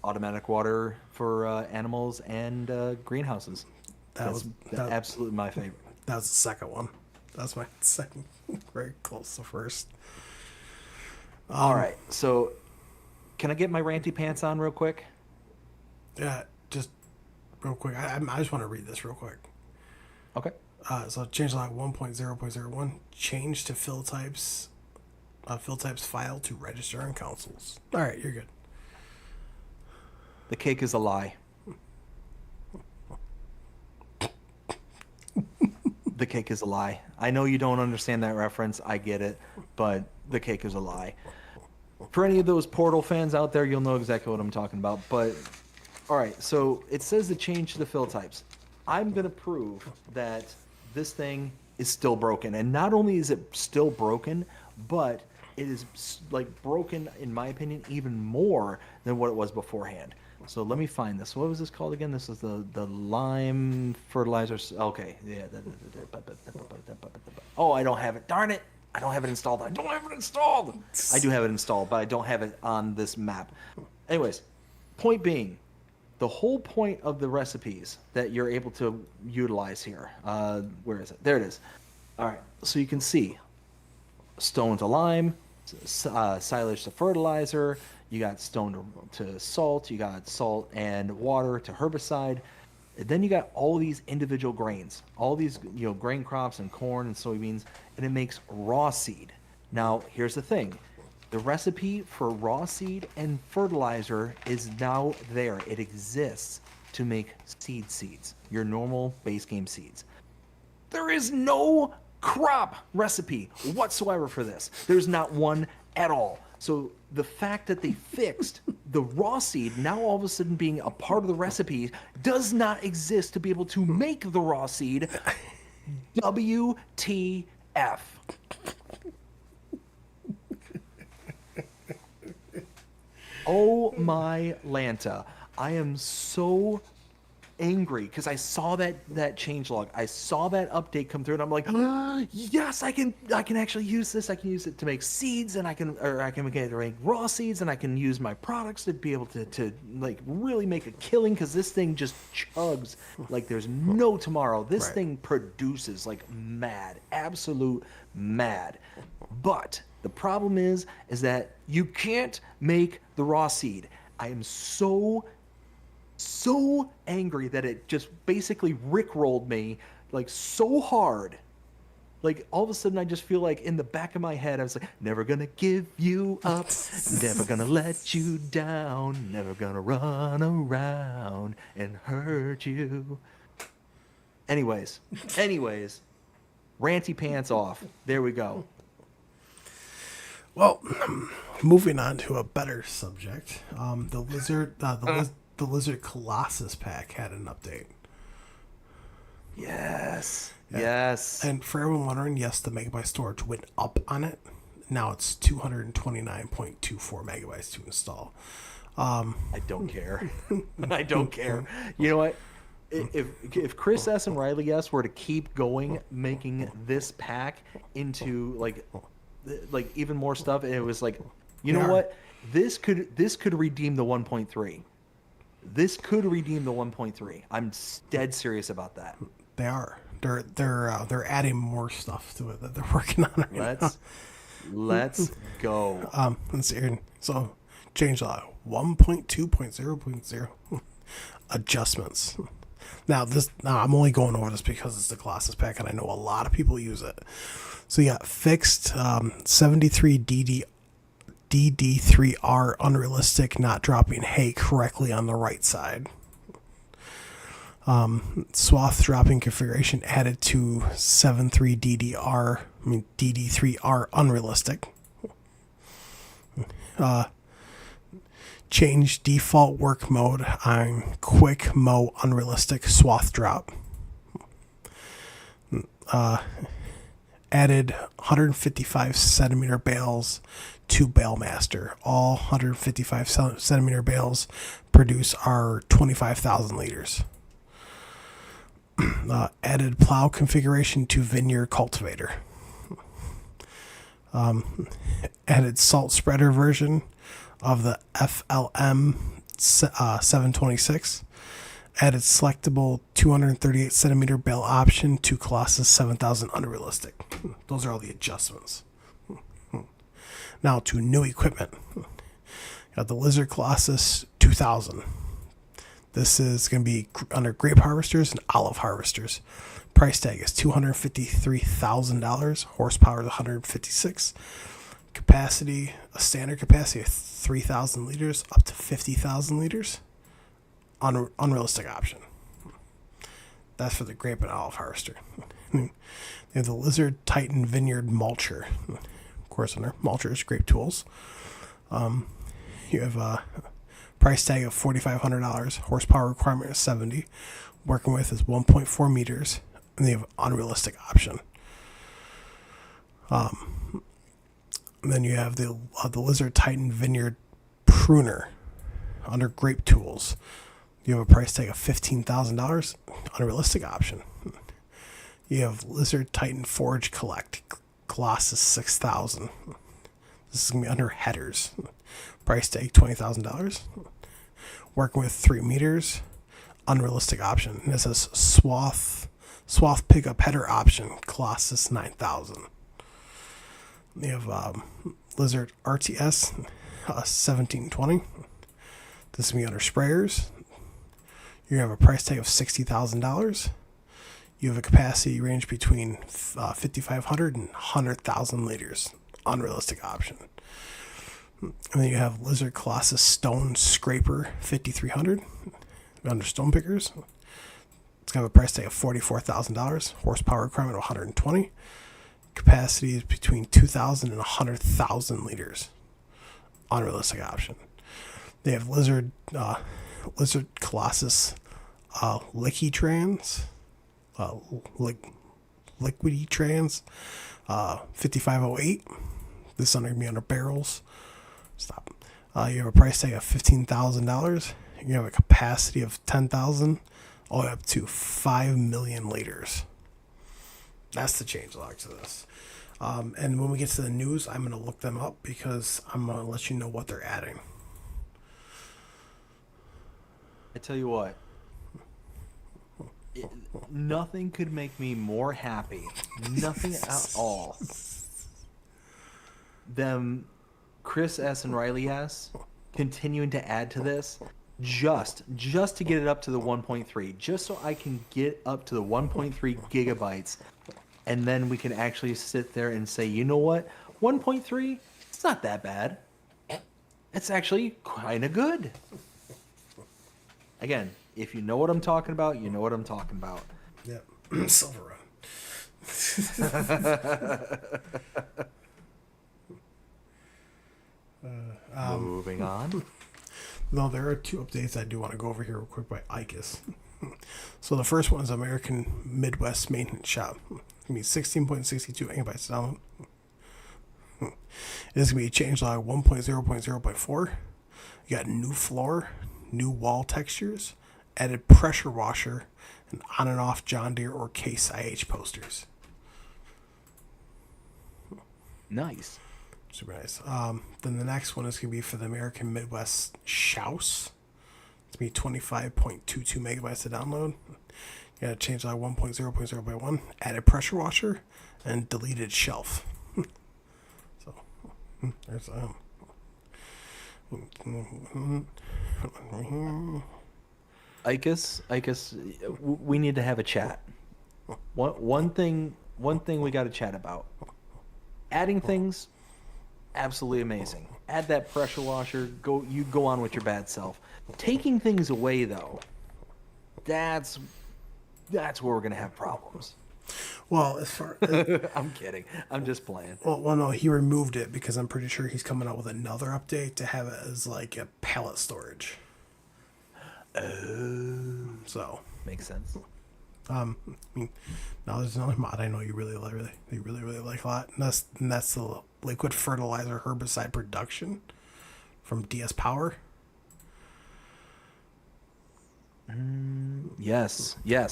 Automatic water for animals and greenhouses. That's absolutely my favorite. That was the second one. That's my second, very close to first. All right, so can I get my ranty pants on real quick? Yeah, just real quick. I just want to read this real quick. Okay. So change log 1.0.01, change to fill types file to register on consoles. All right, you're good. The cake is a lie. The cake is a lie. I know you don't understand that reference. I get it, but the cake is a lie. For any of those Portal fans out there, you'll know exactly what I'm talking about. But all right, so it says to change to the fill types. I'm gonna prove that this thing is still broken, and not only is it still broken, but it is like broken, in my opinion, even more than what it was beforehand. So let me find this. What was this called again? This is the lime fertilizer. Okay, yeah. Oh, I don't have it. Darn it! I don't have it installed. I don't have it installed. I do have it installed, but I don't have it on this map. Anyways, point being, the whole point of the recipes that you're able to utilize here. Where is it? There it is. All right. So you can see stone to lime, silage to fertilizer. You got stone to salt. You got salt and water to herbicide. And then you got all these individual grains, all these grain crops and corn and soybeans, and it makes raw seed. Now, here's the thing. The recipe for raw seed and fertilizer is now there. It exists to make seeds, your normal base game seeds. There is no crop recipe whatsoever for this. There's not one at all. So the fact that they fixed the raw seed now all of a sudden being a part of the recipe does not exist to be able to make the raw seed. WTF. Oh my Lanta. I am so angry because I saw that changelog. I saw that update come through and I'm like, yes, I can actually use this. I can use it to make seeds and I can make it to make raw seeds and I can use my products to be able to like really make a killing because this thing just chugs like there's no tomorrow. This thing produces like mad, absolute mad. But the problem is that you can't make the raw seed. I am so angry that it just basically rickrolled me like so hard. Like all of a sudden I just feel like in the back of my head I was like, never gonna give you up, never gonna let you down, never gonna run around and hurt you. Anyways, ranty pants off. There we go. Well, moving on to a better subject. The Lizard Colossus pack had an update. Yes. Yeah. Yes. And for everyone wondering, yes, the megabyte storage went up on it. Now it's 229.24 megabytes to install. I don't care. I don't care. You know what? If Chris S and Riley S were to keep going, making this pack into like even more stuff, and it was like, you know what? This could redeem the 1.3. This could redeem the 1.3. I'm dead serious about that. They are. They're adding more stuff to it that they're working on right now. Let's go. Let's see here. So, changelog 1.2.0.0 adjustments. Now I'm only going over this because it's the Colossus pack, and I know a lot of people use it. So you got fixed 73 DD3R unrealistic, not dropping hay correctly on the right side. Swath dropping configuration added to 73 DD3R unrealistic. Change default work mode on quick mow unrealistic swath drop. Added 155 centimeter bales to Balemaster. All 155 centimeter bales produce our 25,000 liters. Added plow configuration to Vineyard Cultivator. Added salt spreader version of the FLM 726. Added selectable 238 centimeter bale option to Colossus 7000 unrealistic. Those are all the adjustments. Now to new equipment. Got the Lizard Colossus 2000. This is going to be under grape harvesters and olive harvesters. Price tag is $253,000. Horsepower is 156. Capacity, a standard capacity of 3,000 liters up to 50,000 liters. Unrealistic option. That's for the grape and olive harvester. They have the Lizard Titan Vineyard Mulcher. Of course, under mulchers, grape tools. You have a price tag of $4,500. Horsepower requirement is 70. Working with is 1.4 meters. And they have an unrealistic option. And then you have the Lizard Titan Vineyard Pruner under grape tools. You have a price tag of $15,000. Unrealistic option. You have Lizard Titan Forage Collect Colossus 6000. This is going to be under headers. Price tag $20,000. Working with 3 meters. Unrealistic option. And this says swath pickup header option. Colossus 9000. You have Lizard RTS 1720. This is going to be under sprayers. You have a price tag of $60,000. You have a capacity range between 5,500 and 100,000 liters. Unrealistic option. And then you have Lizard Colossus Stone Scraper 5,300 under stone pickers. It's going to have a price tag of $44,000. Horsepower requirement of 120. Capacity is between 2,000 and 100,000 liters. Unrealistic option. They have Lizard Colossus Licky Trans, Liquidy Trans 5508. This is going to be under barrels. Stop. You have a price tag of $15,000. You have a capacity of 10,000, all the way up to 5 million liters. That's the changelog to this. And when we get to the news, I'm going to look them up because I'm going to let you know what they're adding. I tell you what, nothing could make me more happy, nothing at all, than Chris S. and Riley S. continuing to add to this just to get it up to the 1.3, just so I can get up to the 1.3 gigabytes, and then we can actually sit there and say, you know what, 1.3, it's not that bad. It's actually kind of good. Again, if you know what I'm talking about, you know what I'm talking about. Yep. Silver Run. Moving on. No, there are two updates I do want to go over here real quick by ICUS. So the first one is American Midwest Maintenance Shop. It means 16.62 megabytes download. It's going to be changelog 1.0.0.4. You got new floor, new wall textures, added pressure washer, and on and off John Deere or Case IH posters. Nice. Super nice. Then the next one is going to be for the American Midwest Shouse. It's going to be 25.22 megabytes to download. You got to change that 1.0.0.1, added pressure washer, and deleted shelf. So, there's Icus, we need to have a chat. One thing we got to chat about. Adding things, absolutely amazing. Add that pressure washer. You go on with your bad self. Taking things away though, that's where we're gonna have problems. Well, as far I'm kidding. I'm just playing. well, no, he removed it because I'm pretty sure he's coming out with another update to have it as like a pallet storage. Oh, So, makes sense. I mean, now there's another mod I know you really like a lot, and that's the liquid fertilizer herbicide production from DS Power. Yes. Yeah,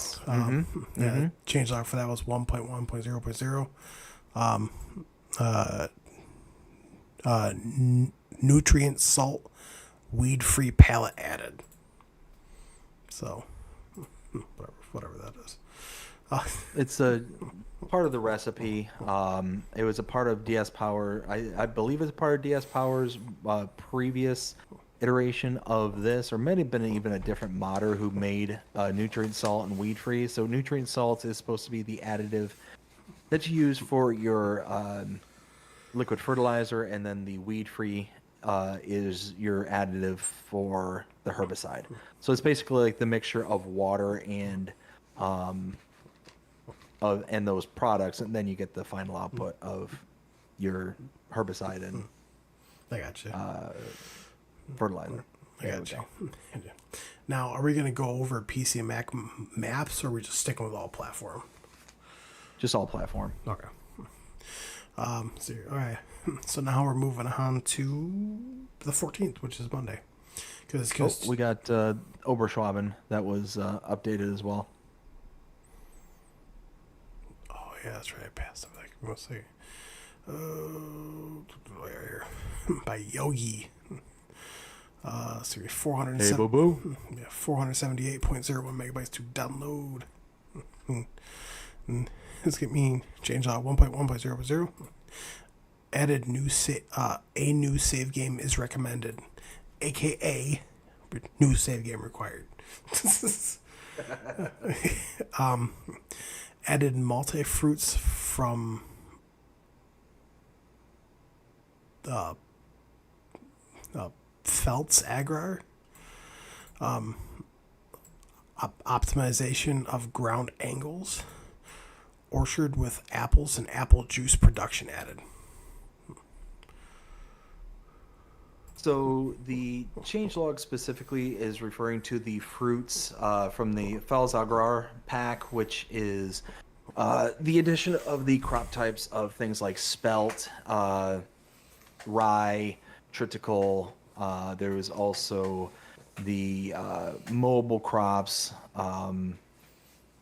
changelog for that was 1.1.0.0. Nutrient salt, weed-free pallet added. So, whatever that is. It's a part of the recipe. It was a part of DS Power. I believe it's part of DS Power's previous iteration of this, or might have been even a different modder who made nutrient salt and weed free. So nutrient salt is supposed to be the additive that you use for your liquid fertilizer, and then the weed free is your additive for the herbicide. So it's basically like the mixture of water and and those products, and then you get the final output of your herbicide and I got you. fertilizer. I got you. Now, are we going to go over PC and Mac maps, or are we just sticking with all platform? Just all platform. Okay. All right. So now we're moving on to the 14th, which is Monday. Because We got Oberschwaben that was updated as well. Oh yeah, that's right. I passed it. Let's see. Here. By Yogi. So 478.01 megabytes to download. This could mean change out 1.1.0.0. Added a new save game is recommended, aka new save game required. Added multi fruits from Feltz Agrar. Optimization of ground angles. Orchard with apples and apple juice production added. So the changelog specifically is referring to the fruits from the Fells Agrar pack, which is the addition of the crop types of things like spelt, rye, triticale. There was also the mobile crops,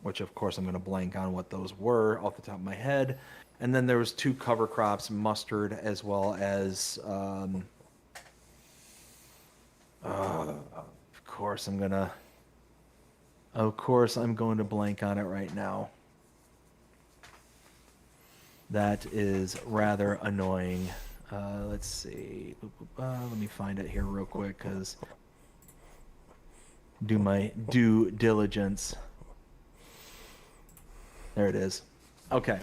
which of course I'm going to blank on what those were off the top of my head. And then there was 2 cover crops, mustard as well as of course I'm going to blank on it right now. That is rather annoying. Let's see. Let me find it here real quick, because do my due diligence. There it is. Okay.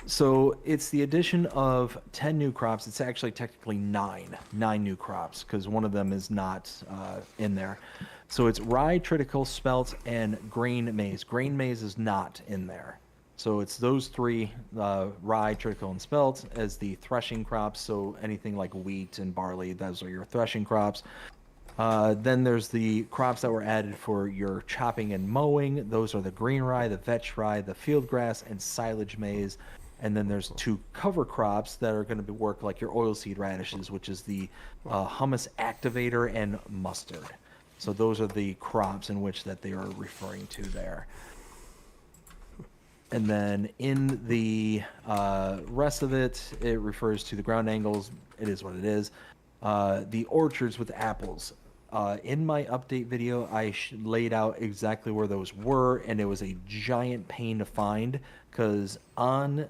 So it's the addition of 10 new crops. It's actually technically nine new crops because one of them is not in there. So it's rye, triticale, spelt, and grain maize. Grain maize is not in there. So it's those three, rye, triticale, and spelt, as the threshing crops. So anything like wheat and barley, those are your threshing crops. Then there's the crops that were added for your chopping and mowing. Those are the green rye, the vetch rye, the field grass, and silage maize. And then there's two cover crops that are going to be work like your oilseed radishes, which is the hummus activator and mustard. So those are the crops in which that they are referring to there. And then in the rest of it, it refers to the ground angles. It is what it is. The orchards with apples. In my update video, I laid out exactly where those were, and it was a giant pain to find because on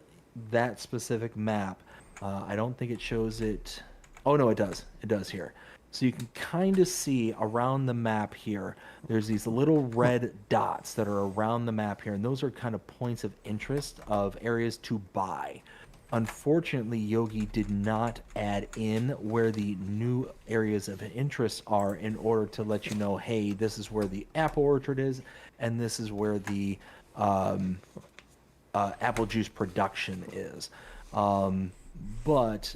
that specific map, I don't think it shows it. Oh, no, it does. It does here. So you can kind of see around the map here, there's these little red dots that are around the map here, and those are kind of points of interest of areas to buy. Unfortunately, Yogi did not add in where the new areas of interest are in order to let you know, hey, this is where the apple orchard is, and this is where the apple juice production is. But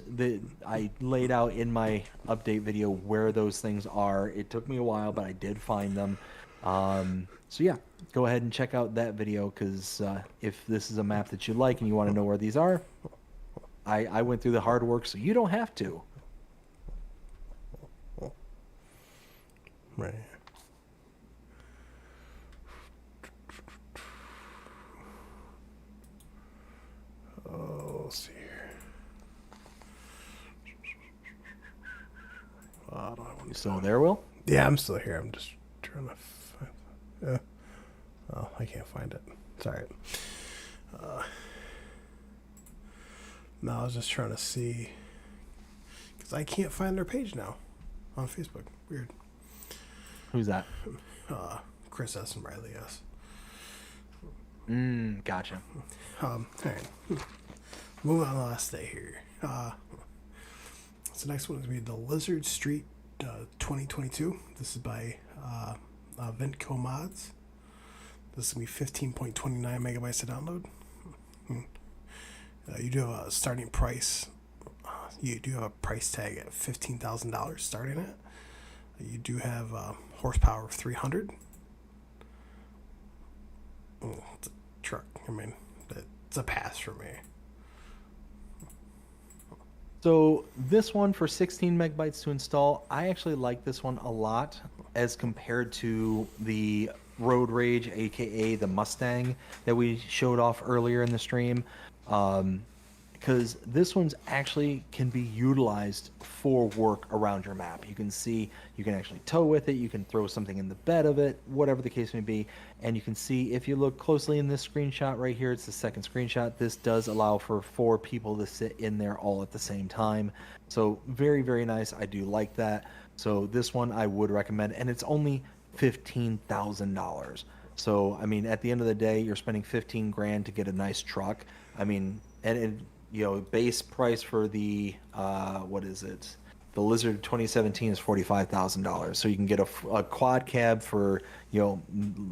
I laid out in my update video where those things are. It took me a while, but I did find them. So yeah, go ahead and check out that video because if this is a map that you like and you want to know where these are, I went through the hard work, so you don't have to. Right. Oh, let's see here. You still there, Will? Yeah, I'm still here. I'm just trying to find. Oh, I can't find it. It's all right. No, I was just trying to see because I can't find their page now on Facebook. Weird. Who's that? Chris S. and Riley S. Gotcha. All right. Moving on to the last day here. So next one is going to be the Lizard Street 2022. This is by Vintco Mods. This is going to be 15.29 megabytes to download. You do have a starting price. You do have a price tag at $15,000 starting it. You do have horsepower of 300. It's a truck. I mean, it's a pass for me. So this one for 16 megabytes to install, I actually like this one a lot as compared to the Road Rage, aka the Mustang that we showed off earlier in the stream. Because this one's actually can be utilized for work around your map. You can see, you can actually tow with it, you can throw something in the bed of it, whatever the case may be. And you can see, if you look closely in this screenshot right here, it's the second screenshot, this does allow for 4 people to sit in there all at the same time. So very, very nice. I do like that. So this one I would recommend, and it's only $15,000. So, I mean, at the end of the day, you're spending 15 grand to get a nice truck. I mean, and base price for the what is it? The Lizard 2017 is $45,000. So you can get a quad cab for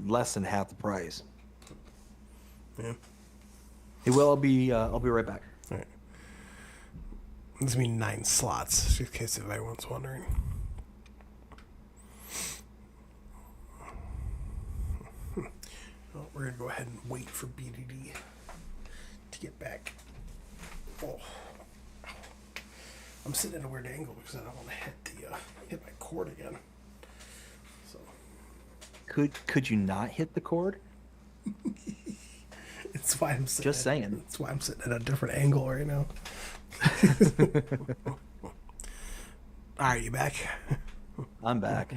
less than half the price. Yeah. Hey, Will, I'll be right back. All right. This means 9 slots, just in case if anyone's wondering. Well, we're gonna go ahead and wait for BDD to get back. Oh, I'm sitting at a weird angle because I don't want to hit my cord again. So, could you not hit the cord? it's why I'm sitting. Just saying. That's why I'm sitting at a different angle right now. All right, you back? I'm back.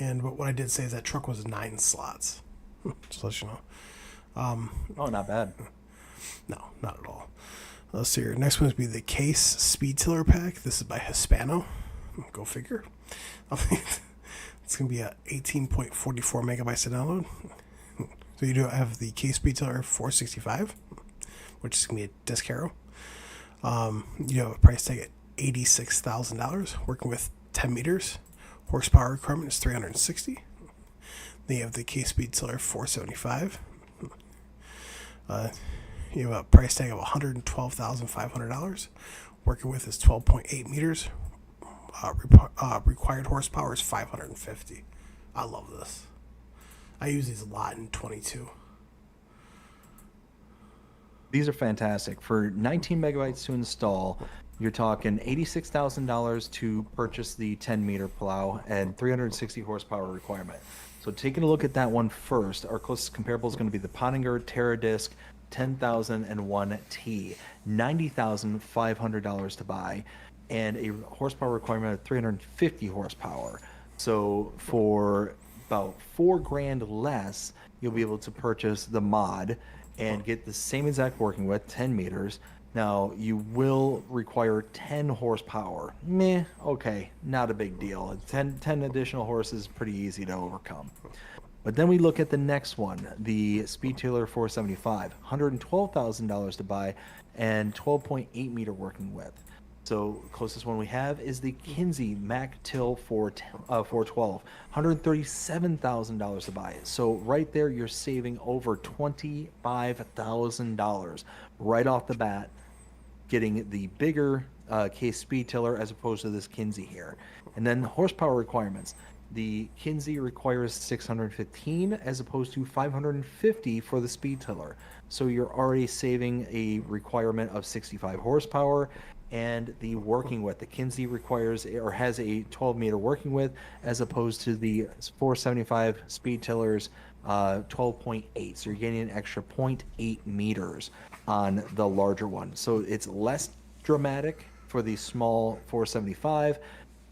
And what I did say is that truck was 9 slots. Just to let you know. Oh, not bad. No, not at all. Let's see here. Next one would be the Case Speed Tiller Pack. This is by Hispano. Go figure. It's going to be a 18.44 megabytes to download. So So you do have the K-Speed Tiller 465, which is going to be a disc harrow. You have a price tag at $86,000, working with 10 meters. Horsepower requirement is 360. Then you have the K-Speed Tiller 475. You have a price tag of $112,500. Working with is 12.8 meters. Required horsepower is 550. I love this. I use these a lot in 22. These are fantastic. For 19 megabytes to install, you're talking $86,000 to purchase the 10-meter plow and 360 horsepower requirement. So taking a look at that one first, our closest comparable is going to be the Pottinger TerraDisc 10,001T, $90,500 to buy, and a horsepower requirement of 350 horsepower. So for about $4,000 less, you'll be able to purchase the mod and get the same exact working width, 10 meters. Now, you will require 10 horsepower. Meh, okay, not a big deal. 10 additional horses is pretty easy to overcome. But then we look at the next one, the Speed Tailor 475, $112,000 to buy and 12.8 meter working width. So closest one we have is the Kinsey Mac Till 412, $137,000 to buy it. So right there, you're saving over $25,000 right off the bat, getting the bigger case speed tiller as opposed to this Kinsey here. And then horsepower requirements. The Kinsey requires 615 as opposed to 550 for the speed tiller. So you're already saving a requirement of 65 horsepower. And the working width, the Kinsey requires or has a 12 meter working width as opposed to the 475 speed tillers 12.8. So you're getting an extra 0.8 meters on the larger one. So it's less dramatic for the small 475,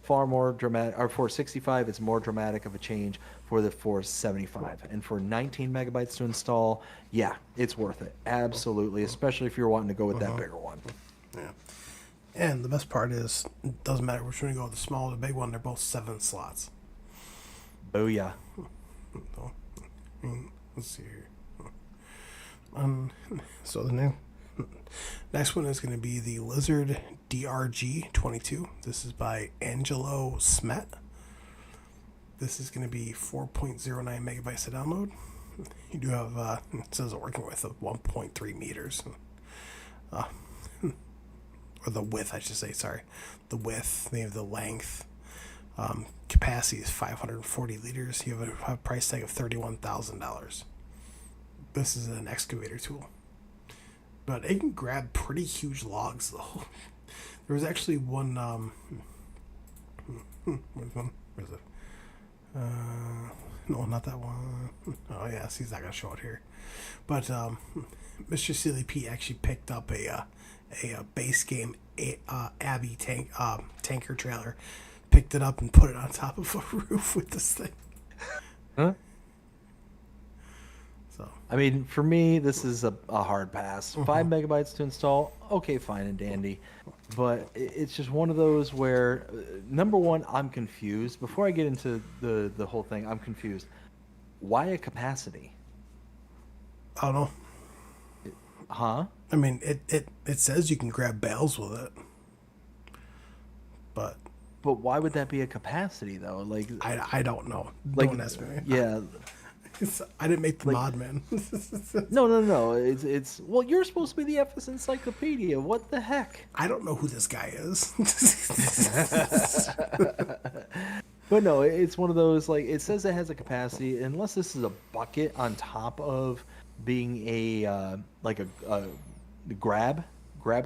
far more dramatic, or 465, it's more dramatic of a change for the 475. And for 19 megabytes to install, yeah, it's worth it. Absolutely, especially if you're wanting to go with that bigger one. Yeah. And the best part is, it doesn't matter which one you go, the small or the big one, they're both 7 slots. Booyah. So, let's see here. So the next one is going to be the Lizard DRG22. This is by Angelo Smet. This is going to be 4.09 megabytes to download. You do have, it says a working width of 1.3 meters. Or the width, I should say, sorry. The width, they have the length. Capacity is 540 liters. You have a price tag of $31,000. This is an excavator tool. But it can grab pretty huge logs, though. There was actually one, where's it? No, not that one. Oh, yeah, he's not going to show it here. But Mr. Silly Pete actually picked up a base game Abbey tanker trailer, picked it up and put it on top of a roof with this thing. Huh? So I mean, for me, this is a hard pass. 5 megabytes to install, okay, fine and dandy. But it's just one of those where, number one, I'm confused. Before I get into the whole thing, I'm confused. Why a capacity? I don't know. Huh? I mean, it says you can grab bales with it, but why would that be a capacity though? Like I don't know. Like, don't ask me. Yeah. I didn't make the mod, man. No. It's well, you're supposed to be the FS encyclopedia. What the heck? I don't know who this guy is. But no, it's one of those, like, it says it has a capacity, unless this is a bucket on top of being a like a grab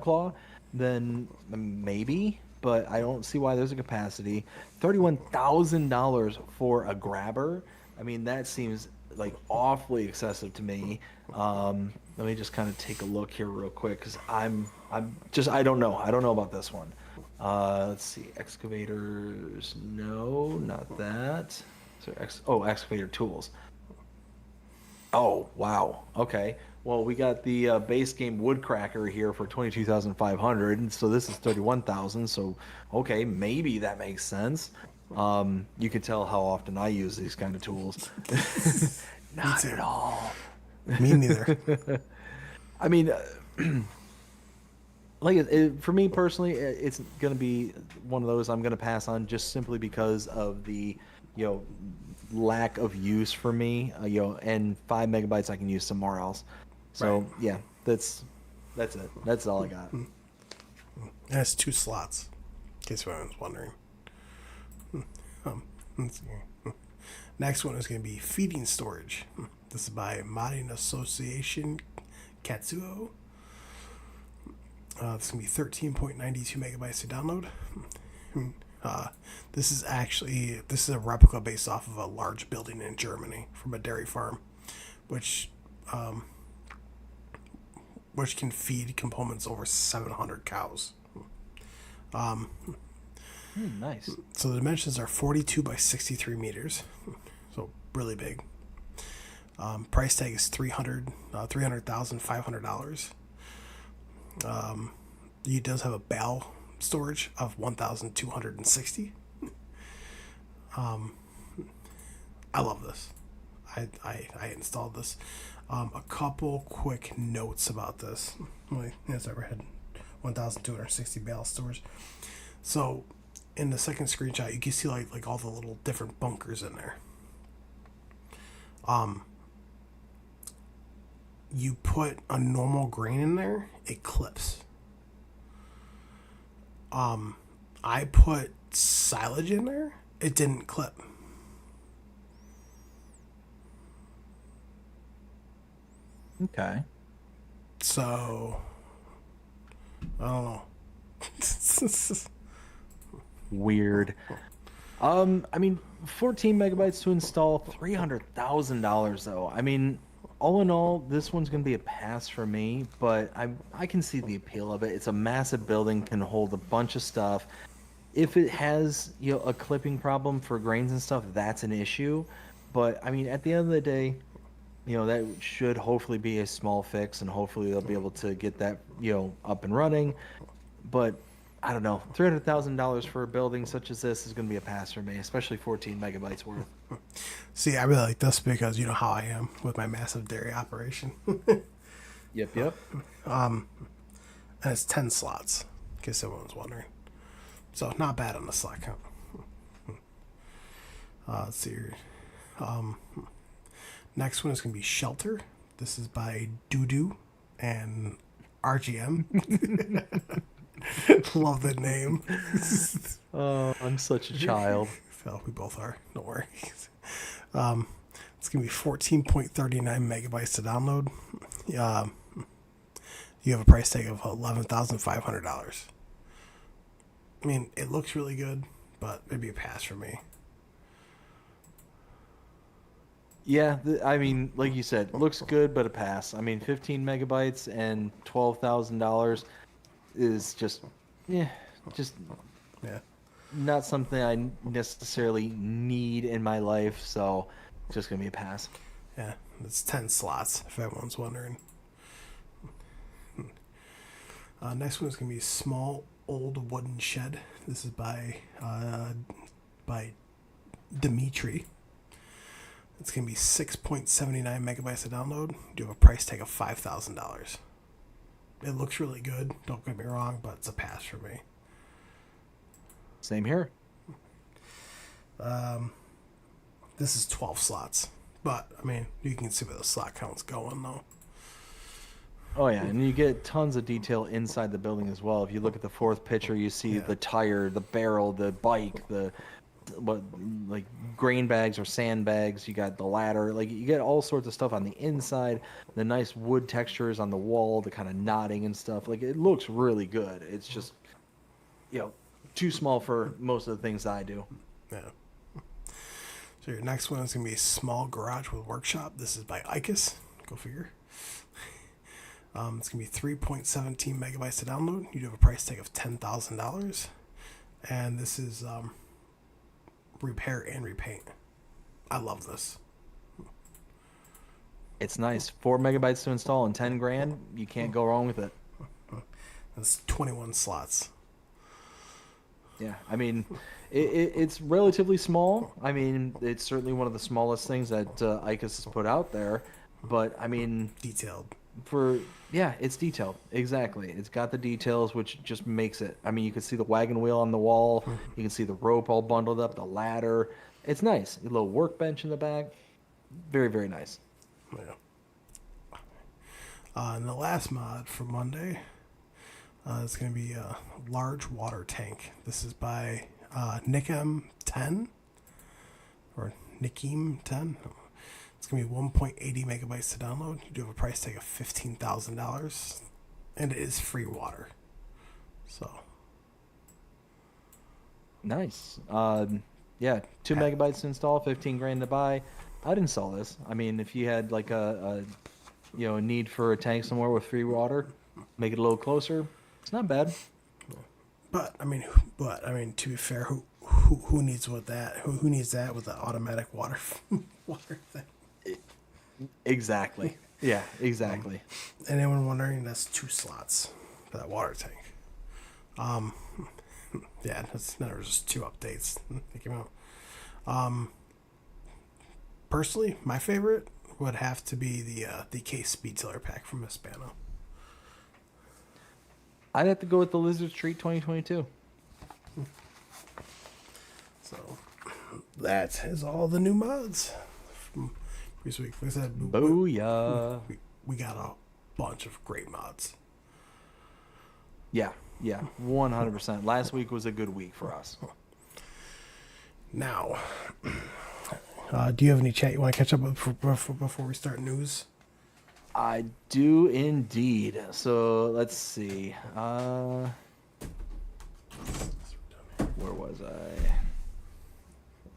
claw, then maybe. But I don't see why there's a capacity. $31,000 for a grabber. I mean, that seems like awfully excessive to me. Let me just kind of take a look here real quick, because I don't know about this one. Let's see, excavators, no, not that. So excavator tools. Oh, wow. Okay. Well, we got the base game woodcracker here for 22,500, and so this is 31,000. So, okay, maybe that makes sense. You can tell how often I use these kind of tools. Not at all. Me neither. I mean, like for me personally, it's gonna be one of those I'm gonna pass on just simply because of the, you know, lack of use for me. And 5 MB I can use somewhere else. Right. So yeah, that's it. That's all I got. It has 2 slots, in case anyone's wondering. Let's see. Next one is going to be feeding storage. This is by Modding Association Katsuo. This is going to be 13.92 megabytes to download. This is a replica based off of a large building in Germany from a dairy farm, which which can feed components over 700 cows. Nice. So the dimensions are 42 by 63 meters, so really big. Price tag is $300,500. It does have a bale storage of 1,260. I love this. I installed this. A couple quick notes about this. Has ever had 1,260 bale storage. So in the second screenshot, you can see like all the little different bunkers in there. You put a normal grain in there, it clips. I put silage in there, it didn't clip. Okay. So I don't know. Weird. I mean, 14 megabytes to install, $300,000 though. I mean, all in all, this one's gonna be a pass for me, but I can see the appeal of it. It's a massive building, can hold a bunch of stuff. If it has, a clipping problem for grains and stuff, that's an issue. But I mean, at the end of the day, that should hopefully be a small fix, and hopefully they'll be able to get that, up and running. But I don't know, $300,000 for a building such as this is going to be a pass for me, especially 14 megabytes worth. See, I really like this because you know how I am with my massive dairy operation. Yep, yep. And it's 10 slots, in case everyone's wondering. So not bad on the slot count. Let's see here. Next one is going to be Shelter. This is by Doodoo and RGM. Love the name. Oh, I'm such a child. Well, we both are. Don't worry. It's going to be 14.39 megabytes to download. You have a price tag of $11,500. I mean, it looks really good, but it'd be a pass for me. Yeah, I mean, like you said, looks good, but a pass. I mean, 15 megabytes and $12,000 is just Yeah. not something I necessarily need in my life, so it's just gonna be a pass. Yeah, it's 10 slots, if everyone's wondering. Next one is going to be Small Old Wooden Shed. This is by Dimitri. It's going to be 6.79 megabytes to download. You have a price tag of $5,000. It looks really good, don't get me wrong, but it's a pass for me. Same here. This is 12 slots, but I mean, you can see where the slot count's going though. Oh yeah, and you get tons of detail inside the building as well. If you look at the fourth picture, you see the tire, the barrel, the bike, like grain bags or sandbags. You got the ladder. Like you get all sorts of stuff on the inside. The nice wood textures on the wall, the kind of knotting and stuff. Like it looks really good. It's just, too small for most of the things that I do. Yeah. So your next one is going to be Small Garage with Workshop. This is by Icus. Go figure. It's going to be 3.17 megabytes to download. You do have a price tag of $10,000. And this is repair and repaint. I love this. It's nice. 4 megabytes to install and 10 grand. You can't go wrong with it. That's 21 slots. Yeah, I mean, it's relatively small. I mean, it's certainly one of the smallest things that ICUS has put out there. But I mean, Detailed. it's detailed. Exactly. It's got the details, which just makes it. I mean, you can see the wagon wheel on the wall. You can see the rope all bundled up, the ladder. It's nice. A little workbench in the back. Very, very nice. Yeah. And the last mod for Monday is going to be a large water tank. This is by Nikem 10 or Nikim 10. It's going to be 1.80 megabytes to download. You do have a price tag of $15,000, and it is free water. So Nice. Yeah, 2 megabytes to install, 15 grand to buy. I'd install this. I mean, if you had like a need for a tank somewhere with free water, make it a little closer. It's not bad. but I mean, to be fair, who needs with that? Who needs that with the automatic water water thing? Exactly. Yeah, exactly. Anyone wondering? That's 2 slots for that water tank. Yeah, there's just 2 updates that came out. Personally, my favorite would have to be the case speed tiller pack from Hispano. I'd have to go with the Lizard Street 2022. So that is all the new mods from previous week. Like I said, Booyah. we got a bunch of great mods. Yeah, 100%. Last week was a good week for us. Now, do you have any chat you want to catch up with before we start news? I do indeed. So let's see. Where was I?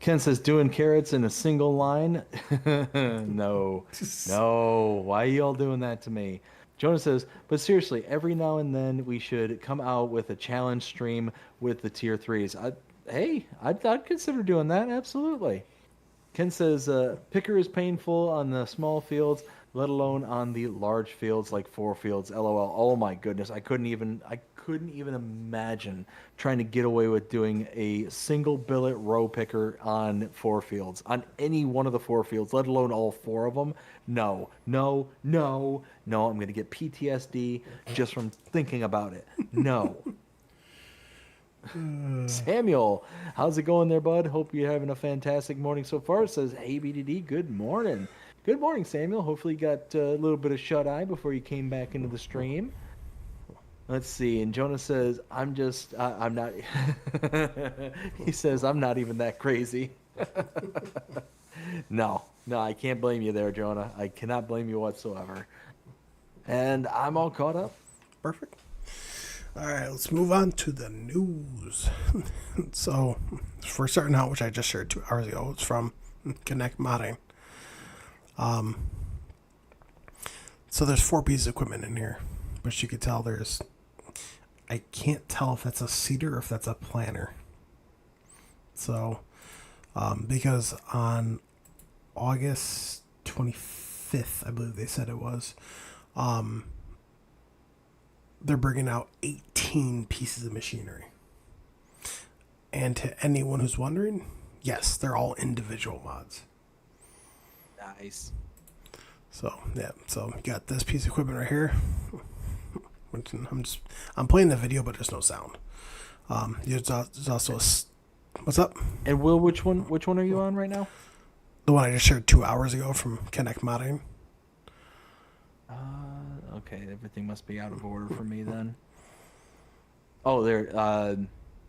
Ken says doing carrots in a single line. No. Why are you all doing that to me? Jonah says, but seriously, every now and then we should come out with a challenge stream with the tier 3s. I'd consider doing that. Absolutely. Ken says, picker is painful on the small fields, let alone on the large fields like 4 fields. LOL. Oh my goodness. I couldn't even imagine trying to get away with doing a single billet row picker on 4 fields, on any one of the 4 fields, let alone all 4 of them. No. I'm going to get PTSD just from thinking about it. No. Samuel, how's it going there, bud? Hope you're having a fantastic morning so far. It says, hey, BDD, good morning. Good morning, Samuel. Hopefully you got a little bit of shut-eye before you came back into the stream. Let's see. And Jonah says, I'm not. He says, I'm not even that crazy. No, I can't blame you there, Jonah. I cannot blame you whatsoever. And I'm all caught up. Perfect. All right, let's move on to the news. So, for starting out, which I just shared 2 hours ago, it's from Connect Modding. So there's 4 pieces of equipment in here, but you could tell I can't tell if that's a seeder or if that's a planter. So, because on August 25th, I believe they said it was, they're bringing out 18 pieces of machinery. And to anyone who's wondering, yes, they're all individual mods. Nice. So, yeah. So, you got this piece of equipment right here. I'm playing the video, but there's no sound. There's also what's up? And Will, which one are you on right now? The one I just shared 2 hours ago from Connect Modding. Okay, everything must be out of order for me then. Oh, there.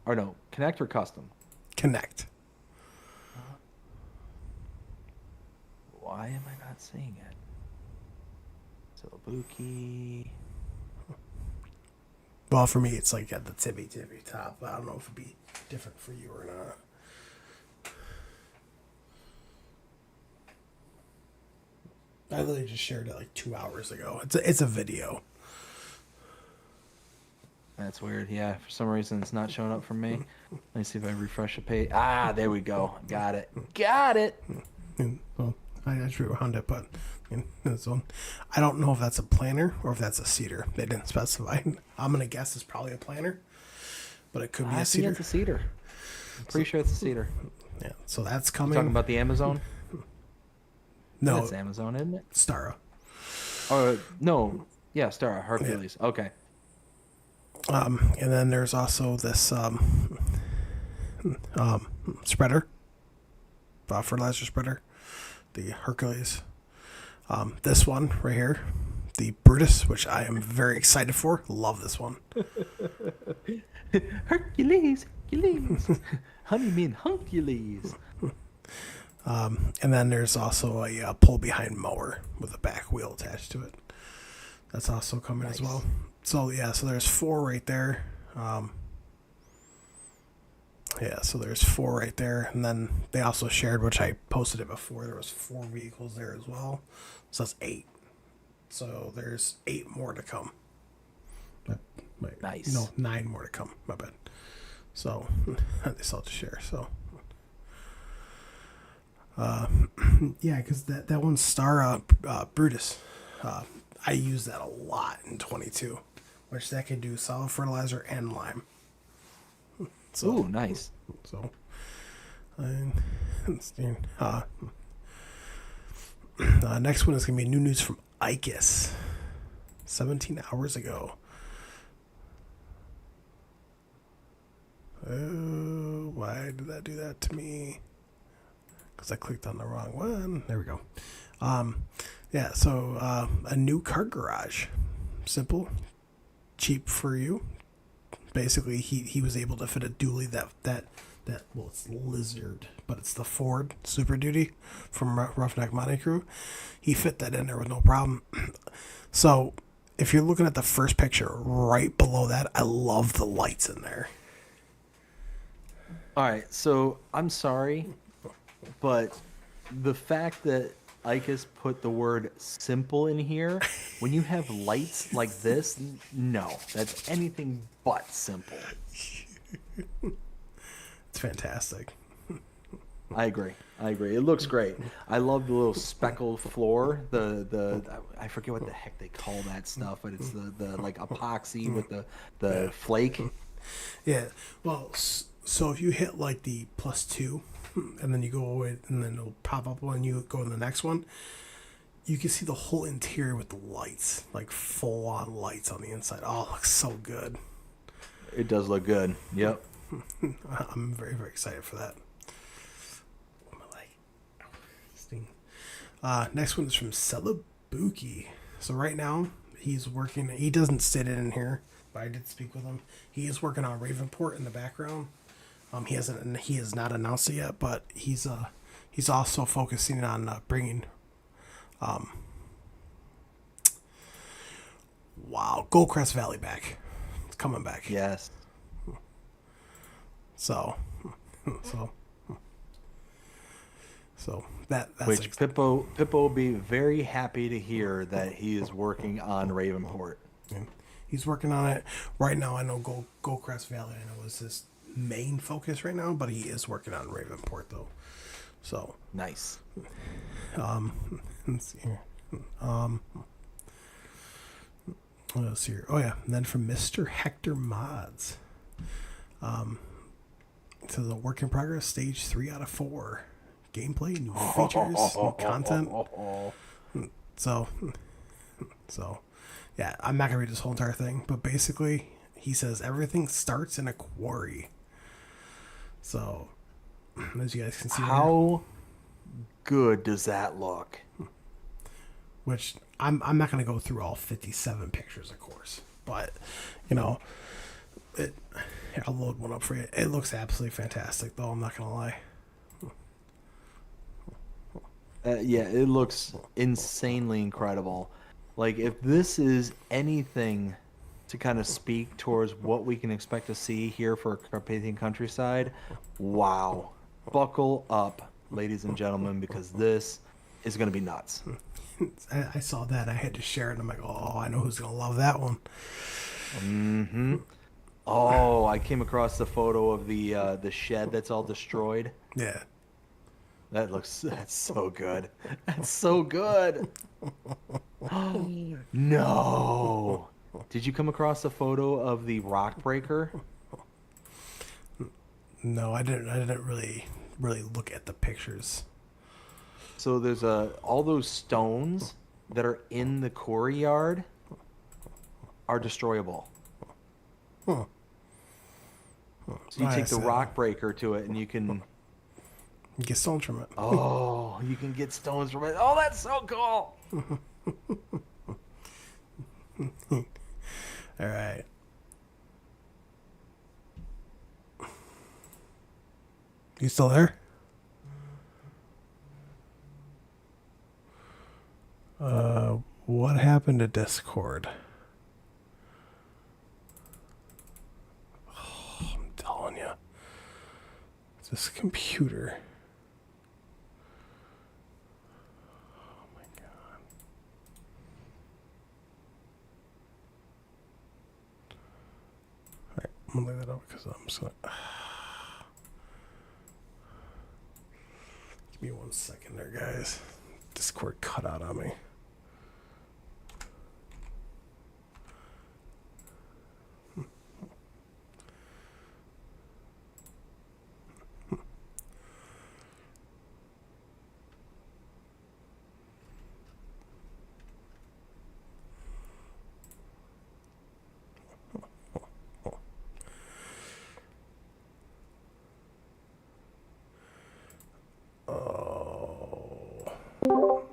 Or no, Connect or Custom? Connect. Why am I not seeing it? Sobuki. Well, for me, it's like at the tippy top. I don't know if it'd be different for you or not. I literally just shared it like 2 hours ago. It's a video. That's weird. Yeah, for some reason it's not showing up for me. Let me see if I refresh the page. Ah, there we go. Got it. Well, I drew around it, but so I don't know if that's a planter or if that's a seeder. They didn't specify. I'm gonna guess it's probably a planter, but it could be a seeder. It's a cedar. I'm pretty sure it's a cedar. Yeah, so that's coming. You're talking about the Amazon? No, That's Amazon, isn't it? Stara. Or no, yeah, Star Hercules. Okay. And then there's also this spreader, fertilizer spreader, the Hercules. This one right here, the Brutus, which I am very excited for. Love this one. Hercules, Hercules. Honey mean Hercules. And then there's also a pull behind mower with a back wheel attached to it. That's also coming as well. So yeah, so there's 4 right there. Yeah, so there's 4 right there, and then they also shared, which I posted it before. There was 4 vehicles there as well, so that's 8. So there's 8 more to come. Wait, Nice. No, 9 more to come. My bad. So they still have to share. So yeah, because that one star Brutus, I use that a lot in 22, which that can do solid fertilizer and lime. So, Ooh, nice. So, next one is going to be new news from Icus. 17 hours ago. Oh, why did that do that to me? Because I clicked on the wrong one. There we go. Yeah, so a new car garage. Simple, cheap for you. Basically, he was able to fit a dually that well, it's Lizard, but it's the Ford Super Duty from Roughneck Monte Crew. He fit that in there with no problem. So if you're looking at the first picture right below that, I love the lights in there. All right, so I'm sorry, but the fact that Icus put the word simple in here, when you have lights like this, no, that's anything but simple. It's fantastic. I agree. It looks great. I love the little speckled floor. The I forget what the heck they call that stuff, but it's the like epoxy with the flake. Yeah. Well, so if you hit like the +2, and then you go away, and then it'll pop up when you go to the next one, you can see the whole interior with the lights, like full on lights on the inside. Oh, it looks so good. It does look good. Yep. I'm very, very excited for that. Next one is from Celebuki. So right now he's working. He doesn't sit in here, but I did speak with him. He is working on Ravenport in the background. He has not announced it yet, but he's also focusing on bringing Goldcrest Valley back. It's coming back. Yes. So that's Which Pippo will be very happy to hear that he is working on Ravenport. He's working on it right now. I know Goldcrest Valley, I know, is his main focus right now, but he is working on Ravenport though. So Nice. let's see here. Let's see here. Oh yeah, and then from Mr. Hector Mods. To the work in progress, stage 3 out of 4. Gameplay, new features, new content. So yeah, I'm not gonna read this whole entire thing, but basically he says everything starts in a quarry. So as you guys can see, How good does that look? which I'm not gonna go through all 57 pictures, of course, but you know, here, I'll load one up for you. It looks absolutely fantastic, though. I'm not gonna lie. Yeah, it looks insanely incredible. Like, if this is anything to kind of speak towards what we can expect to see here for Carpathian Countryside, wow. Buckle up, ladies and gentlemen, because this is going to be nuts. I saw that. I had to share it. And I'm like, oh, I know who's gonna love that one. Mm-hmm. Oh, I came across the photo of the shed that's all destroyed. Yeah. That's so good. That's so good. No. Did you come across the photo of the rock breaker? No, I didn't really look at the pictures. So there's all those stones that are in the quarry yard are destroyable. Huh. So you take the Nice. rock breaker to it, and you can. Get stones from it. Oh, you can get stones from it. Oh, that's so cool. All right. You still there? What happened to Discord? Oh, I'm telling you. This computer. Oh my god. Alright, I'm gonna leave that up because I'm just gonna. Give me 1 second there, guys. Discord cut out on me. Oh.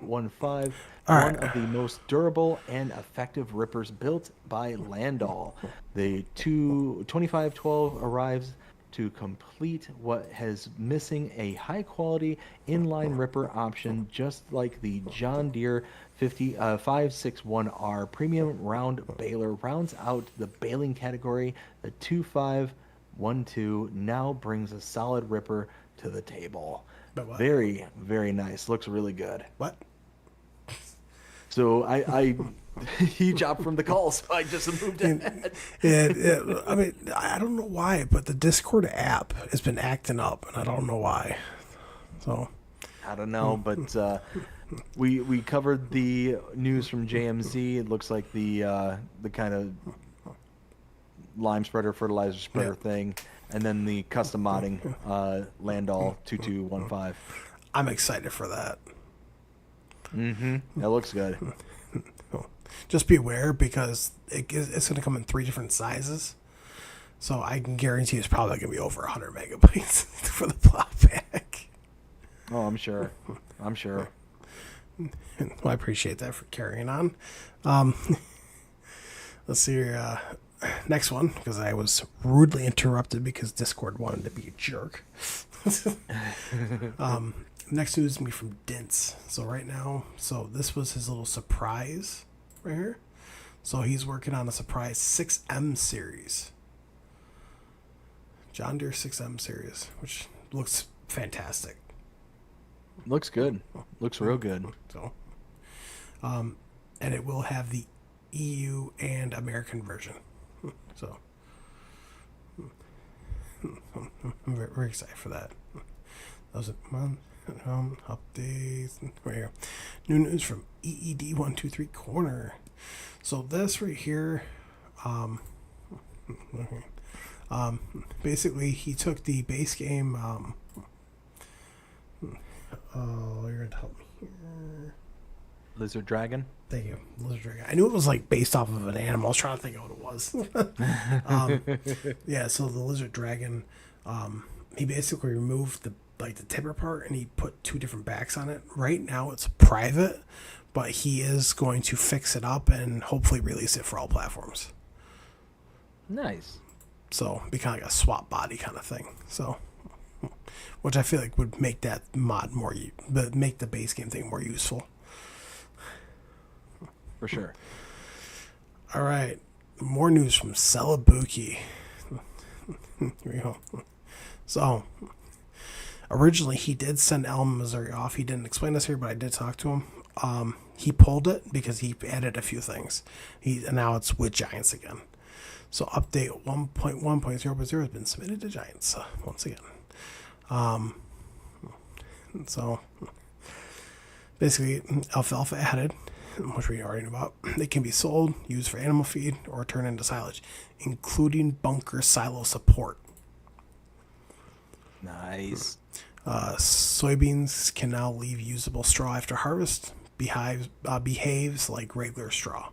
1.5. All One right. of the most durable and effective rippers built by Landall. The 2512 arrives to complete what has missing a high quality inline ripper option, just like the John Deere 561R premium round baler rounds out the baling category. The 2512 now brings a solid ripper to the table. But what? Very, very nice. Looks really good. What? So I he dropped from the call, so I just moved ahead. I mean, I don't know why, but the Discord app has been acting up, and I don't know why. So, I don't know, but we covered the news from JMZ. It looks like the kind of lime spreader, fertilizer spreader thing, and then the custom modding Landall 2215. I'm excited for that. That looks good. Just beware because it's going to come in 3 different sizes. So I can guarantee it's probably going to be over 100 megabytes for the plot pack. Oh, I'm sure. I'm sure. Well, I appreciate that for carrying on. Let's see here. Next one, because I was rudely interrupted because Discord wanted to be a jerk. Next news is going to be from Dintz. So right now, this was his little surprise right here. So he's working on a surprise 6M series. John Deere 6M series, which looks fantastic. Looks good. Looks real good. So, and it will have the EU and American version. So, I'm very, very excited for that. That was a month. Updates right here. New news from EED123 Corner. So this right here, basically he took the base game. You're gonna help me here. Lizard Dragon. Thank you, Lizard Dragon. I knew it was like based off of an animal. I was trying to think of what it was. Yeah, so the Lizard Dragon, he basically removed the tipper part and he put 2 different backs on it. Right now it's private, but he is going to fix it up and hopefully release it for all platforms. Nice. So be kind of like a swap body kind of thing. So, which I feel like would make that mod make the base game thing more useful. For sure. All right, more news from Celebuki. Here we go. So, originally he did send Elm, Missouri off. He didn't explain this here, but I did talk to him. He pulled it because he added a few things. And now it's with Giants again. So update 1.1.0.0 has been submitted to Giants once again. So basically, alfalfa added, which we already know about. They can be sold, used for animal feed, or turned into silage, including bunker silo support. Nice. Soybeans can now leave usable straw after harvest. Behaves like regular straw.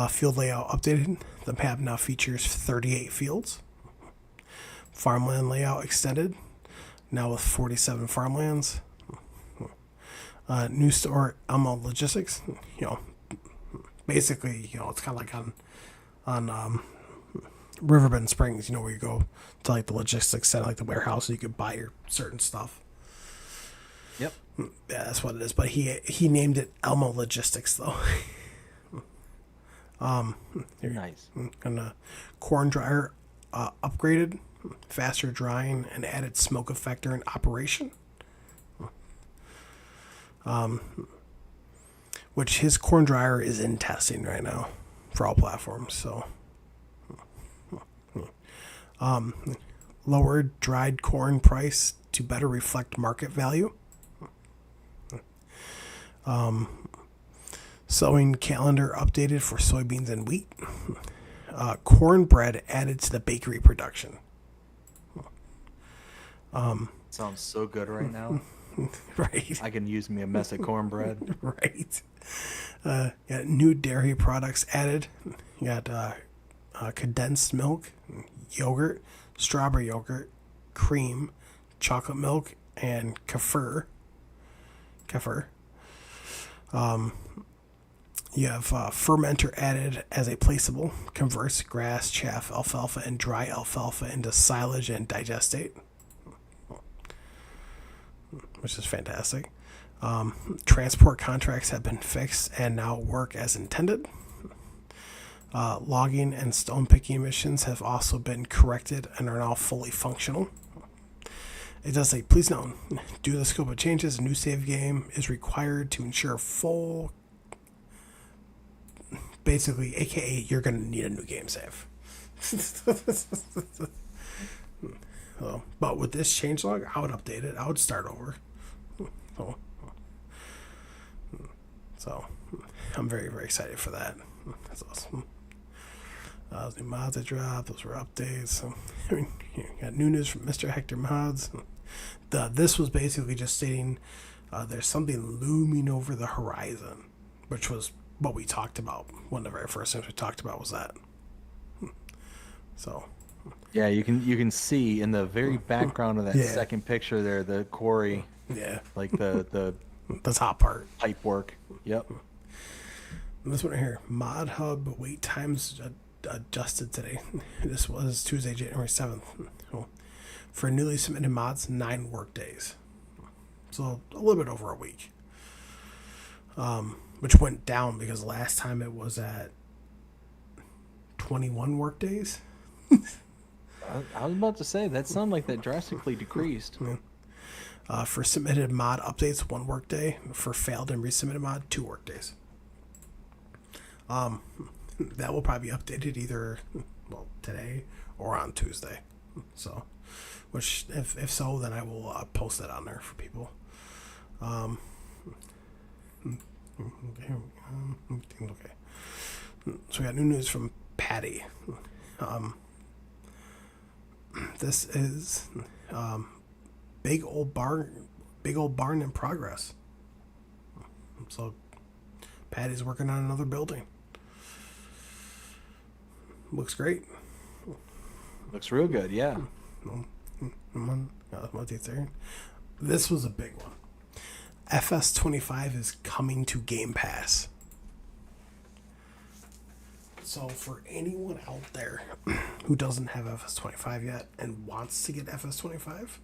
Field layout updated. The map now features 38 fields. Farmland layout extended, now with 47 farmlands. New store Elmo Logistics. Basically, it's kind of like on Riverbend Springs. Where you go to like the logistics center, like the warehouse, so you could buy your certain stuff. Yep. Yeah, that's what it is. But he named it Elmo Logistics though. Nice. And the corn dryer upgraded, faster drying, and added smoke effector in operation. Which his corn dryer is in testing right now for all platforms. So, lowered dried corn price to better reflect market value. Sowing calendar updated for soybeans and wheat. Cornbread added to the bakery production. Sounds so good right now. Right. I can use me a mess of cornbread. Right. Got new dairy products added. You got condensed milk, yogurt, strawberry yogurt, cream, chocolate milk, and kefir. You have fermenter added as a placeable. Converts grass, chaff, alfalfa, and dry alfalfa into silage and digestate, which is fantastic. Transport contracts have been fixed and now work as intended. Logging and stone picking emissions have also been corrected and are now fully functional. It does say, please note, due to the scope of changes, a new save game is required to ensure full. Basically, aka, you're going to need a new game save. But with this changelog, I would update it. I would start over. So I'm very, very excited for that. That's awesome. Those new mods I dropped, those were updates. So, you got new news from Mr. Hector Mods. This was basically just stating there's something looming over the horizon, which was what we talked about. One of the very first things we talked about was that. So, yeah, you can see in the very background of that second picture there the quarry. Yeah, like the top part, pipe work. Yep. This one right here, Mod Hub wait times adjusted today. This was Tuesday, January 7th. For newly submitted mods, 9 work days. So a little bit over a week. Which went down because last time it was at 21 work days. I was about to say, that sounded like that drastically decreased. Yeah. For submitted mod updates, 1 work day. For failed and resubmitted mod, 2 work days. That will probably be updated either today or on Tuesday. So, which if so, then I will post that on there for people. Okay. So we got new news from Patty. This is big old barn in progress. So Patty's working on another building. Looks great. Looks real good, yeah. This was a big one. FS25 is coming to Game Pass. So for anyone out there who doesn't have FS25 yet and wants to get FS25,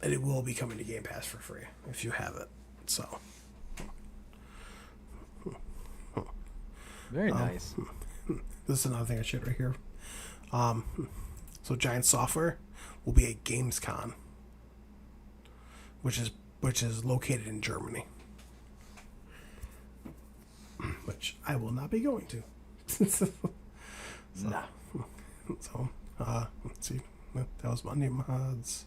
it will be coming to Game Pass for free if you have it. So very nice. This is another thing I shared right here. So Giant Software will be at Gamescom, which is located in Germany, which I will not be going to. Nah. So let's see. That was Monday mods,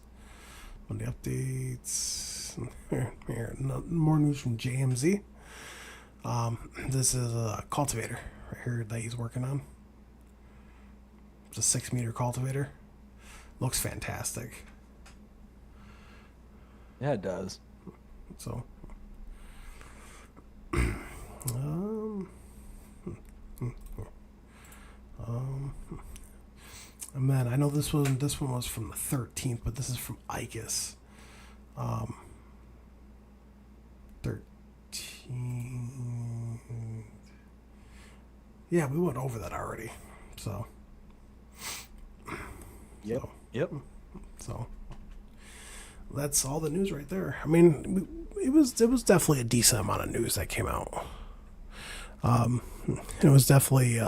Monday updates. Here, more news from JMZ. This is a cultivator right here that he's working on. It's a 6-meter cultivator. Looks fantastic. Yeah, it does. So, um, and then I know this one was from the 13th, but this is from Icus. 13. Yeah, we went over that already. So. Yep. So, Yep. so that's all the news right there. I mean, it was definitely a decent amount of news that came out. It was definitely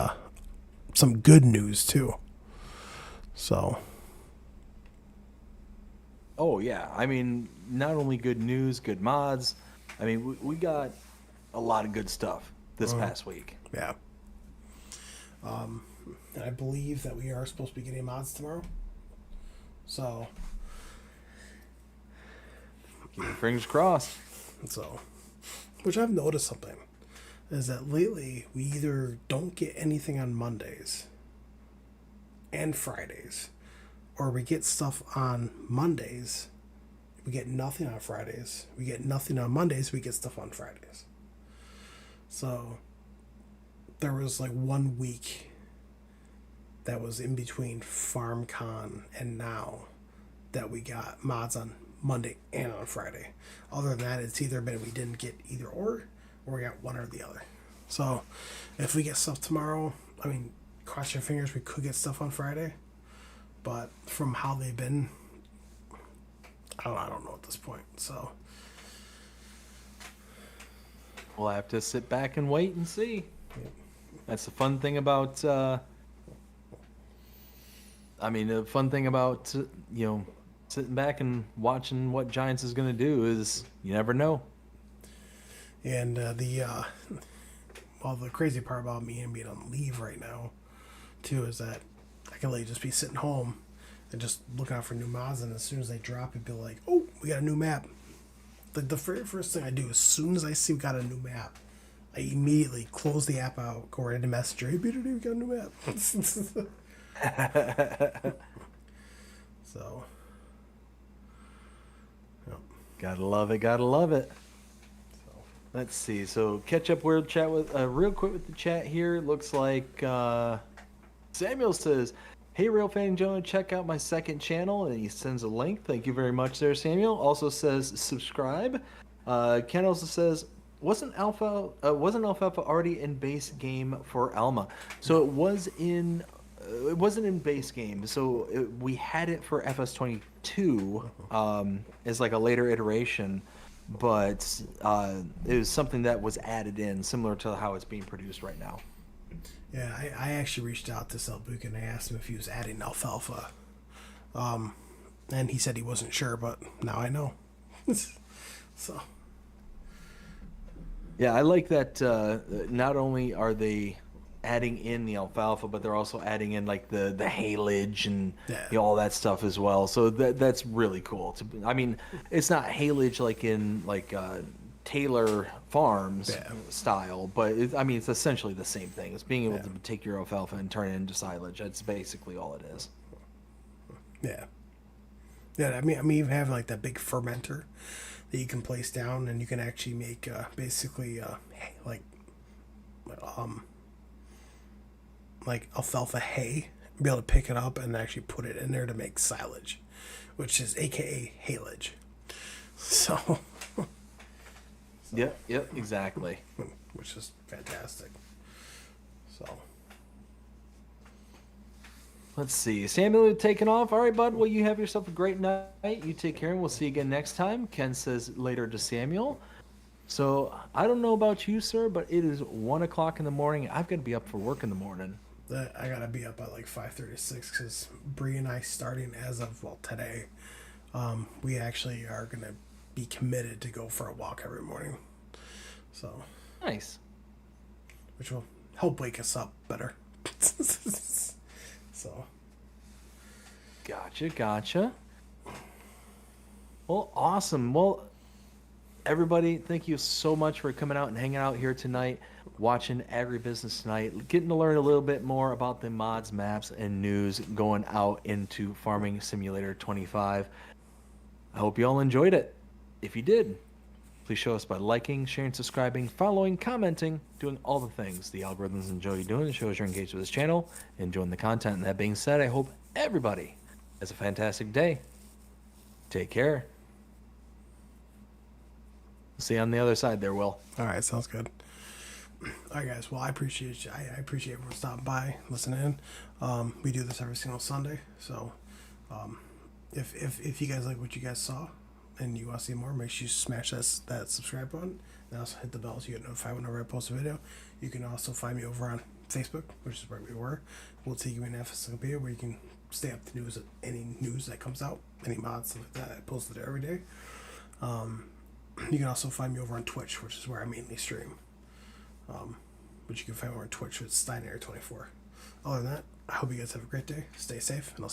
some good news too. So. Oh yeah. I mean, not only good news, good mods. I mean, we got a lot of good stuff this past week. Yeah. And I believe that we are supposed to be getting mods tomorrow. So. Keep your fingers crossed. So. Which I've noticed something. Is that lately we either don't get anything on Mondays and Fridays, or we get stuff on Mondays, we get nothing on Fridays, we get nothing on Mondays, we get stuff on Fridays. So there was like 1 week that was in between FarmCon and now that we got mods on Monday and on Friday. Other than that, it's either been we didn't get either or we got one or the other. So if we get stuff tomorrow, I mean, cross your fingers, we could get stuff on Friday. But from how they've been, I don't know at this point. So We'll have to sit back and wait and see. That's the fun thing about. The fun thing about sitting back and watching what Giants is going to do is you never know. And the crazy part about me and being on leave right now, too, is that I can just be sitting home and just look out for new mods, and as soon as they drop, it'd be like, oh, we got a new map. Like the very first thing I do, as soon as I see we got a new map, I immediately close the app out, go right into Messenger. Hey, Peter, we got a new map. So, yep. Gotta love it. Gotta love it. Let's see. So catch up. We'll chat with real quick with the chat here. It looks like Samuel says, "Hey, Real Fan Jonah, check out my second channel," and he sends a link. Thank you very much, there, Samuel. Also says subscribe. Ken also says, wasn't Alfalfa already in base game for Alma? So it was in. It wasn't in base game. So we had it for FS22 as like a later iteration. But it was something that was added in, similar to how it's being produced right now. Yeah, I actually reached out to Selbuk and I asked him if he was adding Alfalfa. And he said he wasn't sure, but now I know. So. Yeah, I like that not only are they adding in the alfalfa, but they're also adding in like the haylage and all that stuff as well. So that's really cool. I mean, it's not haylage like in like Taylor Farms style, but it's essentially the same thing. It's being able to take your alfalfa and turn it into silage. That's basically all it is. Yeah. Yeah, I mean, you have like that big fermenter that you can place down, and you can actually make basically like alfalfa hay, be able to pick it up and actually put it in there to make silage, which is AKA haylage. So. Yep, exactly. Which is fantastic. So. Let's see. Samuel taking off. All right, bud. Well, you have yourself a great night. You take care, and we'll see you again next time. Ken says later to Samuel. So I don't know about you, sir, but it is 1 o'clock in the morning. I've got to be up for work in the morning. I gotta be up at like 5:36 because Bree and I, starting as of today, we actually are gonna be committed to go for a walk every morning. So nice. Which will help wake us up better. So. Gotcha. Well, awesome. Well, everybody, thank you so much for coming out and hanging out here tonight. watching Agribusiness tonight, getting to learn a little bit more about the mods, maps, and news going out into Farming Simulator 25. I hope you all enjoyed it. If you did, please show us by liking, sharing, subscribing, following, commenting, doing all the things the algorithms enjoy you doing. It shows you're engaged with this channel, enjoying the content. And that being said, I hope everybody has a fantastic day. Take care. See you on the other side there, Will. All right, sounds good. All right, guys. Well, I appreciate you. I appreciate everyone stopping by, listening in. We do this every single Sunday, so if you guys like what you guys saw and you want to see more, make sure you smash that subscribe button and also hit the bell so you get notified whenever I post a video. You can also find me over on Facebook, which is where we were. We'll take you in encyclopedia where you can stay up to news, any news that comes out, any mods, stuff like that. I post it every day. You can also find me over on Twitch, which is where I mainly stream. Which you can find over on Twitch with Steinair24. Other than that, I hope you guys have a great day. Stay safe, and I'll see you